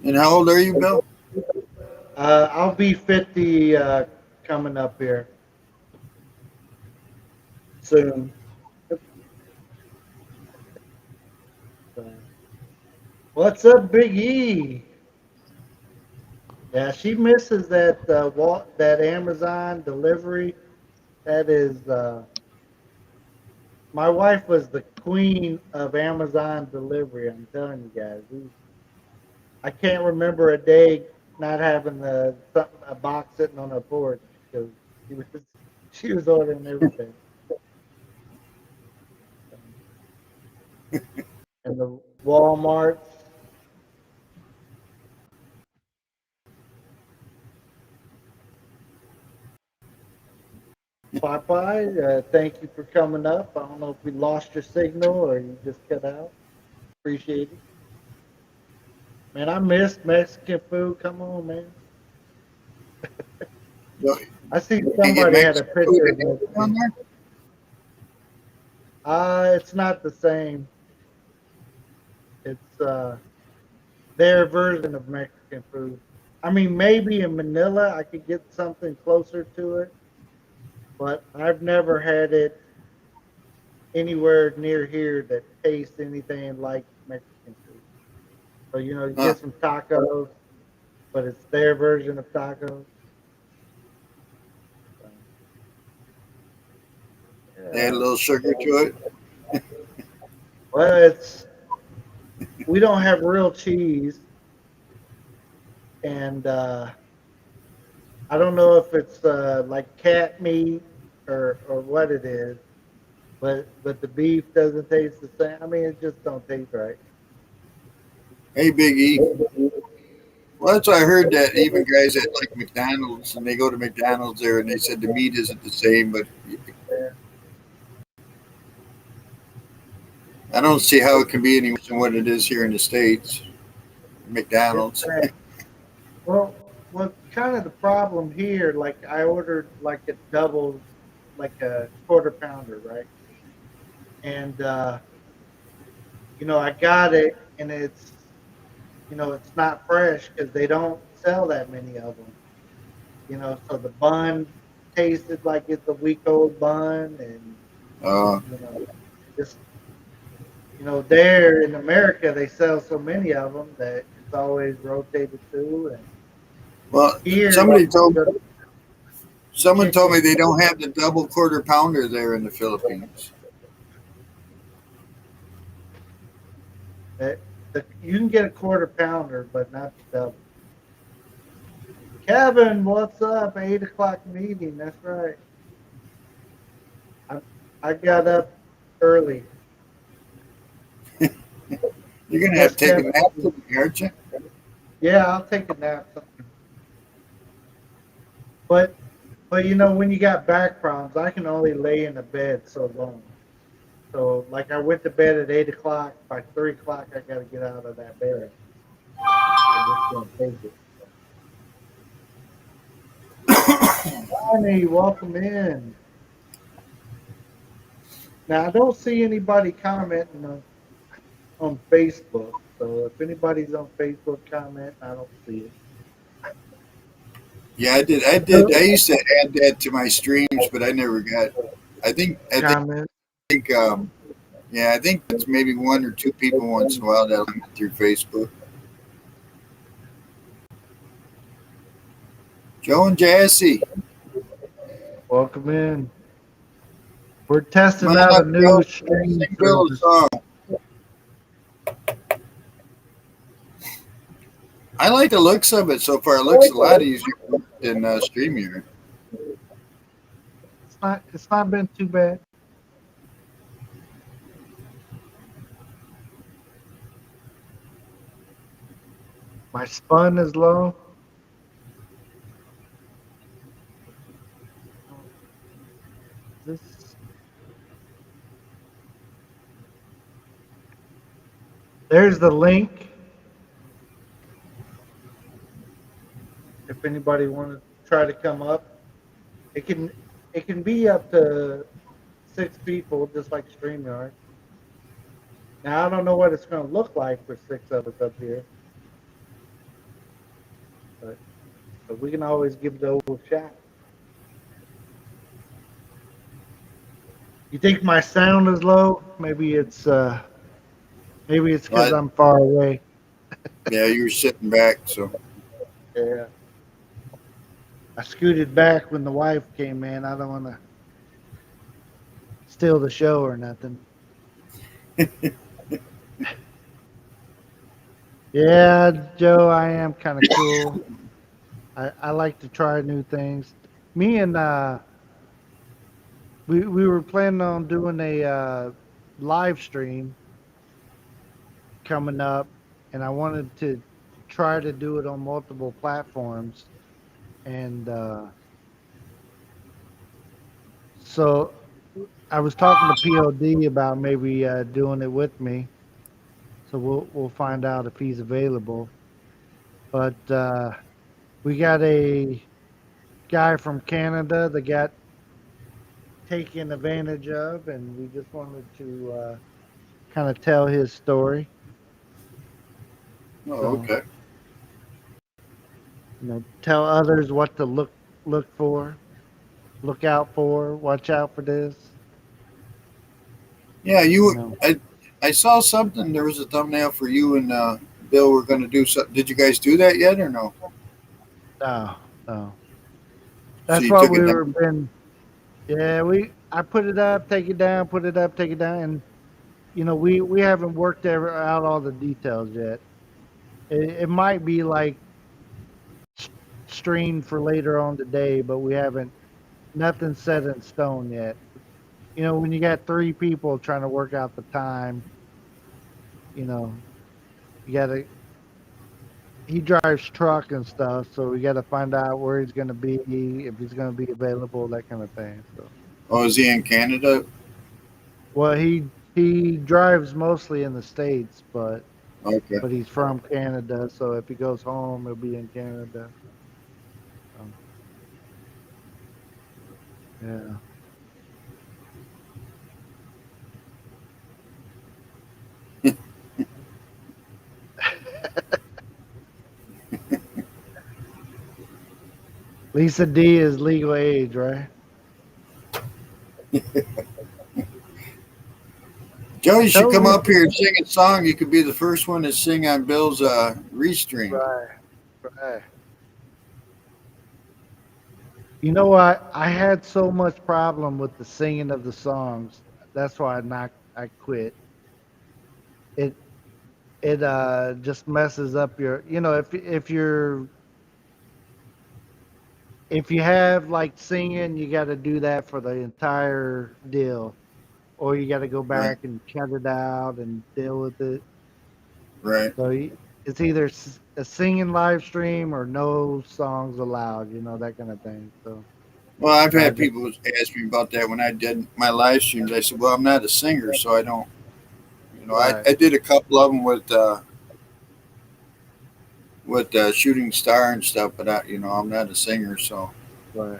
[SPEAKER 5] And how old are you, Bill?
[SPEAKER 1] I'll be 50 coming up here soon. So, what's up, Big E? Yeah, she misses that Amazon delivery. That is, my wife was the queen of Amazon delivery. I'm telling you guys, I can't remember a day not having a box sitting on her porch because she was she was ordering everything. And the Walmarts. Popeye, thank you for coming up. I don't know if we lost your signal or you just cut out. Appreciate it. Man, I missed Mexican food. Come on, man.
[SPEAKER 5] Do
[SPEAKER 1] I see
[SPEAKER 5] you get
[SPEAKER 1] somebody had a
[SPEAKER 5] Mexican food
[SPEAKER 1] picture of
[SPEAKER 5] on
[SPEAKER 1] Mexican.
[SPEAKER 5] there?
[SPEAKER 1] It's not the same. It's their version of Mexican food. I mean, maybe in Manila I could get something closer to it, but I've never had it anywhere near here that tastes anything like Mexican food. So, you
[SPEAKER 5] Huh.
[SPEAKER 1] get some tacos, but it's their version of tacos. So,
[SPEAKER 5] They add a
[SPEAKER 1] yeah.
[SPEAKER 5] little sugar to it.
[SPEAKER 1] Well, we don't have real cheese, and I don't know if it's like cat meat or what it is, but the beef doesn't taste the same. I mean, it just don't taste right.
[SPEAKER 5] Hey, Big E. Well, that's what I heard that even guys at like McDonald's and they go to McDonald's there and they said the meat isn't the same, but
[SPEAKER 1] Yeah.
[SPEAKER 5] I don't see how it can be any worse than what it is here in the States.
[SPEAKER 1] It's
[SPEAKER 5] McDonald's.
[SPEAKER 1] bad. Well, kind of the problem here. Like I ordered like a double, like a quarter pounder, right? And I got it, and it's not fresh because they don't sell that many of them. So the bun tasted like it's a week old bun, and
[SPEAKER 5] Uh,
[SPEAKER 1] you know, just there in America they sell so many of them that it's always rotated through, and
[SPEAKER 5] well,
[SPEAKER 1] here
[SPEAKER 5] somebody told
[SPEAKER 1] the
[SPEAKER 5] someone told me
[SPEAKER 1] chicken
[SPEAKER 5] they don't have the double quarter pounder there in the Philippines.
[SPEAKER 1] you can get a quarter pounder, but not the double. Kevin, what's up? 8 o'clock meeting. That's right. I'm I got up early.
[SPEAKER 5] You're gonna have
[SPEAKER 1] Just
[SPEAKER 5] to take a
[SPEAKER 1] kept.
[SPEAKER 5] nap today, aren't you?
[SPEAKER 1] Yeah, I'll take a nap. But you know, when you got back problems, I can only lay in the bed so long. So like I went to bed at 8 o'clock. By 3 o'clock, I got to get out of that bed. I just can't take it. Honey, welcome in. Now I don't see anybody commenting on Facebook. So if anybody's on Facebook commenting, I don't see it.
[SPEAKER 5] Yeah, I did. I did. I used to add that to my streams, but I never got. I think. I
[SPEAKER 1] Comment.
[SPEAKER 5] think. Yeah, I think it's maybe one or two people once in a while that come through Facebook. Joe and Jassy,
[SPEAKER 1] Welcome in. We're
[SPEAKER 5] come
[SPEAKER 1] testing
[SPEAKER 5] on
[SPEAKER 1] out a
[SPEAKER 5] up,
[SPEAKER 1] new
[SPEAKER 5] Joe.
[SPEAKER 1] streaming
[SPEAKER 5] Sing Bill a
[SPEAKER 1] service.
[SPEAKER 5] song. I like the looks of it so far. It looks a lot easier than StreamYard.
[SPEAKER 1] It's not been too bad. My spun is low. This there's the link. If anybody want to try to come up, it can be up to 6 people, just like StreamYard. Now I don't know what it's going to look like for 6 of us up here, but we can always give it a old shot. You think my sound is low? Maybe it's because
[SPEAKER 5] But
[SPEAKER 1] I'm far away.
[SPEAKER 5] yeah, you were sitting back, so
[SPEAKER 1] Yeah. I scooted back when the wife came in. I don't want to steal the show or nothing. Yeah, Joe, I am kind of cool. I like to try new things. Me and we were planning on doing a live stream coming up, and I wanted to try to do it on multiple platforms. And so I was talking to POD about maybe doing it with me. So we'll find out if he's available. But we got a guy from Canada that got taken advantage of, and we just wanted to kind of tell his story.
[SPEAKER 5] oh,
[SPEAKER 1] So
[SPEAKER 5] okay.
[SPEAKER 1] tell others what to look for, look out for, watch out for this.
[SPEAKER 5] Yeah,
[SPEAKER 1] You
[SPEAKER 5] you.
[SPEAKER 1] know,
[SPEAKER 5] I saw something. There was a thumbnail for you and Bill were going to do something. Did you guys do that yet or no?
[SPEAKER 1] no, no.
[SPEAKER 5] So
[SPEAKER 1] That's
[SPEAKER 5] you
[SPEAKER 1] what
[SPEAKER 5] took
[SPEAKER 1] we
[SPEAKER 5] it down.
[SPEAKER 1] were been. Yeah, I put it up, take it down, put it up, take it down, and we haven't worked out all the details yet. It might be like streamed for later on today, but we haven't nothing set in stone yet. When you got 3 people trying to work out the time, you know, you gotta he drives truck and stuff, so we gotta find out where he's gonna be, if he's gonna be available, that kind of thing. So
[SPEAKER 5] Oh, is he in Canada?
[SPEAKER 1] well he drives mostly in the States, but
[SPEAKER 5] Okay.
[SPEAKER 1] he's from Canada, so if he goes home he'll be in Canada. So, yeah. Lisa D is legal age, right?
[SPEAKER 5] Joe, you should
[SPEAKER 1] Tell
[SPEAKER 5] come
[SPEAKER 1] me.
[SPEAKER 5] up here and sing a song. You could be the first one to sing on Bill's Restream.
[SPEAKER 1] Right, right. You know what? I had so much problem with the singing of the songs. That's why I quit. It just messes up your, if you have like singing, you got to do that for the entire deal. or you got to go
[SPEAKER 5] Right.
[SPEAKER 1] back and cut it out and deal with it.
[SPEAKER 5] Right.
[SPEAKER 1] So it's either a singing live stream or no songs allowed, that kind of thing. So
[SPEAKER 5] Well, I've
[SPEAKER 1] I
[SPEAKER 5] had
[SPEAKER 1] just
[SPEAKER 5] people ask me about that when I did my live streams. I said, "Well, I'm not a singer, so I don't."
[SPEAKER 1] right,
[SPEAKER 5] I did a couple of them with Shooting Star and stuff, but I'm not a singer, so
[SPEAKER 1] right.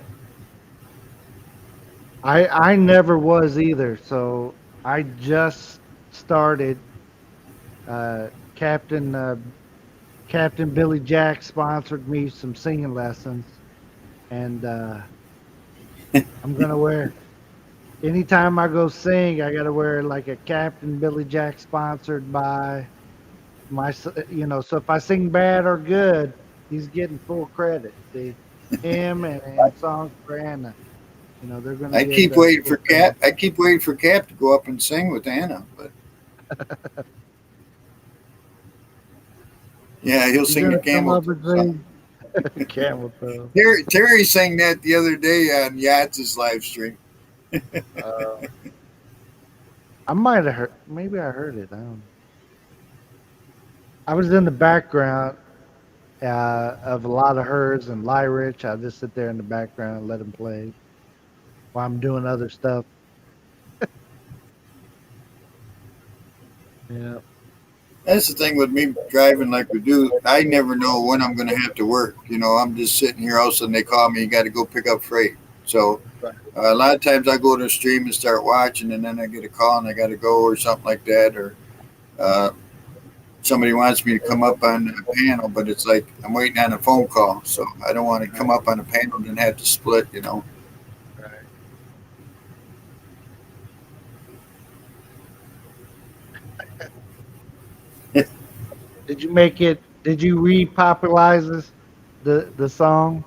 [SPEAKER 1] I never was either. So I just started. Uh, Captain Captain Billy Jack sponsored me some singing lessons, and I'm gonna wear. Anytime I go sing, I gotta wear like a Captain Billy Jack sponsored by So if I sing bad or good, he's getting full credit. See, him and songs for Anna, they're gonna
[SPEAKER 5] I
[SPEAKER 1] get
[SPEAKER 5] keep waiting
[SPEAKER 1] full
[SPEAKER 5] for
[SPEAKER 1] credit.
[SPEAKER 5] Cap. I keep waiting for Cap to go up and sing with Anna, but yeah, he'll
[SPEAKER 1] He's
[SPEAKER 5] sing the
[SPEAKER 1] gonna come
[SPEAKER 5] camel
[SPEAKER 1] up
[SPEAKER 5] toe
[SPEAKER 1] and
[SPEAKER 5] song.
[SPEAKER 1] sing camel toe.
[SPEAKER 5] Terry sang that the other day on Yatz's live stream.
[SPEAKER 1] Uh, I might have heard. Maybe I heard it. I don't know. I was in the background of a lot of hers and Lyrich. I just sit there in the background and let them play while I'm doing other stuff. Yeah.
[SPEAKER 5] That's the thing with me driving like we do. I never know when I'm going to have to work. I'm just sitting here. All of a sudden they call me. You got to go pick up freight. So
[SPEAKER 1] Right.
[SPEAKER 5] a lot of times I go to a stream and start watching, and then I get a call and I got to go or something like that, or uh, somebody wants me to come up on a panel, but it's like I'm waiting on a phone call. So I don't want to come up on a panel and then have to split.
[SPEAKER 1] Right. Did you make it? Did you repopularize the song?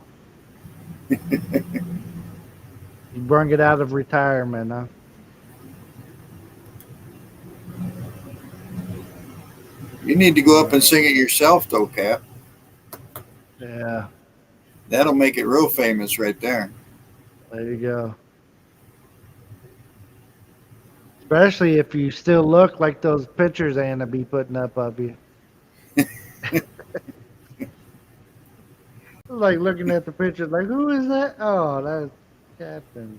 [SPEAKER 1] You brung it out of retirement, huh?
[SPEAKER 5] You need to go up and sing it yourself, though, Cap.
[SPEAKER 1] Yeah.
[SPEAKER 5] That'll make it real famous right there.
[SPEAKER 1] There you go. Especially if you still look like those pictures Anna be putting up of you. Like looking at the pictures, like who is that? Oh, that's Captain.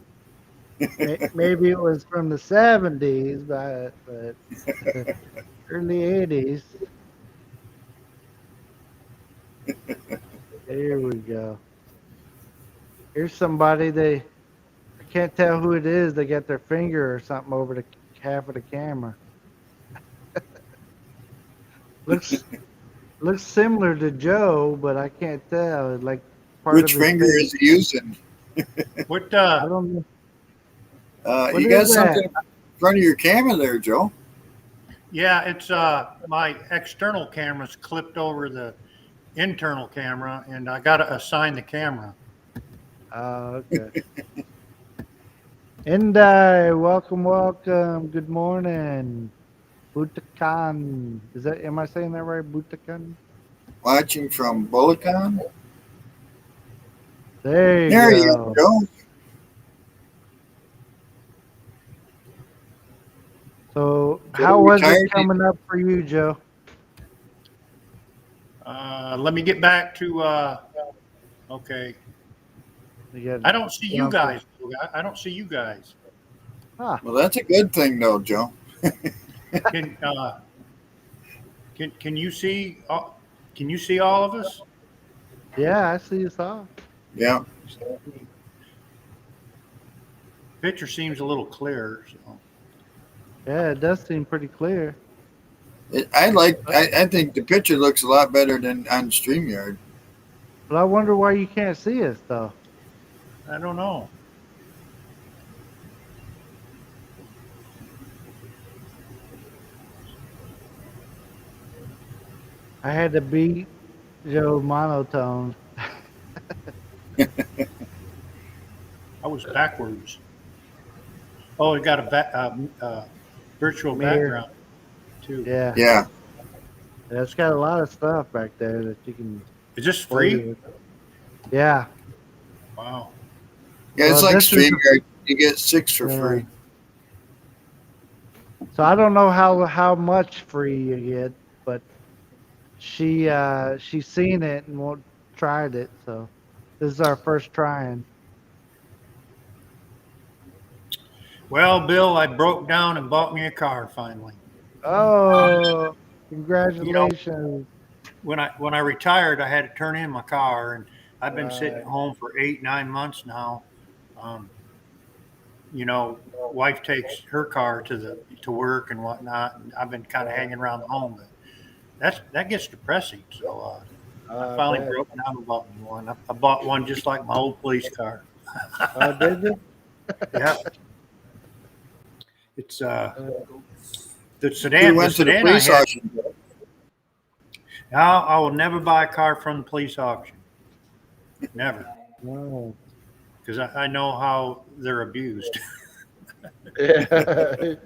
[SPEAKER 1] Maybe it was from the '70s, but early '80s. Here we go. Here's somebody I can't tell who it is. They got their finger or something over the half of the camera. Looks looks similar to Joe, but I can't tell. Like part of
[SPEAKER 5] Which
[SPEAKER 1] his
[SPEAKER 5] finger
[SPEAKER 1] face.
[SPEAKER 5] is he using?
[SPEAKER 7] What
[SPEAKER 1] I don't know. What
[SPEAKER 5] You got
[SPEAKER 1] is
[SPEAKER 5] something
[SPEAKER 1] that?
[SPEAKER 5] in front of your camera there, Joe.
[SPEAKER 7] yeah, it's my external camera's clipped over the internal camera and I got to assign the camera.
[SPEAKER 1] Oh, okay. Endai, welcome, welcome. Good morning. Butakan. Am I saying that right? Butakan?
[SPEAKER 5] Watching from Bulacan.
[SPEAKER 1] There you
[SPEAKER 5] There you
[SPEAKER 1] go.
[SPEAKER 5] go, Joe.
[SPEAKER 1] So,
[SPEAKER 5] Joe
[SPEAKER 1] how was it
[SPEAKER 5] retired.
[SPEAKER 1] coming up for you, Joe?
[SPEAKER 7] Let me get back to, okay.
[SPEAKER 1] You
[SPEAKER 7] I
[SPEAKER 1] got
[SPEAKER 7] don't see you
[SPEAKER 1] something.
[SPEAKER 7] guys. I don't see you guys.
[SPEAKER 1] Ah,
[SPEAKER 5] Well, that's a good thing, though, Joe.
[SPEAKER 7] Can, can you see, can you see all of us?
[SPEAKER 1] yeah, I see you saw.
[SPEAKER 5] Yeah.
[SPEAKER 7] Picture seems a little clearer. So.
[SPEAKER 1] Yeah, it does seem pretty clear.
[SPEAKER 5] I think the picture looks a lot better than on StreamYard.
[SPEAKER 1] But I wonder why you can't see us, though.
[SPEAKER 7] I don't know.
[SPEAKER 1] I had to beat Joe monotone.
[SPEAKER 7] I was backwards. Oh, it got a virtual
[SPEAKER 1] Mirror.
[SPEAKER 7] background too.
[SPEAKER 1] Yeah.
[SPEAKER 5] Yeah.
[SPEAKER 1] It's got a lot of stuff back there that you can
[SPEAKER 7] Is this
[SPEAKER 1] play
[SPEAKER 7] free?
[SPEAKER 1] with. Yeah.
[SPEAKER 7] Wow.
[SPEAKER 5] Yeah, it's
[SPEAKER 1] Well,
[SPEAKER 5] like
[SPEAKER 1] this is
[SPEAKER 5] StreamYard. You get 6 for
[SPEAKER 1] Yeah.
[SPEAKER 5] free.
[SPEAKER 1] So I don't know how much free you get, but she's seen it and won't tried it. So this is our first trying.
[SPEAKER 7] Well, Bill, I broke down and bought me a car finally.
[SPEAKER 1] Oh,
[SPEAKER 7] You know,
[SPEAKER 1] congratulations!
[SPEAKER 7] when I retired, I had to turn in my car, and I've been sitting at
[SPEAKER 1] Right.
[SPEAKER 7] home for 8 9 months now. Um, wife takes her car to work and whatnot, and I've been kind of hanging around the home. But that gets depressing. So I
[SPEAKER 1] I
[SPEAKER 7] finally
[SPEAKER 1] bet.
[SPEAKER 7] broke down and bought me one. I bought one just like my old police car.
[SPEAKER 1] Oh, did you?
[SPEAKER 7] Yeah, it's
[SPEAKER 1] Uh,
[SPEAKER 7] the
[SPEAKER 5] We
[SPEAKER 7] sedan. The
[SPEAKER 5] went to the
[SPEAKER 7] sedan I
[SPEAKER 5] police
[SPEAKER 7] had.
[SPEAKER 5] auction.
[SPEAKER 7] I will never buy a car from the police auction. Never,
[SPEAKER 1] no.
[SPEAKER 7] because I know how they're abused.
[SPEAKER 1] Yeah. They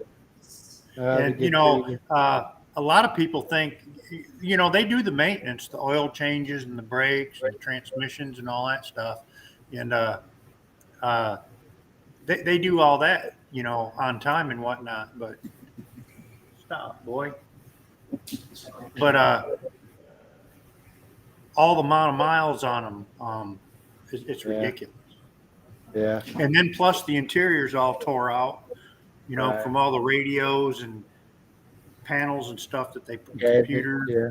[SPEAKER 7] And
[SPEAKER 1] get greedy.
[SPEAKER 7] a lot of people think, they do the maintenance, the oil changes and the brakes and the transmissions and all that stuff, and uh, they do all that, on time and whatnot. But stop, boy. But all the amount of miles on them, it's
[SPEAKER 1] Yeah.
[SPEAKER 7] ridiculous.
[SPEAKER 1] Yeah.
[SPEAKER 7] And then plus the interior's all tore out,
[SPEAKER 1] Right.
[SPEAKER 7] from all the radios and panels and stuff that they put,
[SPEAKER 1] Gadget.
[SPEAKER 7] computers,
[SPEAKER 1] Yeah.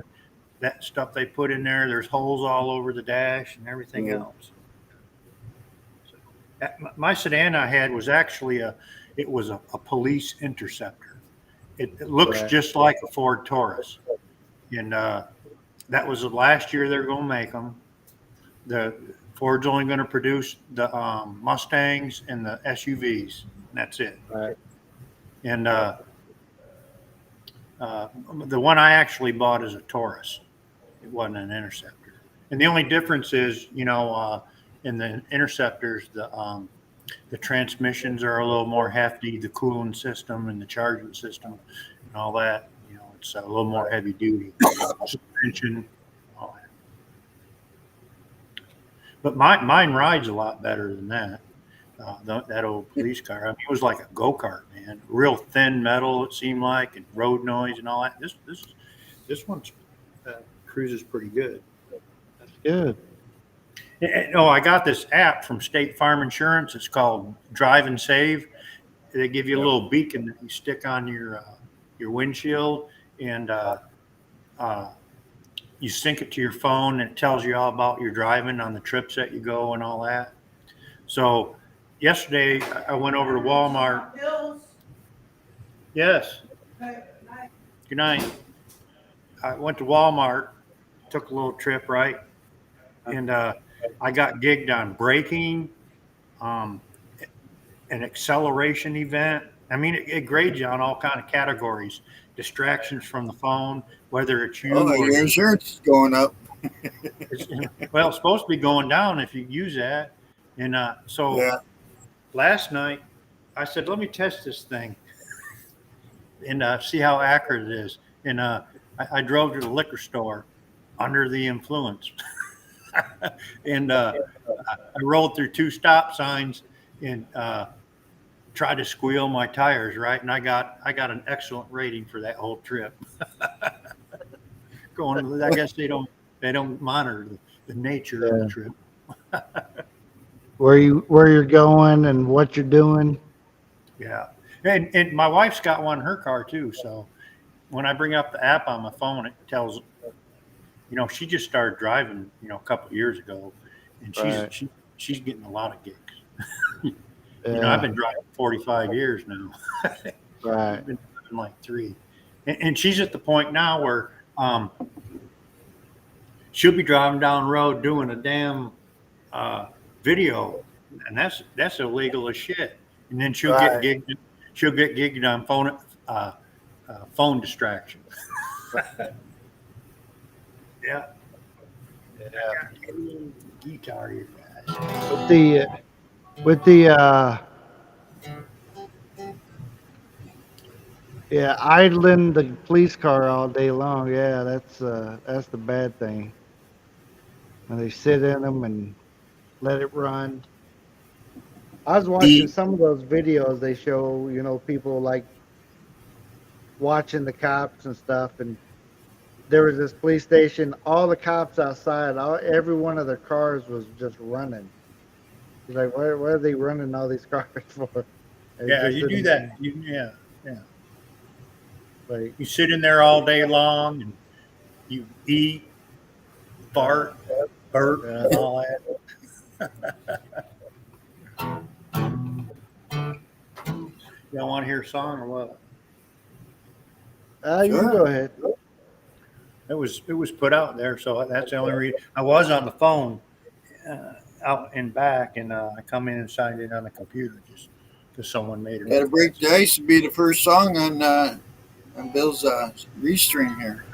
[SPEAKER 7] that stuff they put in there. There's holes all over the dash and everything
[SPEAKER 1] Yeah.
[SPEAKER 7] else. My sedan I had was actually it was a police interceptor. It looks
[SPEAKER 1] Right.
[SPEAKER 7] just like a Ford Taurus, and that was the last year they're going to make them. The Ford's only going to produce the Mustangs and the SUVs, and that's it.
[SPEAKER 1] Right.
[SPEAKER 7] And the one I actually bought is a Taurus. It wasn't an Interceptor. And the only difference is, in the Interceptors, the transmissions are a little more hefty, the cooling system and the charging system and all that. It's a little more heavy duty. Suspension, all that. But mine rides a lot better than that. That old police car. I mean, it was like a go-kart, man. Real thin metal, it seemed like, and road noise and all that. This one cruises pretty good.
[SPEAKER 1] That's good.
[SPEAKER 7] Oh, I got this app from State Farm Insurance. It's called Drive and Save. They give you a little beacon that you stick on your windshield, and you sync it to your phone, and it tells you all about your driving on the trips that you go and all that. So yesterday I went over to Walmart. Yes. Good night. I went to Walmart, took a little trip, right? And I got gigged on braking, um, an acceleration event. I mean, it grades you on all kind of categories, distractions from the phone, whether it's you
[SPEAKER 5] Oh,
[SPEAKER 7] or
[SPEAKER 5] your insurance is going up.
[SPEAKER 7] well, it's supposed to be going down if you use that. And so
[SPEAKER 5] Yeah.
[SPEAKER 7] last night I said, let me test this thing and see how accurate it is. And I drove to the liquor store under the influence. And I rolled through 2 stop signs and tried to squeal my tires, right? And I got an excellent rating for that whole trip. I guess they don't monitor the nature of the trip.
[SPEAKER 1] Where you're going and what you're doing.
[SPEAKER 7] Yeah, and my wife's got one in her car too. So when I bring up the app on my phone, it tells. She just started driving, a couple of years ago, and
[SPEAKER 1] Right.
[SPEAKER 7] she's getting a lot of gigs.
[SPEAKER 1] Yeah.
[SPEAKER 7] I've been driving 45 years now.
[SPEAKER 1] Right.
[SPEAKER 7] I've been driving like 3, and she's at the point now where she'll be driving down the road doing a damn video, and that's illegal as shit. And then she'll
[SPEAKER 1] Right.
[SPEAKER 7] get gigged. She'll get gigged on phone distraction. Yeah.
[SPEAKER 1] Yeah.
[SPEAKER 7] I got a little guitar here, guys.
[SPEAKER 1] With the yeah, idling the police car all day long. Yeah, that's the bad thing. When they sit in them and let it run. I was watching
[SPEAKER 5] The
[SPEAKER 1] some of those videos they show, people like watching the cops and stuff, and there was this police station. All the cops outside, every one of their cars was just running. He's like, what are they running all these cars for? And it
[SPEAKER 7] Yeah,
[SPEAKER 1] just
[SPEAKER 7] you do
[SPEAKER 1] didn't
[SPEAKER 7] that. Yeah, yeah.
[SPEAKER 1] like,
[SPEAKER 7] You sit in there all day long and you eat, fart, burp, and all that. Y'all want to hear a song or what?
[SPEAKER 1] you can
[SPEAKER 5] Sure.
[SPEAKER 1] go ahead.
[SPEAKER 7] It was put out there, so that's the only reason. I was on the phone out and back, and I come in and signed it on the computer just because someone made it.
[SPEAKER 5] Got to break the ice to be the first song on Bill's Restream here.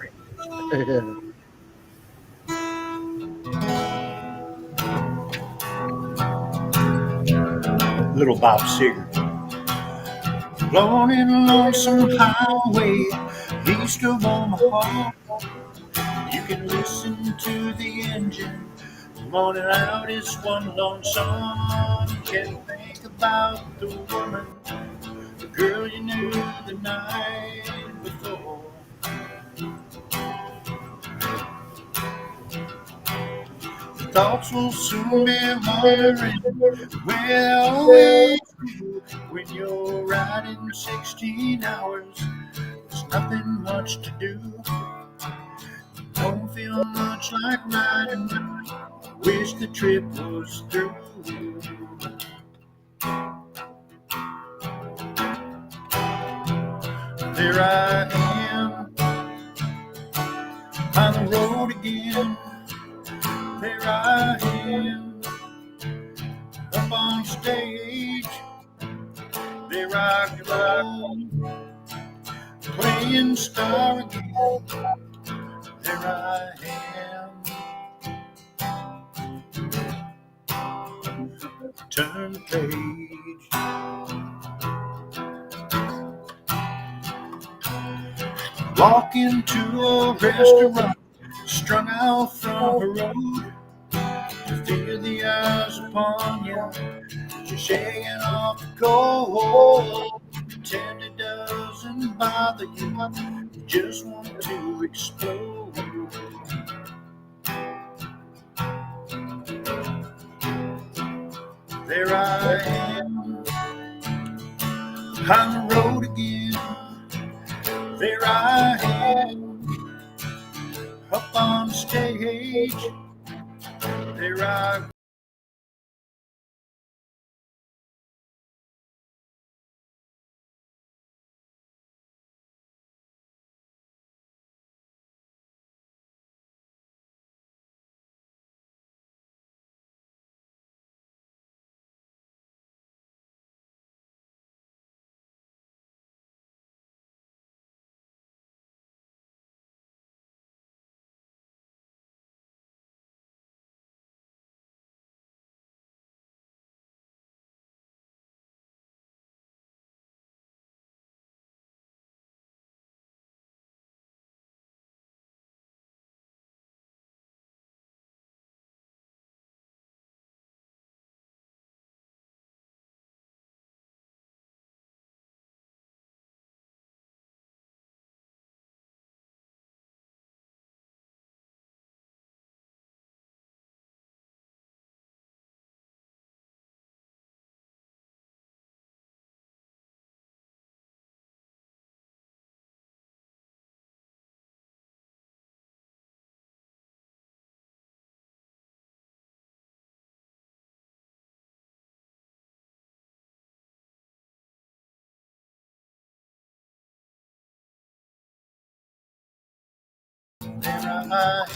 [SPEAKER 7] Little Bob Seger. Blowing in a lonesome highway east of Omaha. You can listen to the engine moaning out its one lone song. You can think about the woman, the girl you knew the night before. The thoughts will soon be wandering where they always do. When you're riding 16 hours, there's nothing much to do. Don't feel much like riding, wish the trip was through. There I am, on the road again. There I am, up on stage. There I go, playing star again. There I am, turn the page. Walk into a restaurant, strung out from a road. You feel the eyes upon you, you're shaking off the cold. Pretend it doesn't bother you, you just want to explode. There I am, on the road again. There I am, up on the stage. There I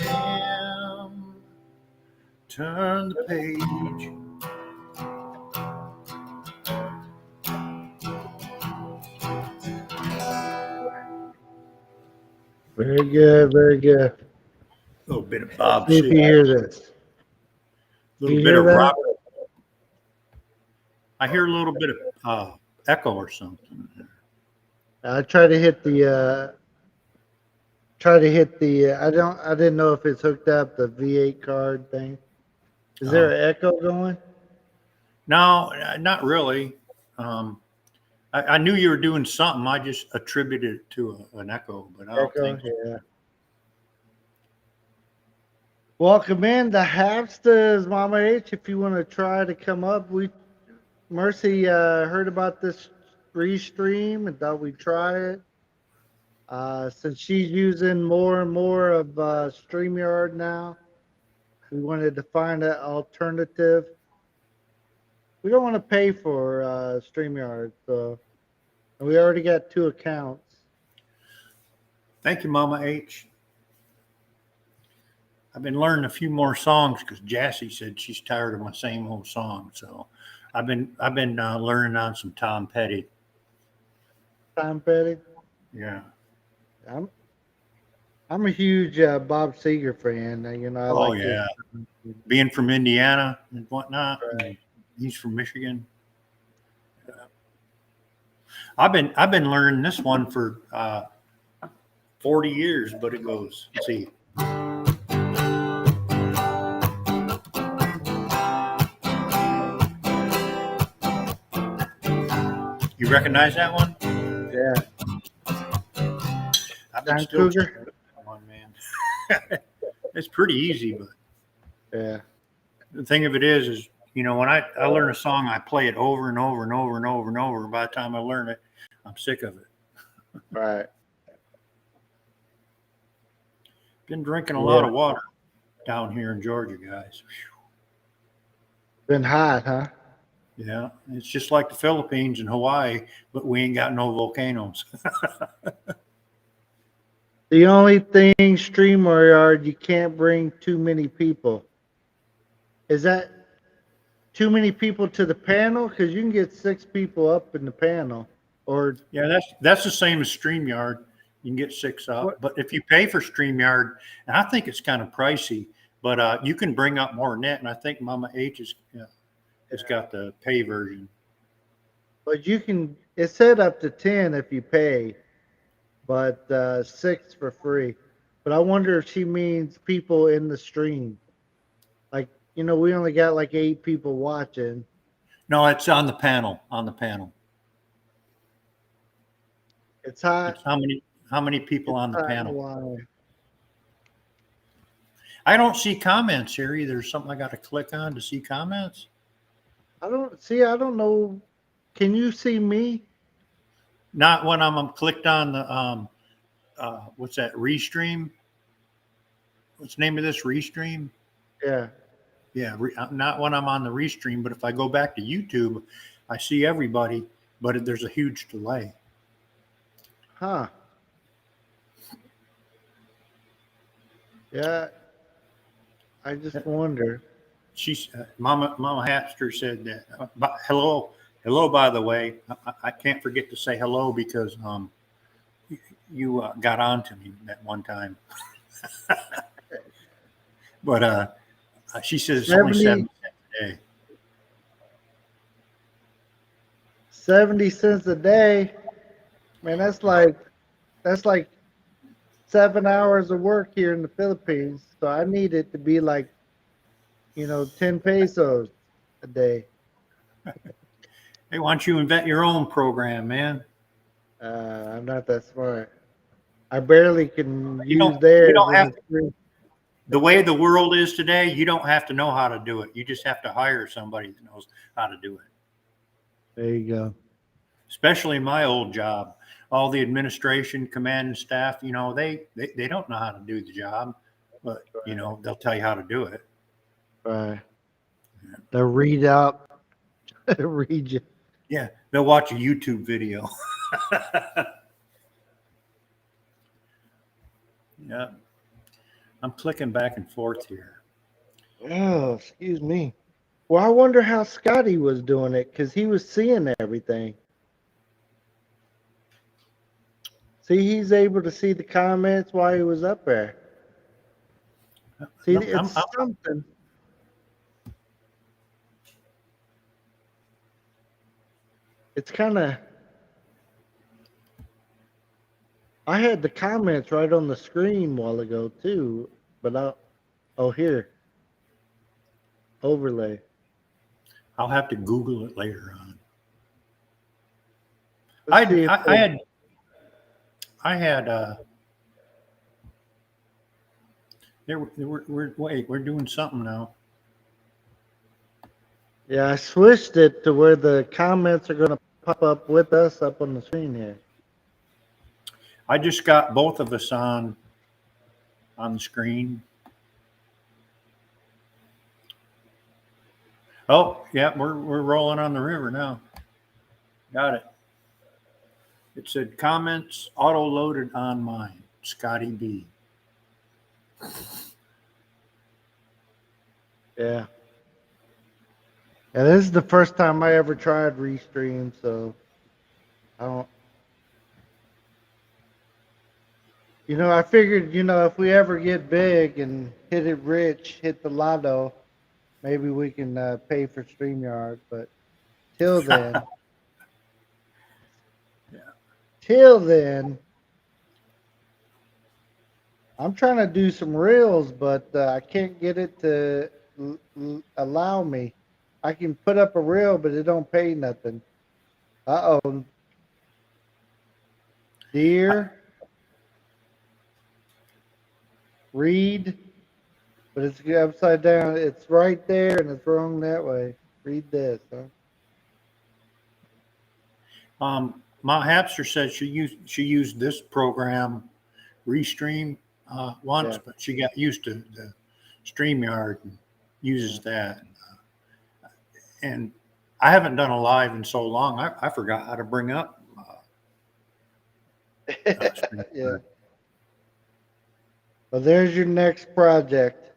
[SPEAKER 7] am, turn the page.
[SPEAKER 1] Very good, very good.
[SPEAKER 7] A little bit of Bob
[SPEAKER 1] See if you
[SPEAKER 7] Seger,
[SPEAKER 1] hear this.
[SPEAKER 7] a little
[SPEAKER 1] You
[SPEAKER 7] bit
[SPEAKER 1] hear
[SPEAKER 7] of
[SPEAKER 1] that?
[SPEAKER 7] Robert. I hear a little bit of echo or something.
[SPEAKER 1] I try to hit the. I didn't know if it's hooked up the V8 card thing. Is there an echo going?
[SPEAKER 7] No, not really. I knew you were doing something. I just attributed it to an echo, but I don't
[SPEAKER 1] Echo,
[SPEAKER 7] think.
[SPEAKER 1] yeah. Welcome in the Havstas, Mama H. If you want to try to come up, Mercy heard about this Restream and thought we'd try it. Since she's using more and more of StreamYard now, we wanted to find an alternative. We don't want to pay for StreamYard, so and we already got 2 accounts.
[SPEAKER 7] Thank you, Mama H. I've been learning a few more songs because Jassy said she's tired of my same old song. So I've been learning on some Tom Petty.
[SPEAKER 1] Tom Petty.
[SPEAKER 7] Yeah.
[SPEAKER 1] I'm a huge Bob Seger fan. You know, I
[SPEAKER 7] Oh
[SPEAKER 1] like
[SPEAKER 7] yeah.
[SPEAKER 1] his.
[SPEAKER 7] Being from Indiana and whatnot.
[SPEAKER 1] Right.
[SPEAKER 7] He's from Michigan. I've been learning this one for 40 years, but it goes. Let's see. You recognize that one?
[SPEAKER 1] Yeah.
[SPEAKER 7] I've been
[SPEAKER 1] John
[SPEAKER 7] still
[SPEAKER 1] Cougar?
[SPEAKER 7] checking that one, man. It's pretty easy, but
[SPEAKER 1] Yeah.
[SPEAKER 7] the thing of it is you know, when I learn a song, I play it over and over and over and over and over. By the time I learn it, I'm sick of it.
[SPEAKER 1] Right.
[SPEAKER 7] Been drinking a lot of water down here in Georgia, guys.
[SPEAKER 1] Been hot, huh?
[SPEAKER 7] Yeah, it's just like the Philippines and Hawaii, but we ain't got no volcanoes.
[SPEAKER 1] The only thing, StreamYard, you can't bring too many people. Is that too many people to the panel? Because you can get 6 people up in the panel. Or
[SPEAKER 7] Yeah, that's the same as StreamYard. You can get 6 up.
[SPEAKER 1] What?
[SPEAKER 7] But if you pay for StreamYard, and I think it's kind of pricey, but you can bring up more than that. And I think Mama H has got the pay version.
[SPEAKER 1] but you can. It's set up to 10 if you pay, but 6 for free. But I wonder if she means people in the stream. Like, you know, we only got like 8 people watching.
[SPEAKER 7] No, it's on the panel. On the panel.
[SPEAKER 1] It's hot.
[SPEAKER 7] It's how many people on the
[SPEAKER 1] Hot
[SPEAKER 7] panel?
[SPEAKER 1] line.
[SPEAKER 7] I don't see comments here either. There's something I got to click on to see comments.
[SPEAKER 1] I don't know. Can you see me?
[SPEAKER 7] Not when I'm clicked on the what's that, Restream? What's the name of this, Restream?
[SPEAKER 1] Yeah.
[SPEAKER 7] Yeah, not when I'm on the Restream, but if I go back to YouTube, I see everybody, but there's a huge delay.
[SPEAKER 1] Huh. Yeah. I just wonder.
[SPEAKER 7] She's Mama Hapster said that. Hello, by the way. I can't forget to say hello because you got on to me that one time. But she says it's only 70 cents a day.
[SPEAKER 1] 70 cents a day. Man, that's like 7 hours of work here in the Philippines. So I need it to be like, 10 pesos a day.
[SPEAKER 7] Hey, why don't you invent your own program, man?
[SPEAKER 1] I'm not that smart. I barely can
[SPEAKER 7] You
[SPEAKER 1] use
[SPEAKER 7] don't
[SPEAKER 1] theirs.
[SPEAKER 7] have the way the world is today, you don't have to know how to do it. You just have to hire somebody that knows how to do it. There you go. Especially my old job, all the administration, command and staff, they don't know how to do the job, but they'll tell you how to do it.
[SPEAKER 1] Right. They'll read you.
[SPEAKER 7] Yeah, they'll watch a YouTube video. Yeah. I'm clicking back and forth here.
[SPEAKER 1] Oh, excuse me. Well, I wonder how Scotty was doing it because he was seeing everything. See, he's able to see the comments while he was up there. See, it's something. It's kind of. I had the comments right on the screen a while ago too, but here. Overlay.
[SPEAKER 7] I'll have to Google it later on.
[SPEAKER 1] Let's see if
[SPEAKER 7] I had we're doing something now.
[SPEAKER 1] yeah, I switched it to where the comments are going to pop up with us up on the screen here.
[SPEAKER 7] I just got both of us on the screen. Oh, yeah, we're rolling on the river now. Got it. It said comments auto loaded on mine. Scotty B.
[SPEAKER 1] Yeah. Yeah, this is the first time I ever tried Restream, so I don't. I figured, if we ever get big and hit it rich, hit the lotto, maybe we can pay for StreamYard. But till then,
[SPEAKER 7] Yeah.
[SPEAKER 1] till then, I'm trying to do some reels, but I can't get it to allow me. I can put up a reel, but it don't pay nothing. Uh-oh. Dear, read, but it's upside down. It's right there, and it's wrong that way. Read this, huh?
[SPEAKER 7] My hamster said she used this program, Restream, once,
[SPEAKER 1] Yeah.
[SPEAKER 7] but she got used to the StreamYard and uses that. And I haven't done a live in so long. I forgot how to bring up.
[SPEAKER 1] Yeah. Well, there's your next project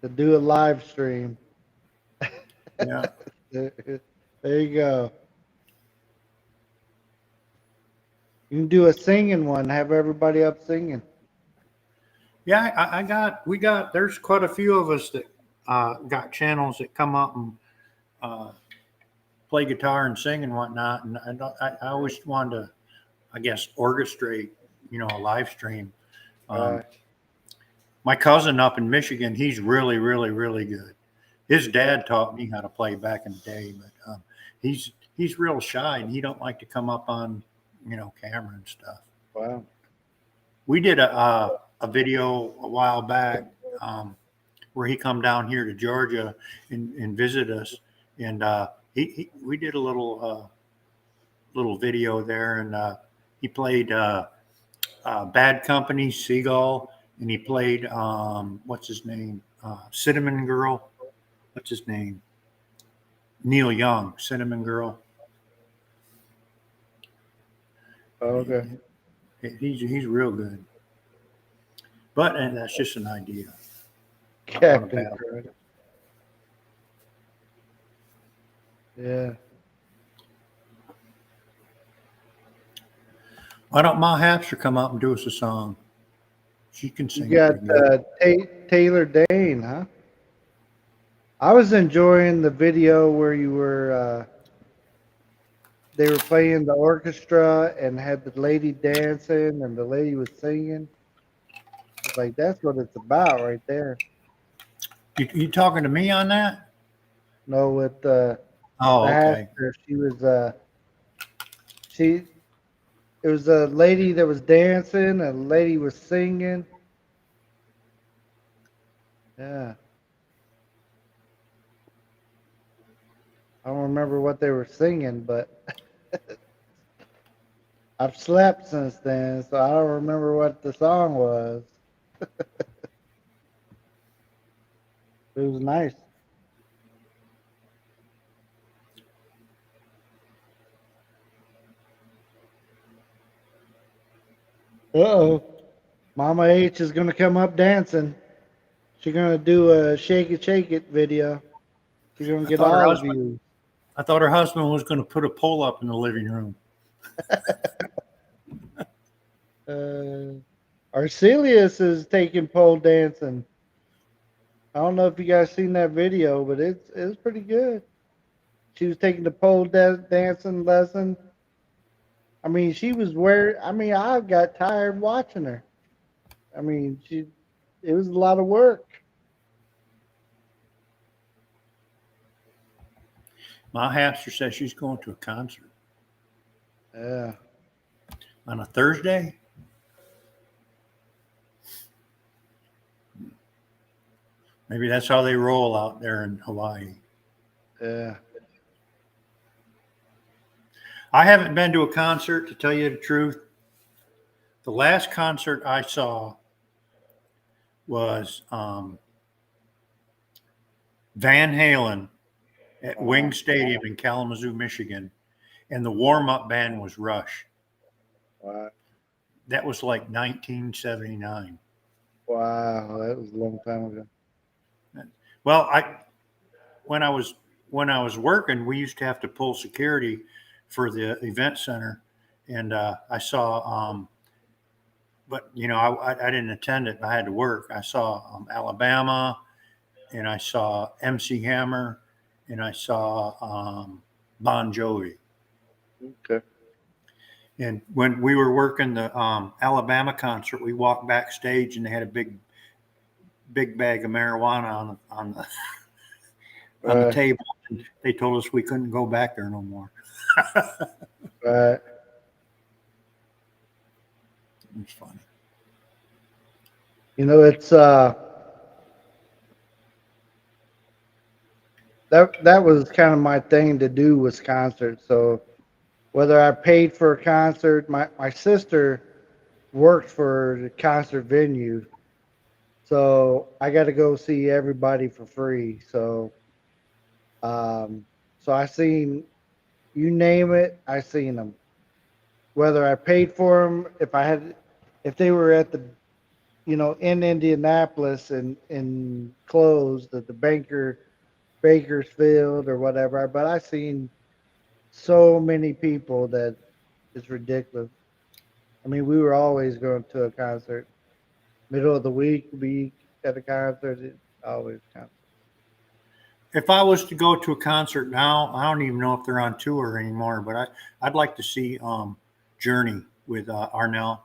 [SPEAKER 1] to do a live stream.
[SPEAKER 7] Yeah.
[SPEAKER 1] There you go. You can do a singing one. Have everybody up singing.
[SPEAKER 7] Yeah, there's quite a few of us that got channels that come up and play guitar and sing and whatnot. And I always wanted to, I guess, orchestrate, a live stream. My cousin up in Michigan, he's really, really, really good. His dad taught me how to play back in the day, but he's real shy and he don't like to come up on, camera and stuff.
[SPEAKER 1] Wow.
[SPEAKER 7] We did a video a while back where he come down here to Georgia and visit us, and we did a little video there, and he played Bad Company, Seagull, and he played what's his name, Cinnamon Girl. What's his name? Neil Young, Cinnamon Girl.
[SPEAKER 1] Okay.
[SPEAKER 7] He's real good. But and that's just an idea.
[SPEAKER 1] Captain Credit. Yeah.
[SPEAKER 7] Why don't Ma Hamster come up and do us a song? She can sing.
[SPEAKER 1] You got Taylor Dane, huh? I was enjoying the video where you were. They were playing the orchestra and had the lady dancing and the lady was singing. It's like that's what it's about right there.
[SPEAKER 7] You talking to me on that?
[SPEAKER 1] No, with
[SPEAKER 7] Oh, okay.
[SPEAKER 1] she was it was a lady that was dancing and a lady was singing. Yeah. I don't remember what they were singing, but I've slept since then, so I don't remember what the song was. It was nice. Uh-oh. Mama H is going to come up dancing. She's going to do a shake it video. She's going to get all of you.
[SPEAKER 7] I thought her husband was going to put a pole up in the living room.
[SPEAKER 1] Arcelius is taking pole dancing. I don't know if you guys seen that video, but it's pretty good. She was taking the pole dancing lesson. I mean, I got tired watching her. I mean, it was a lot of work.
[SPEAKER 7] My hamster says she's going to a concert.
[SPEAKER 1] Yeah.
[SPEAKER 7] on a Thursday. Maybe that's how they roll out there in Hawaii.
[SPEAKER 1] Yeah.
[SPEAKER 7] I haven't been to a concert, to tell you the truth. The last concert I saw was Van Halen at Wing Stadium in Kalamazoo, Michigan, and the warm-up band was Rush.
[SPEAKER 1] Wow.
[SPEAKER 7] That was like 1979.
[SPEAKER 1] Wow. That was a long time ago.
[SPEAKER 7] Well, when I was working, we used to have to pull security for the event center, and I saw. But I didn't attend it. I had to work. I saw Alabama, and I saw MC Hammer, and I saw Bon Jovi.
[SPEAKER 1] Okay.
[SPEAKER 7] And when we were working the Alabama concert, we walked backstage, and they had a big bag of marijuana on the on the table. And they told us we couldn't go back there no more.
[SPEAKER 1] Right.
[SPEAKER 7] It was funny.
[SPEAKER 1] It's that was kind of my thing to do was concerts. So whether I paid for a concert, my sister worked for the concert venue, so I got to go see everybody for free. So I seen, you name it, I seen them. Whether I paid for them, if they were at the, in Indianapolis and closed at the Bakersfield or whatever. But I seen so many people that it's ridiculous. I mean, we were always going to a concert. Middle of the week, we at a concert. It's always concert.
[SPEAKER 7] If I was to go to a concert now, I don't even know if they're on tour anymore, but I'd like to see Journey with Arnell.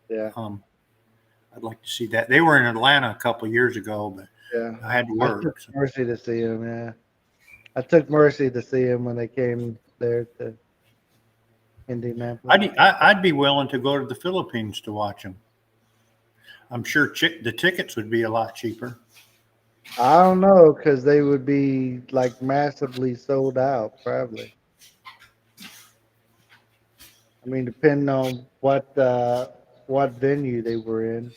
[SPEAKER 1] Yeah.
[SPEAKER 7] I'd like to see that. They were in Atlanta a couple of years ago, but
[SPEAKER 1] Yeah.
[SPEAKER 7] I had to
[SPEAKER 1] I
[SPEAKER 7] work.
[SPEAKER 1] took Mercy to see him. Yeah. I took Mercy to see him when they came there to Indianapolis.
[SPEAKER 7] I'd be willing to go to the Philippines to watch them. I'm sure the tickets would be a lot cheaper.
[SPEAKER 1] I don't know, because they would be like massively sold out, probably. I mean, depending on what venue they were in.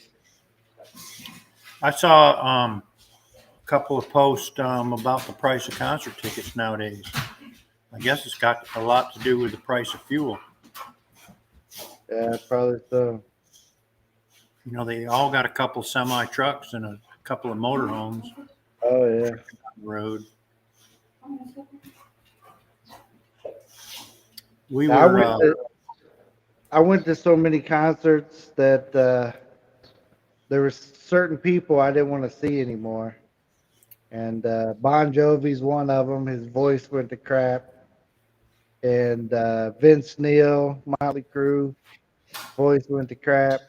[SPEAKER 7] I saw a couple of posts about the price of concert tickets nowadays. I guess it's got a lot to do with the price of fuel.
[SPEAKER 1] Yeah, probably so.
[SPEAKER 7] They all got a couple semi trucks and a couple of motorhomes
[SPEAKER 1] Oh yeah.
[SPEAKER 7] on the road. We
[SPEAKER 1] I
[SPEAKER 7] were.
[SPEAKER 1] I went to so many concerts that there were certain people I didn't want to see anymore. And Bon Jovi's one of them. His voice went to crap. And Vince Neil, Motley Crue, voice went to crap.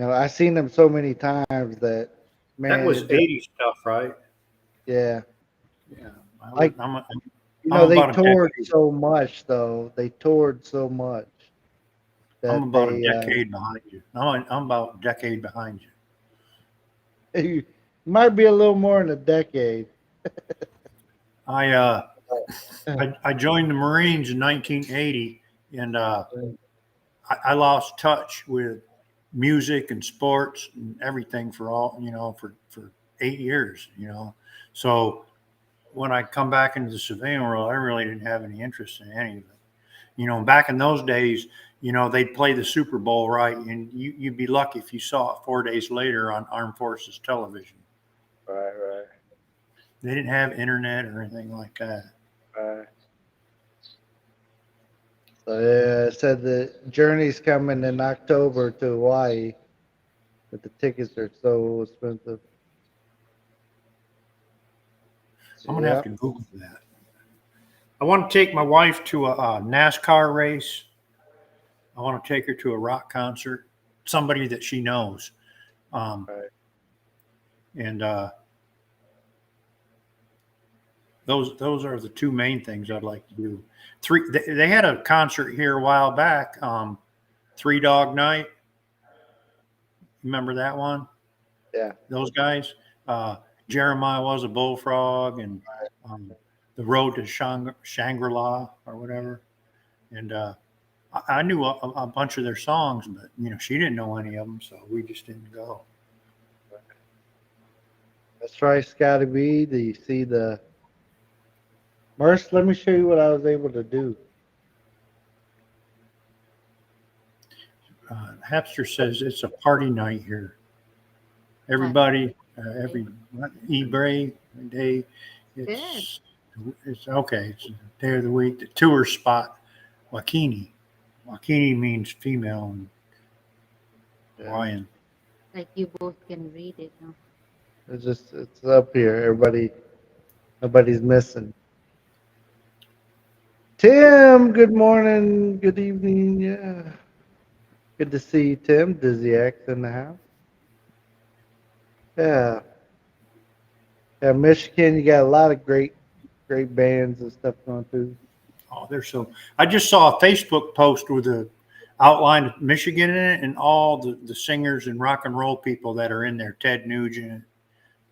[SPEAKER 1] I seen them so many times that, man.
[SPEAKER 7] That was 80s stuff, right?
[SPEAKER 1] Yeah.
[SPEAKER 7] Yeah.
[SPEAKER 1] Like,
[SPEAKER 7] I'm
[SPEAKER 1] they
[SPEAKER 7] about a
[SPEAKER 1] toured
[SPEAKER 7] decade.
[SPEAKER 1] so much, though. They toured so much.
[SPEAKER 7] I'm about a decade behind you. I'm about a decade behind you.
[SPEAKER 1] You might be a little more than a decade.
[SPEAKER 7] I joined the Marines in 1980, and I lost touch with music and sports and everything for for 8 years. So when I come back into the civilian world, I really didn't have any interest in any of it. Back in those days, they'd play the Super Bowl, right? And you'd be lucky if you saw it 4 days later on Armed Forces television.
[SPEAKER 1] Right.
[SPEAKER 7] They didn't have internet or anything like that.
[SPEAKER 1] Right. So yeah, it said the journey's coming in October to Hawaii, but the tickets are so expensive.
[SPEAKER 7] I'm gonna have to Google that. I want to take my wife to a NASCAR race. I want to take her to a rock concert, somebody that she knows.
[SPEAKER 1] Right.
[SPEAKER 7] And those are the two main things I'd like to do. They had a concert here a while back, Three Dog Night. Remember that one?
[SPEAKER 1] Yeah.
[SPEAKER 7] Those guys. Jeremiah was a bullfrog, and the Road to Shangri-La or whatever. And I knew a bunch of their songs, but she didn't know any of them, so we just didn't go.
[SPEAKER 1] That's right, Scotty B. Do you see the Merce? Let me show you what I was able to do.
[SPEAKER 7] Hapster says it's a party night here. Everybody, every day, it's okay. It's the day of the week. The tour spot, Wakini. Wakini means female in Hawaiian.
[SPEAKER 2] Like you both can read it. Huh?
[SPEAKER 1] It's up here. Nobody's missing. Tim, good morning, good evening. Yeah. Good to see you, Tim. Dizzy X in the house. Yeah. Yeah, Michigan, you got a lot of great bands and stuff going through.
[SPEAKER 7] Oh, they're so. I just saw a Facebook post with a outline of Michigan in it, and all the singers and rock and roll people that are in there. Ted Nugent,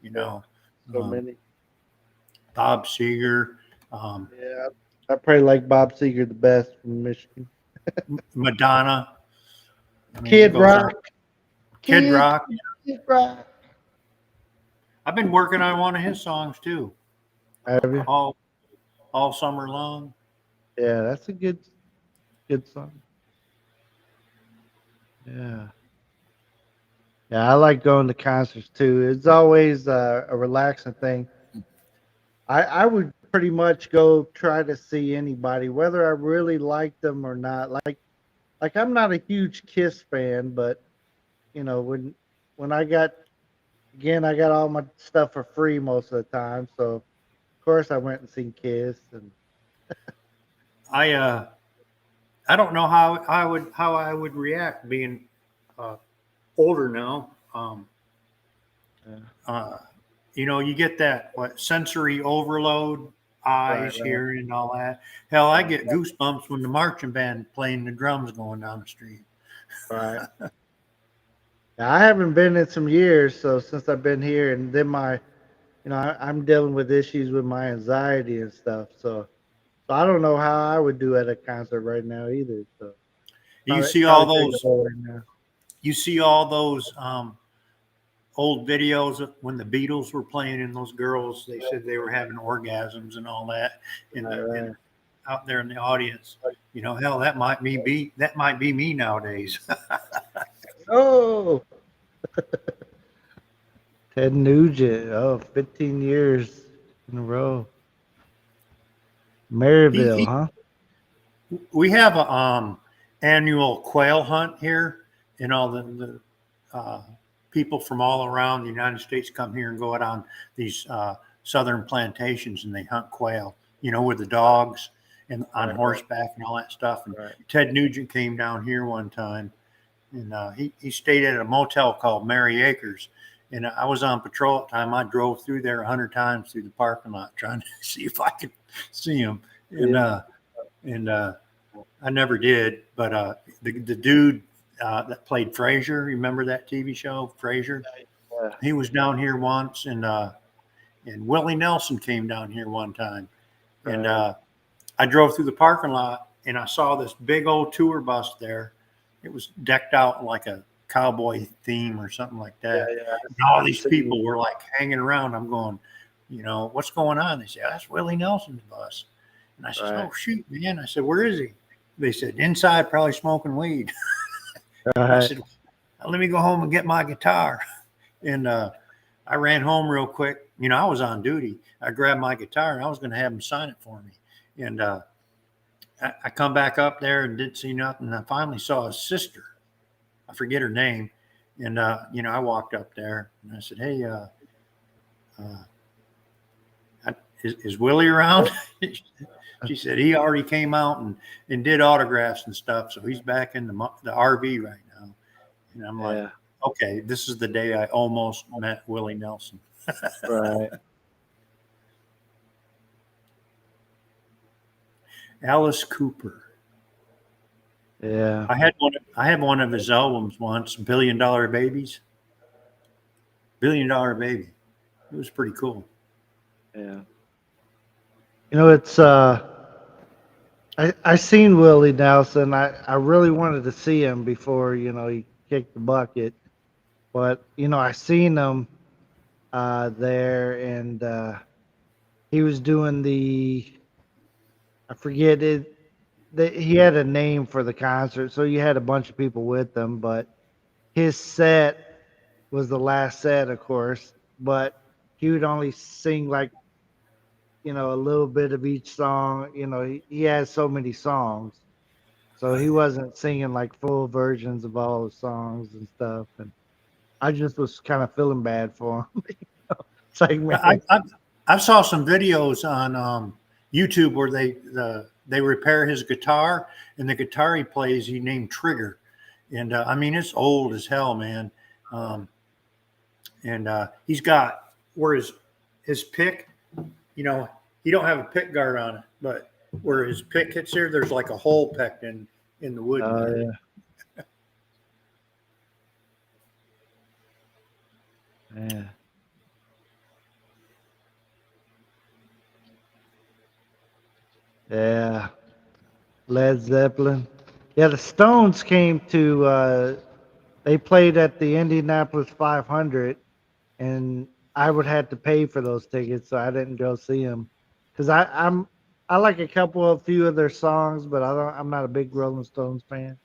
[SPEAKER 1] So many.
[SPEAKER 7] Bob Seger,
[SPEAKER 1] Yeah, I probably like Bob Seger the best from Michigan.
[SPEAKER 7] Madonna,
[SPEAKER 1] Kid Rock.
[SPEAKER 7] Kid Rock.
[SPEAKER 1] Kid Rock.
[SPEAKER 7] I've been working on one of his songs too.
[SPEAKER 1] Have you?
[SPEAKER 7] All summer long.
[SPEAKER 1] Yeah, that's a good song. Yeah. Yeah, I like going to concerts too. It's always a relaxing thing. I would pretty much go try to see anybody, whether I really like them or not. Like I'm not a huge Kiss fan, but when I got all my stuff for free most of the time, so of course I went and seen Kiss. And
[SPEAKER 7] I don't know how I would react being older now. You get that sensory overload, eyes,
[SPEAKER 1] Right.
[SPEAKER 7] hearing, and all that. Hell, I get goosebumps when the marching band playing the drums going down the street.
[SPEAKER 1] Right. Now, I haven't been in some years, so since I've been here, and then I'm dealing with issues with my anxiety and stuff. So I don't know how I would do at a concert right now either. So
[SPEAKER 7] You see all
[SPEAKER 1] probably
[SPEAKER 7] those.
[SPEAKER 1] take it right now.
[SPEAKER 7] You see all those old videos of when the Beatles were playing, and those girls, they said they were having orgasms and all that, and out there in the audience. Hell, that might be me nowadays.
[SPEAKER 1] Oh, Ted Nugent. Oh, 15 years in a row. Maryville, huh?
[SPEAKER 7] We have a annual quail hunt here, and all the people from all around the United States come here and go out on these southern plantations, and they hunt quail, with the dogs and on horseback and all that stuff. And Ted Nugent came down here one time, and he stayed at a motel called Mary Acres. And I was on patrol at the time. I drove through there 100 times through the parking lot trying to see if I could see him. And I never did. But the dude that played Frasier, remember that TV show, Frasier?
[SPEAKER 1] Yeah.
[SPEAKER 7] He was down here once, and Willie Nelson came down here one time. And I drove through the parking lot, and I saw this big old tour bus there. It was decked out like a cowboy theme or something like that.
[SPEAKER 1] Yeah.
[SPEAKER 7] And all these people were like hanging around. I'm going, what's going on? They said, that's Willie Nelson's bus. And I said, oh, shoot, man. I said, where is he? They said, inside, probably smoking weed. I said, let me go home and get my guitar. And I ran home real quick. I was on duty. I grabbed my guitar, and I was going to have him sign it for me. And I come back up there and didn't see nothing. And I finally saw his sister. I forget her name. And, I walked up there, and I said, hey, is Willie around? She said he already came out and did autographs and stuff. So he's back in the RV right now. And I'm like, okay, this is the day I almost met Willie Nelson.
[SPEAKER 1] Right.
[SPEAKER 7] Alice Cooper.
[SPEAKER 1] Yeah.
[SPEAKER 7] I had one of his albums once, Billion Dollar Babies. Billion Dollar Baby. It was pretty cool.
[SPEAKER 1] Yeah. You know, it's I seen Willie Nelson. I really wanted to see him before, he kicked the bucket. But, I seen him there, and he was doing I forget it. He had a name for the concert, so you had a bunch of people with him, but his set was the last set, of course, but he would only sing like, a little bit of each song. He has so many songs. So he wasn't singing like full versions of all the songs and stuff. And I just was kind of feeling bad for him. It's like,
[SPEAKER 7] I,
[SPEAKER 1] man,
[SPEAKER 7] I I saw some videos on YouTube where they repair his guitar, and the guitar he plays he named Trigger, and I mean it's old as hell, man. Um, and he's got where his pick, you know, he don't have a pick guard on it, but where his pick hits there, there's like a hole pecked in the wood.
[SPEAKER 1] yeah. Yeah. Yeah. Led Zeppelin. Yeah, the Stones came to they played at the Indianapolis 500, and I would have to pay for those tickets, so I didn't go see them. Cause I like a few of their songs, but I'm not a big Rolling Stones fan.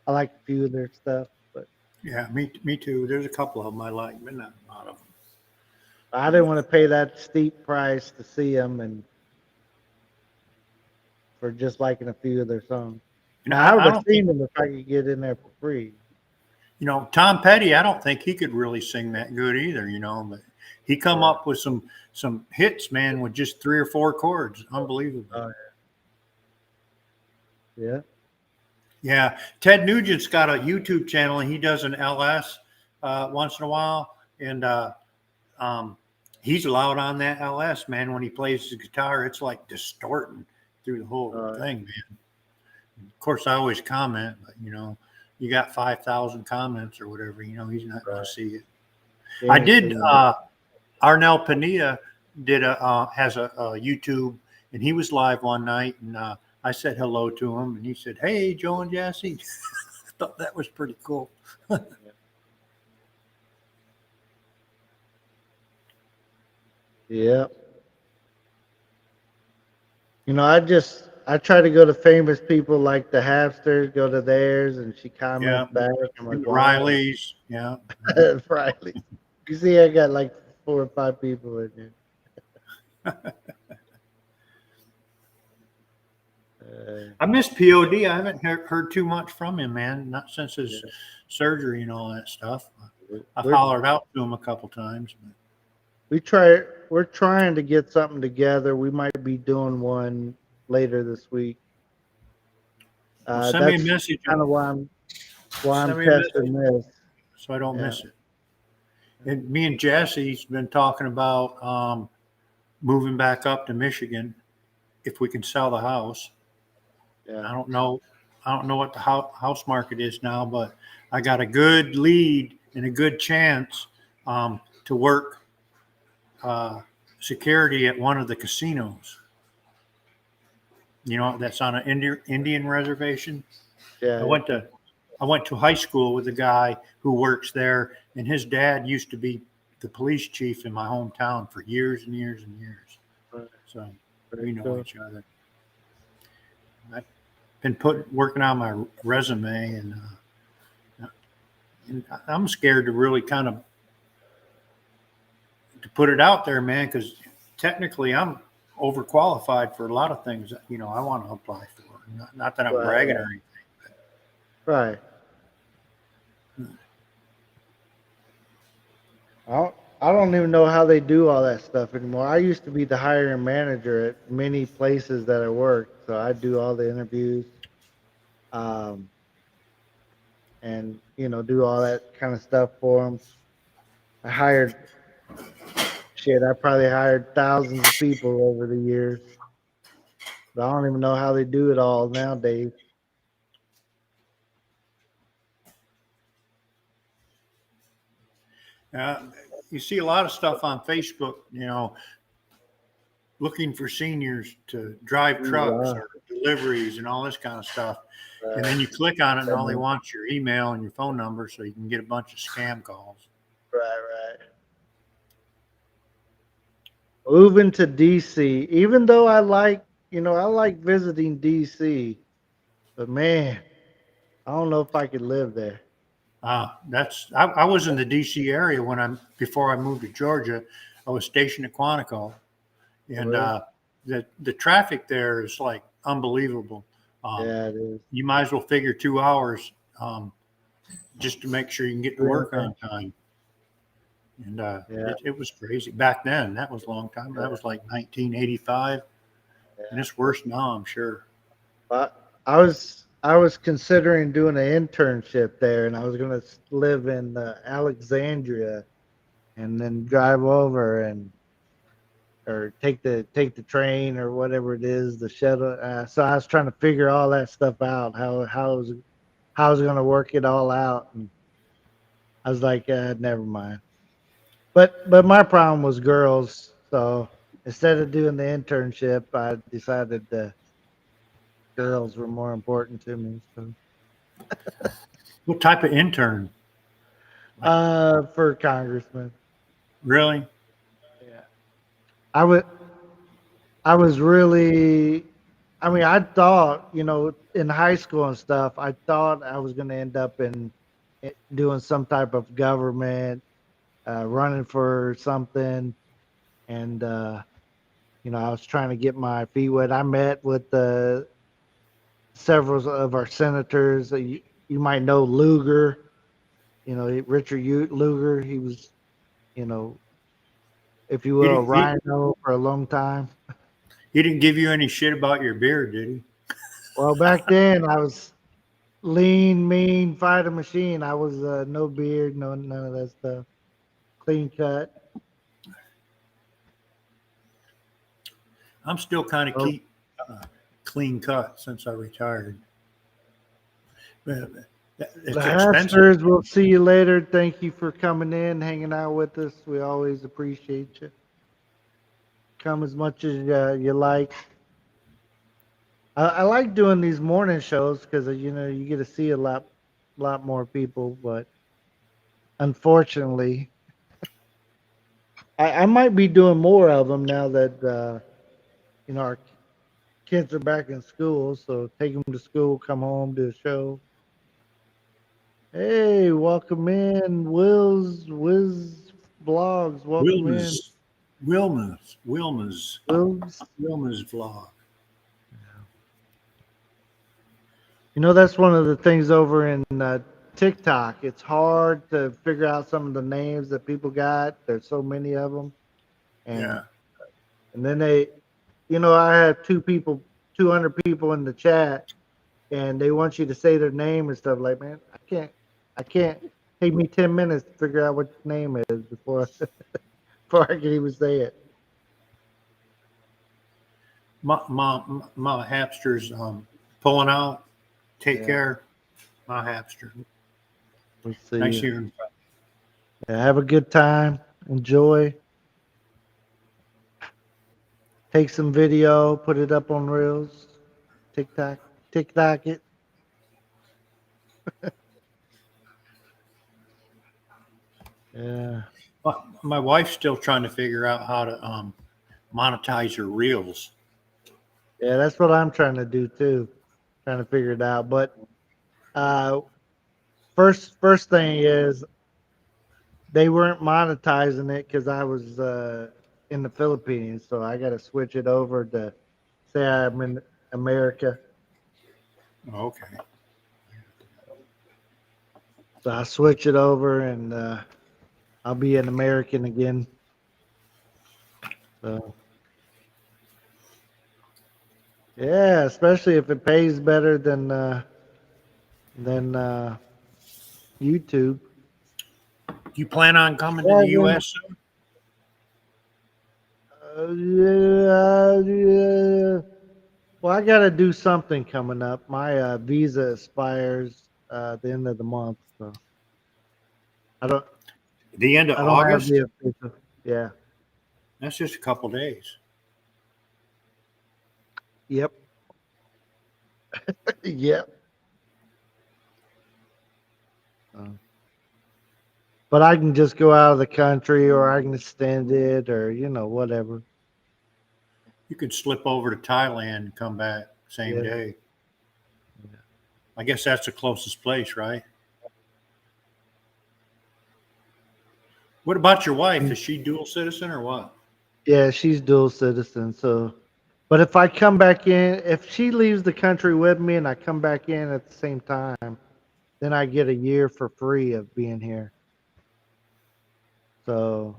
[SPEAKER 1] I like a few of their stuff, but
[SPEAKER 7] Yeah, me too. There's a couple of them I like, but not a lot of them.
[SPEAKER 1] I didn't want to pay that steep price to see them, and for just liking a few of their songs.
[SPEAKER 7] You know,
[SPEAKER 1] Now, I would
[SPEAKER 7] I
[SPEAKER 1] have
[SPEAKER 7] don't
[SPEAKER 1] seen
[SPEAKER 7] think,
[SPEAKER 1] them if I could get in there for free.
[SPEAKER 7] you know, Tom Petty. I don't think he could really sing that good either. You know, but he come
[SPEAKER 1] Yeah.
[SPEAKER 7] up with some hits, man, with just 3 or 4 chords. Unbelievable.
[SPEAKER 1] Oh, yeah.
[SPEAKER 7] Yeah, Ted Nugent's got a YouTube channel, and he does an LS once in a while, and um, he's loud on that LS, man. When he plays the guitar, it's like distorting through the whole thing, man. Of course, I always comment, but you know, you got 5,000 comments or whatever, you know, he's not going to see it.
[SPEAKER 1] Yeah,
[SPEAKER 7] I did.
[SPEAKER 1] yeah.
[SPEAKER 7] Arnel Pinilla has a YouTube, and he was live one night, and I said hello to him, and he said, "Hey, Joe and Jesse." I thought that was pretty cool.
[SPEAKER 1] Yeah. I try to go to famous people like the Hamsters, go to theirs, and she
[SPEAKER 7] Yeah,
[SPEAKER 1] comments back. I'm like,
[SPEAKER 7] and the
[SPEAKER 1] wow.
[SPEAKER 7] Rileys. Yeah,
[SPEAKER 1] Riley. You see, I got like 4 or 5 people in here.
[SPEAKER 7] I miss POD. I haven't heard too much from him, man. Not since his surgery and all that stuff. I've
[SPEAKER 1] We're,
[SPEAKER 7] hollered out to him a couple times. But
[SPEAKER 1] we're trying to get something together. We might be doing one later this week.
[SPEAKER 7] send me a
[SPEAKER 1] That's
[SPEAKER 7] message.
[SPEAKER 1] kind of why I'm
[SPEAKER 7] Send me a message
[SPEAKER 1] testing this.
[SPEAKER 7] so I don't
[SPEAKER 1] Yeah.
[SPEAKER 7] miss it. And me and Jesse's been talking about moving back up to Michigan if we can sell the house.
[SPEAKER 1] Yeah.
[SPEAKER 7] I don't know what the house market is now, but I got a good lead and a good chance to work security at one of the casinos. You know, that's on an Indian reservation.
[SPEAKER 1] Yeah.
[SPEAKER 7] I went to high school with a guy who works there, and his dad used to be the police chief in my hometown for years and years and years. So we know each other. I've been working on my resume, and I'm scared to really kind of to put it out there, man, because technically I'm overqualified for a lot of things that, you know, I want to apply for. Not that I'm bragging or anything.
[SPEAKER 1] Right. I don't even know how they do all that stuff anymore. I used to be the hiring manager at many places that I worked, so I do all the interviews, and do all that kind of stuff for them. I probably hired thousands of people over the years, I don't even know how they do it all nowadays.
[SPEAKER 7] Uh, you see a lot of stuff on Facebook, looking for seniors to drive trucks
[SPEAKER 1] Wow.
[SPEAKER 7] or deliveries and all this kind of stuff. And then you click on it, and all they want is your email and your phone number, so you can get a bunch of scam calls.
[SPEAKER 1] Right. Moving to DC, even though I like visiting DC, but man, I don't know if I could live there.
[SPEAKER 7] I was in the DC area before I moved to Georgia. I was stationed at Quantico, and
[SPEAKER 1] Really?
[SPEAKER 7] the traffic there is like unbelievable.
[SPEAKER 1] Yeah, it is.
[SPEAKER 7] You might as well figure 2 hours just to make sure you can get to work
[SPEAKER 1] Yeah.
[SPEAKER 7] on time. And
[SPEAKER 1] Yeah.
[SPEAKER 7] it was crazy back then. That was a long time. That was like 1985, and it's worse now, I'm sure.
[SPEAKER 1] But I was considering doing an internship there, and I was gonna live in Alexandria, and then drive over or take the train or whatever it is, the shuttle. So I was trying to figure all that stuff out, how I was gonna work it all out, and I was like, never mind. But my problem was girls, so instead of doing the internship, I decided the girls were more important to me. So
[SPEAKER 7] What type of intern?
[SPEAKER 1] for congressman,
[SPEAKER 7] Really?
[SPEAKER 1] yeah, I would. I was really, I mean, I thought, in high school and stuff, I thought I was going to end up doing some type of government, running for something. And, I was trying to get my feet wet. I met with several of our senators. You might know Lugar, Richard Lugar. He was, you know, if you
[SPEAKER 7] He
[SPEAKER 1] will, a
[SPEAKER 7] didn't, he,
[SPEAKER 1] rhino for a long time.
[SPEAKER 7] he didn't give you any shit about your beard, did he?
[SPEAKER 1] Well, back then I was lean, mean, fighter machine. I was no beard, none of that stuff. Clean cut.
[SPEAKER 7] I'm still kind of
[SPEAKER 1] Oh,
[SPEAKER 7] keep clean cut since I retired. But
[SPEAKER 1] the
[SPEAKER 7] it's expensive.
[SPEAKER 1] Hasters, we'll see you later. Thank you for coming in, hanging out with us. We always appreciate you. Come as much as you like. I like doing these morning shows because you get to see a lot more people. But unfortunately, I might be doing more of them now that our kids are back in school. So take them to school, come home, do a show. Hey, welcome in, Wiz Vlogs. Welcome in,
[SPEAKER 7] Wilma's, Wilma's
[SPEAKER 1] Wills.
[SPEAKER 7] vlog.
[SPEAKER 1] That's one of the things over in TikTok. It's hard to figure out some of the names that people got. There's so many of them, and
[SPEAKER 7] Yeah.
[SPEAKER 1] and then I have 200 people in the chat, and they want you to say their name and stuff. Like, man, I can't. Take me 10 minutes to figure out what your name is before before I can even say it.
[SPEAKER 7] My hamster's pulling out. Take
[SPEAKER 1] Yeah.
[SPEAKER 7] care, my hamster.
[SPEAKER 1] We'll see
[SPEAKER 7] Nice
[SPEAKER 1] you.
[SPEAKER 7] hearing.
[SPEAKER 1] Yeah, have a good time. Enjoy. Take some video, put it up on Reels, TikTok it. Yeah.
[SPEAKER 7] My wife's still trying to figure out how to monetize her reels.
[SPEAKER 1] Yeah, that's what I'm trying to do too. Trying to figure it out. But uh first thing is they weren't monetizing it because I was in the Philippines, so I gotta switch it over to say I'm in America.
[SPEAKER 7] Okay.
[SPEAKER 1] So I switch it over and I'll be an American again. So yeah, especially if it pays better than YouTube.
[SPEAKER 7] Do you plan on coming to
[SPEAKER 1] Yeah,
[SPEAKER 7] the U.S. soon?
[SPEAKER 1] yeah, yeah. Well, I got to do something coming up. My visa expires at the end of the month, so I don't
[SPEAKER 7] The end of
[SPEAKER 1] I don't have
[SPEAKER 7] August?
[SPEAKER 1] the official. Yeah.
[SPEAKER 7] That's just a couple days.
[SPEAKER 1] Yep. Yep. Uh, but I can just go out of the country, or I can extend it, or whatever.
[SPEAKER 7] You could slip over to Thailand and come back same
[SPEAKER 1] Yeah.
[SPEAKER 7] day. I guess that's the closest place, right? What about your wife? Is she dual citizen or what?
[SPEAKER 1] Yeah, she's dual citizen. So, but if I come back in, if she leaves the country with me and I come back in at the same time, then I get a year for free of being here. So,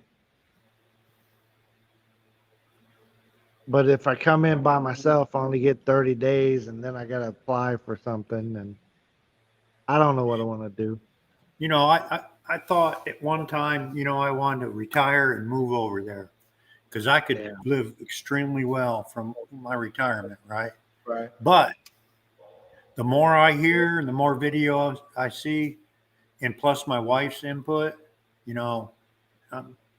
[SPEAKER 1] but if I come in by myself, I only get 30 days, and then I gotta apply for something, and I don't know what I want to do.
[SPEAKER 7] You know, I thought at one time, I wanted to retire and move over there because I could
[SPEAKER 1] Yeah.
[SPEAKER 7] live extremely well from my retirement, right?
[SPEAKER 1] Right.
[SPEAKER 7] But the more I hear and the more videos I see, and plus my wife's input, you know,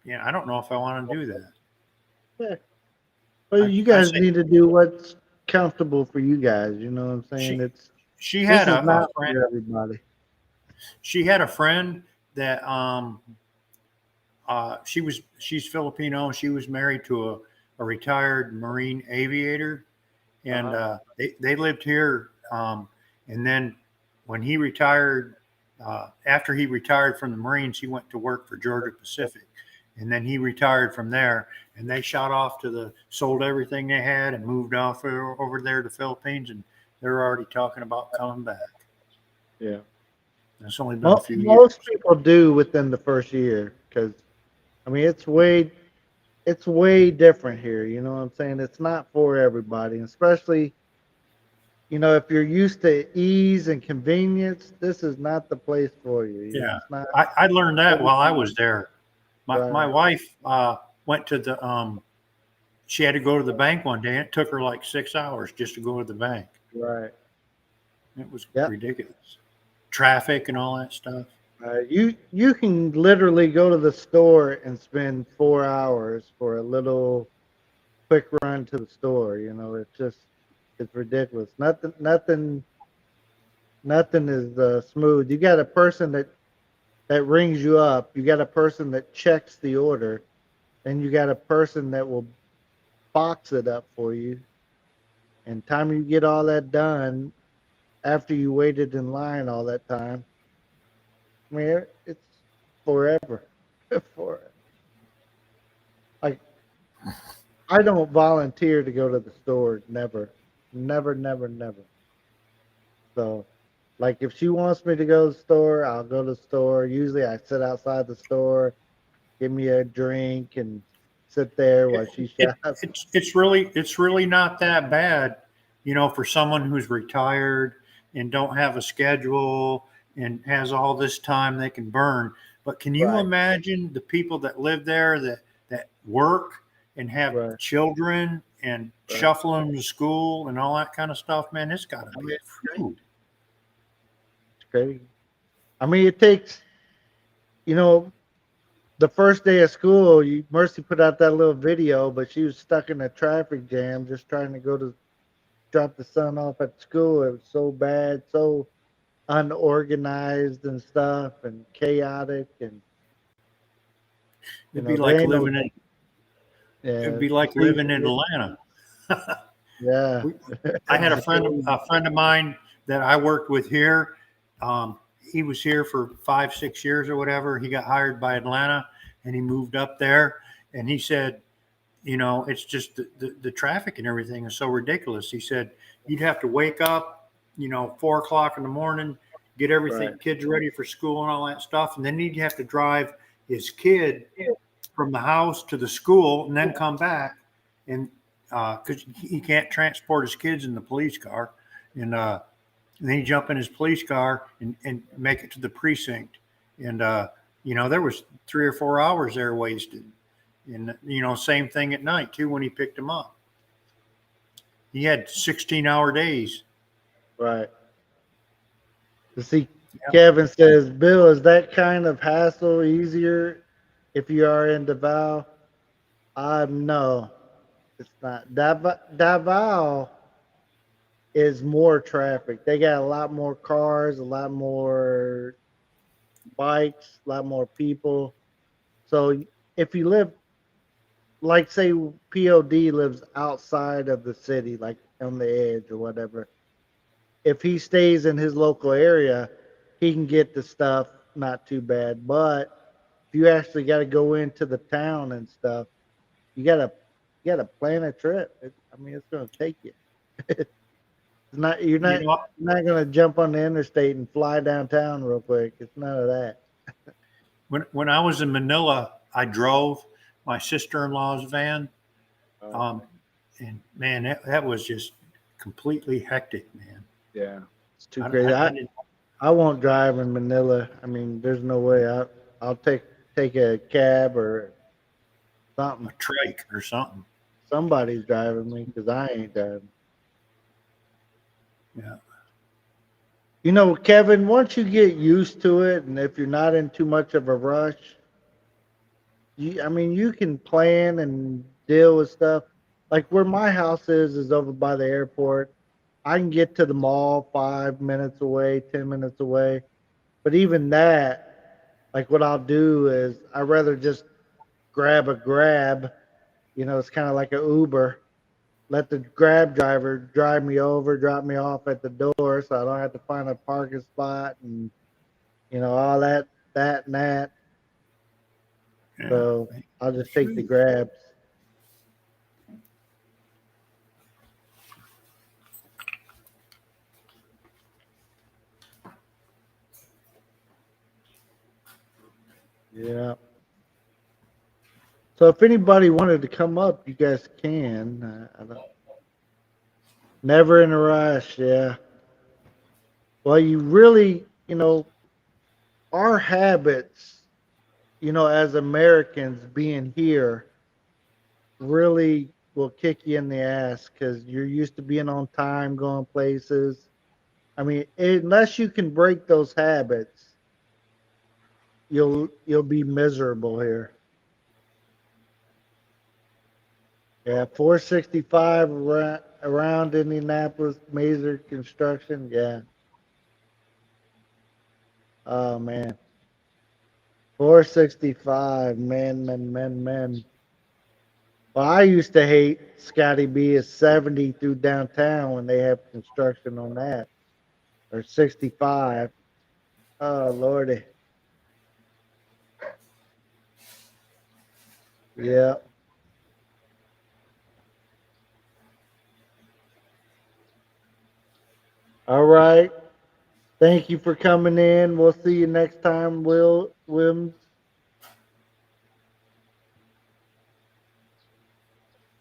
[SPEAKER 7] yeah, I don't know if I want to do that.
[SPEAKER 1] Yeah. Well, you
[SPEAKER 7] I
[SPEAKER 1] guys
[SPEAKER 7] say
[SPEAKER 1] need to do what's comfortable for you guys. You know what I'm saying?
[SPEAKER 7] she she
[SPEAKER 1] This
[SPEAKER 7] had
[SPEAKER 1] is
[SPEAKER 7] a
[SPEAKER 1] not
[SPEAKER 7] friend.
[SPEAKER 1] for everybody.
[SPEAKER 7] She had a friend that she's Filipino. She was married to a retired Marine aviator, and
[SPEAKER 1] Uh-huh.
[SPEAKER 7] they lived here. And then when he retired, after he retired from the Marines, he went to work for Georgia Pacific, and then he retired from there. And they shot off sold everything they had and moved off over there to the Philippines, and they're already talking about coming back.
[SPEAKER 1] Yeah.
[SPEAKER 7] It's only been a few years.
[SPEAKER 1] Most people do within the first year, because I mean it's way different here. You know what I'm saying? It's not for everybody, especially if you're used to ease and convenience. This is not the place for you.
[SPEAKER 7] Yeah,
[SPEAKER 1] It's not.
[SPEAKER 7] I learned that while I was there. My
[SPEAKER 1] Right.
[SPEAKER 7] wife went to she had to go to the bank one day, and it took her like 6 hours just to go to the bank.
[SPEAKER 1] Right.
[SPEAKER 7] It was
[SPEAKER 1] Yep.
[SPEAKER 7] ridiculous. Traffic and all that stuff.
[SPEAKER 1] You can literally go to the store and spend 4 hours for a little quick run to the store. It's ridiculous. Nothing is smooth. You got a person that rings you up. You got a person that checks the order, and you got a person that will box it up for you. And time you get all that done after you waited in line all that time, I mean, it's forever. Forever. Like, I don't volunteer to go to the store. Never, never, never, never. So, like, if she wants me to go to the store, I'll go to the store. Usually, I sit outside the store, give me a drink, and sit there while she shops.
[SPEAKER 7] It's really not that bad, for someone who's retired and don't have a schedule and has all this time they can burn. But can you
[SPEAKER 1] Right,
[SPEAKER 7] imagine the people that live there that work and have
[SPEAKER 1] right,
[SPEAKER 7] children and
[SPEAKER 1] right.
[SPEAKER 7] shuffle them to school and all that kind of stuff? Man, it's got to
[SPEAKER 1] I
[SPEAKER 7] be
[SPEAKER 1] mean, it's crazy.
[SPEAKER 7] food.
[SPEAKER 1] It's crazy. I mean, it takes, you know, the first day of school, Mercy put out that little video, but she was stuck in a traffic jam just trying to go to drop the son off at school. It was so bad, so unorganized and stuff, and chaotic, and
[SPEAKER 7] It'd be
[SPEAKER 1] there
[SPEAKER 7] like
[SPEAKER 1] ain't no.
[SPEAKER 7] living in it'd
[SPEAKER 1] Yeah,
[SPEAKER 7] be like
[SPEAKER 1] street.
[SPEAKER 7] living in Atlanta.
[SPEAKER 1] Yeah.
[SPEAKER 7] We, I had a friend of mine that I worked with here. He was here for 5, 6 years or whatever. He got hired by Atlanta and he moved up there. And he said, it's just the traffic and everything is so ridiculous. He said you'd have to wake up, 4 o'clock in the morning, get everything,
[SPEAKER 1] Right.
[SPEAKER 7] kids ready for school and all that stuff, and then he'd have to drive his kid from the house to the school and then come back, and because he can't transport his kids in the police car, and then he jump in his police car and make it to the precinct, and there was 3 or 4 hours there wasted, and same thing at night too when he picked him up. he had 16-hour days.
[SPEAKER 1] Right. To see,
[SPEAKER 7] Yeah.
[SPEAKER 1] Kevin says, Bill, is that kind of hassle easier if you are in Davao? No, it's not. Davao is more traffic. They got a lot more cars, a lot more bikes, a lot more people. So if you live, like say POD lives outside of the city, like on the edge or whatever, if he stays in his local area, he can get the stuff not too bad. But if you actually got to go into the town and stuff, you gotta plan a trip. I mean, it's gonna take you. It's not you're
[SPEAKER 7] You
[SPEAKER 1] not
[SPEAKER 7] know,
[SPEAKER 1] you're not gonna jump on the interstate and fly downtown real quick. It's none of that.
[SPEAKER 7] when I was in Manila, I drove my sister-in-law's van. Um, and man, that was just completely hectic, man.
[SPEAKER 1] Yeah, it's too
[SPEAKER 7] I,
[SPEAKER 1] crazy.
[SPEAKER 7] I, I didn't
[SPEAKER 1] I won't drive in Manila. I mean, there's no way. I'll take a cab or something.
[SPEAKER 7] a trike or something.
[SPEAKER 1] Somebody's driving me because I ain't driving.
[SPEAKER 7] Yeah.
[SPEAKER 1] You know, Kevin, once you get used to it, and if you're not in too much of a rush, I mean, you can plan and deal with stuff. Like where my house is over by the airport. I can get to the mall 5 minutes away, 10 minutes away. But even that, like what I'll do is I'd rather just grab a grab. You know, it's kind of like an Uber. Let the grab driver drive me over, drop me off at the door, so I don't have to find a parking spot and all that and that.
[SPEAKER 7] Yeah.
[SPEAKER 1] So I'll just take the grabs. Yeah. So if anybody wanted to come up, you guys can. I don't, never in a rush. Yeah. Well, you really, our habits, as Americans being here, really will kick you in the ass because you're used to being on time, going places. I mean, unless you can break those habits, you'll be miserable here. Yeah, 465 around Indianapolis, major construction. Yeah. Oh man, 465. Man. Well, I used to hate Scotty B is 70 through downtown when they have construction on that, or 65. Oh lordy. Yeah. All right. Thank you for coming in. We'll see you next time, Will Wims.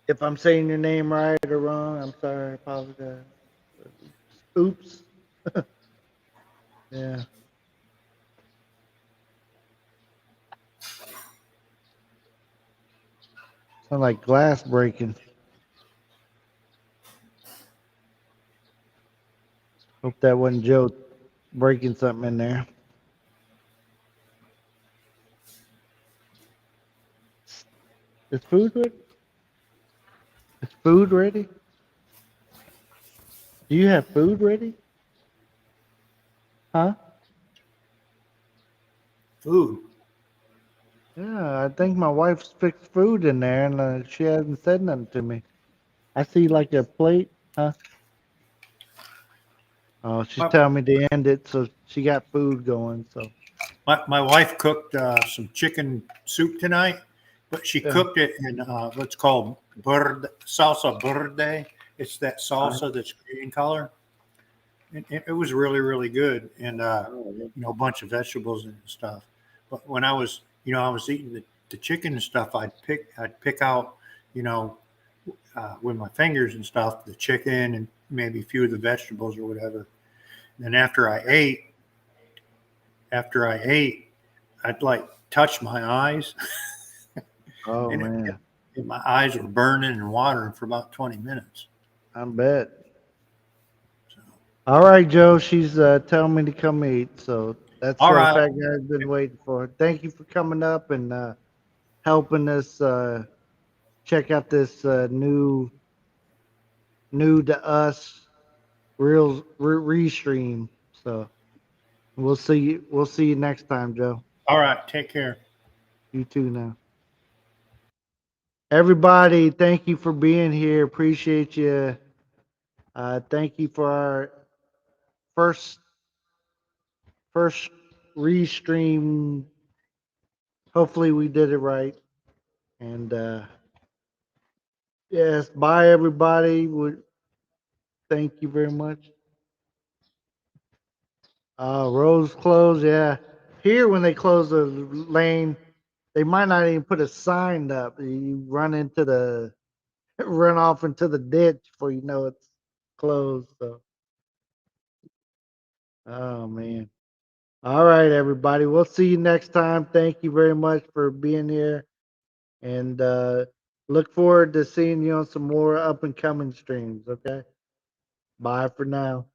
[SPEAKER 1] If I'm saying your name right or wrong, I'm sorry. I apologize. Oops. Yeah. Sound like glass breaking. Hope that wasn't Joe breaking something in there. Is food ready? Is food ready? Do you have food ready? Huh?
[SPEAKER 7] Food.
[SPEAKER 1] Yeah, I think my wife's fixed food in there and she hasn't said nothing to me. I see like a plate. Huh? Oh, she's
[SPEAKER 7] My,
[SPEAKER 1] telling me to end it, so she got food going. So
[SPEAKER 7] my wife cooked some chicken soup tonight, but she
[SPEAKER 1] yeah.
[SPEAKER 7] cooked it in what's called salsa verde. It's that salsa that's green color. It was really, really good, and a bunch of vegetables and stuff. But when I was eating the chicken and stuff, I'd pick out, you know, with my fingers and stuff, the chicken and maybe a few of the vegetables or whatever. And after I ate, I'd like touch my eyes,
[SPEAKER 1] Oh
[SPEAKER 7] and
[SPEAKER 1] man.
[SPEAKER 7] my eyes were burning and watering for about 20 minutes.
[SPEAKER 1] I bet. All right, Joe. She's telling me to come eat, so that's
[SPEAKER 7] All
[SPEAKER 1] what
[SPEAKER 7] right.
[SPEAKER 1] Fat Guy's been waiting for. Thank you for coming up and helping us check out this new to us restream. So we'll see you next time, Joe.
[SPEAKER 7] All right. Take care.
[SPEAKER 1] You too now. Everybody, thank you for being here. Appreciate you. Thank you for our first first restream. Hopefully we did it right. And yes, bye everybody. Would thank you very much. Roads closed, yeah. Here when they close the lane, they might not even put a sign up. You run into the run off into the ditch before you know it's closed. So oh man. All right, everybody. We'll see you next time. Thank you very much for being here. And look forward to seeing you on some more up and coming streams. Okay. Bye for now.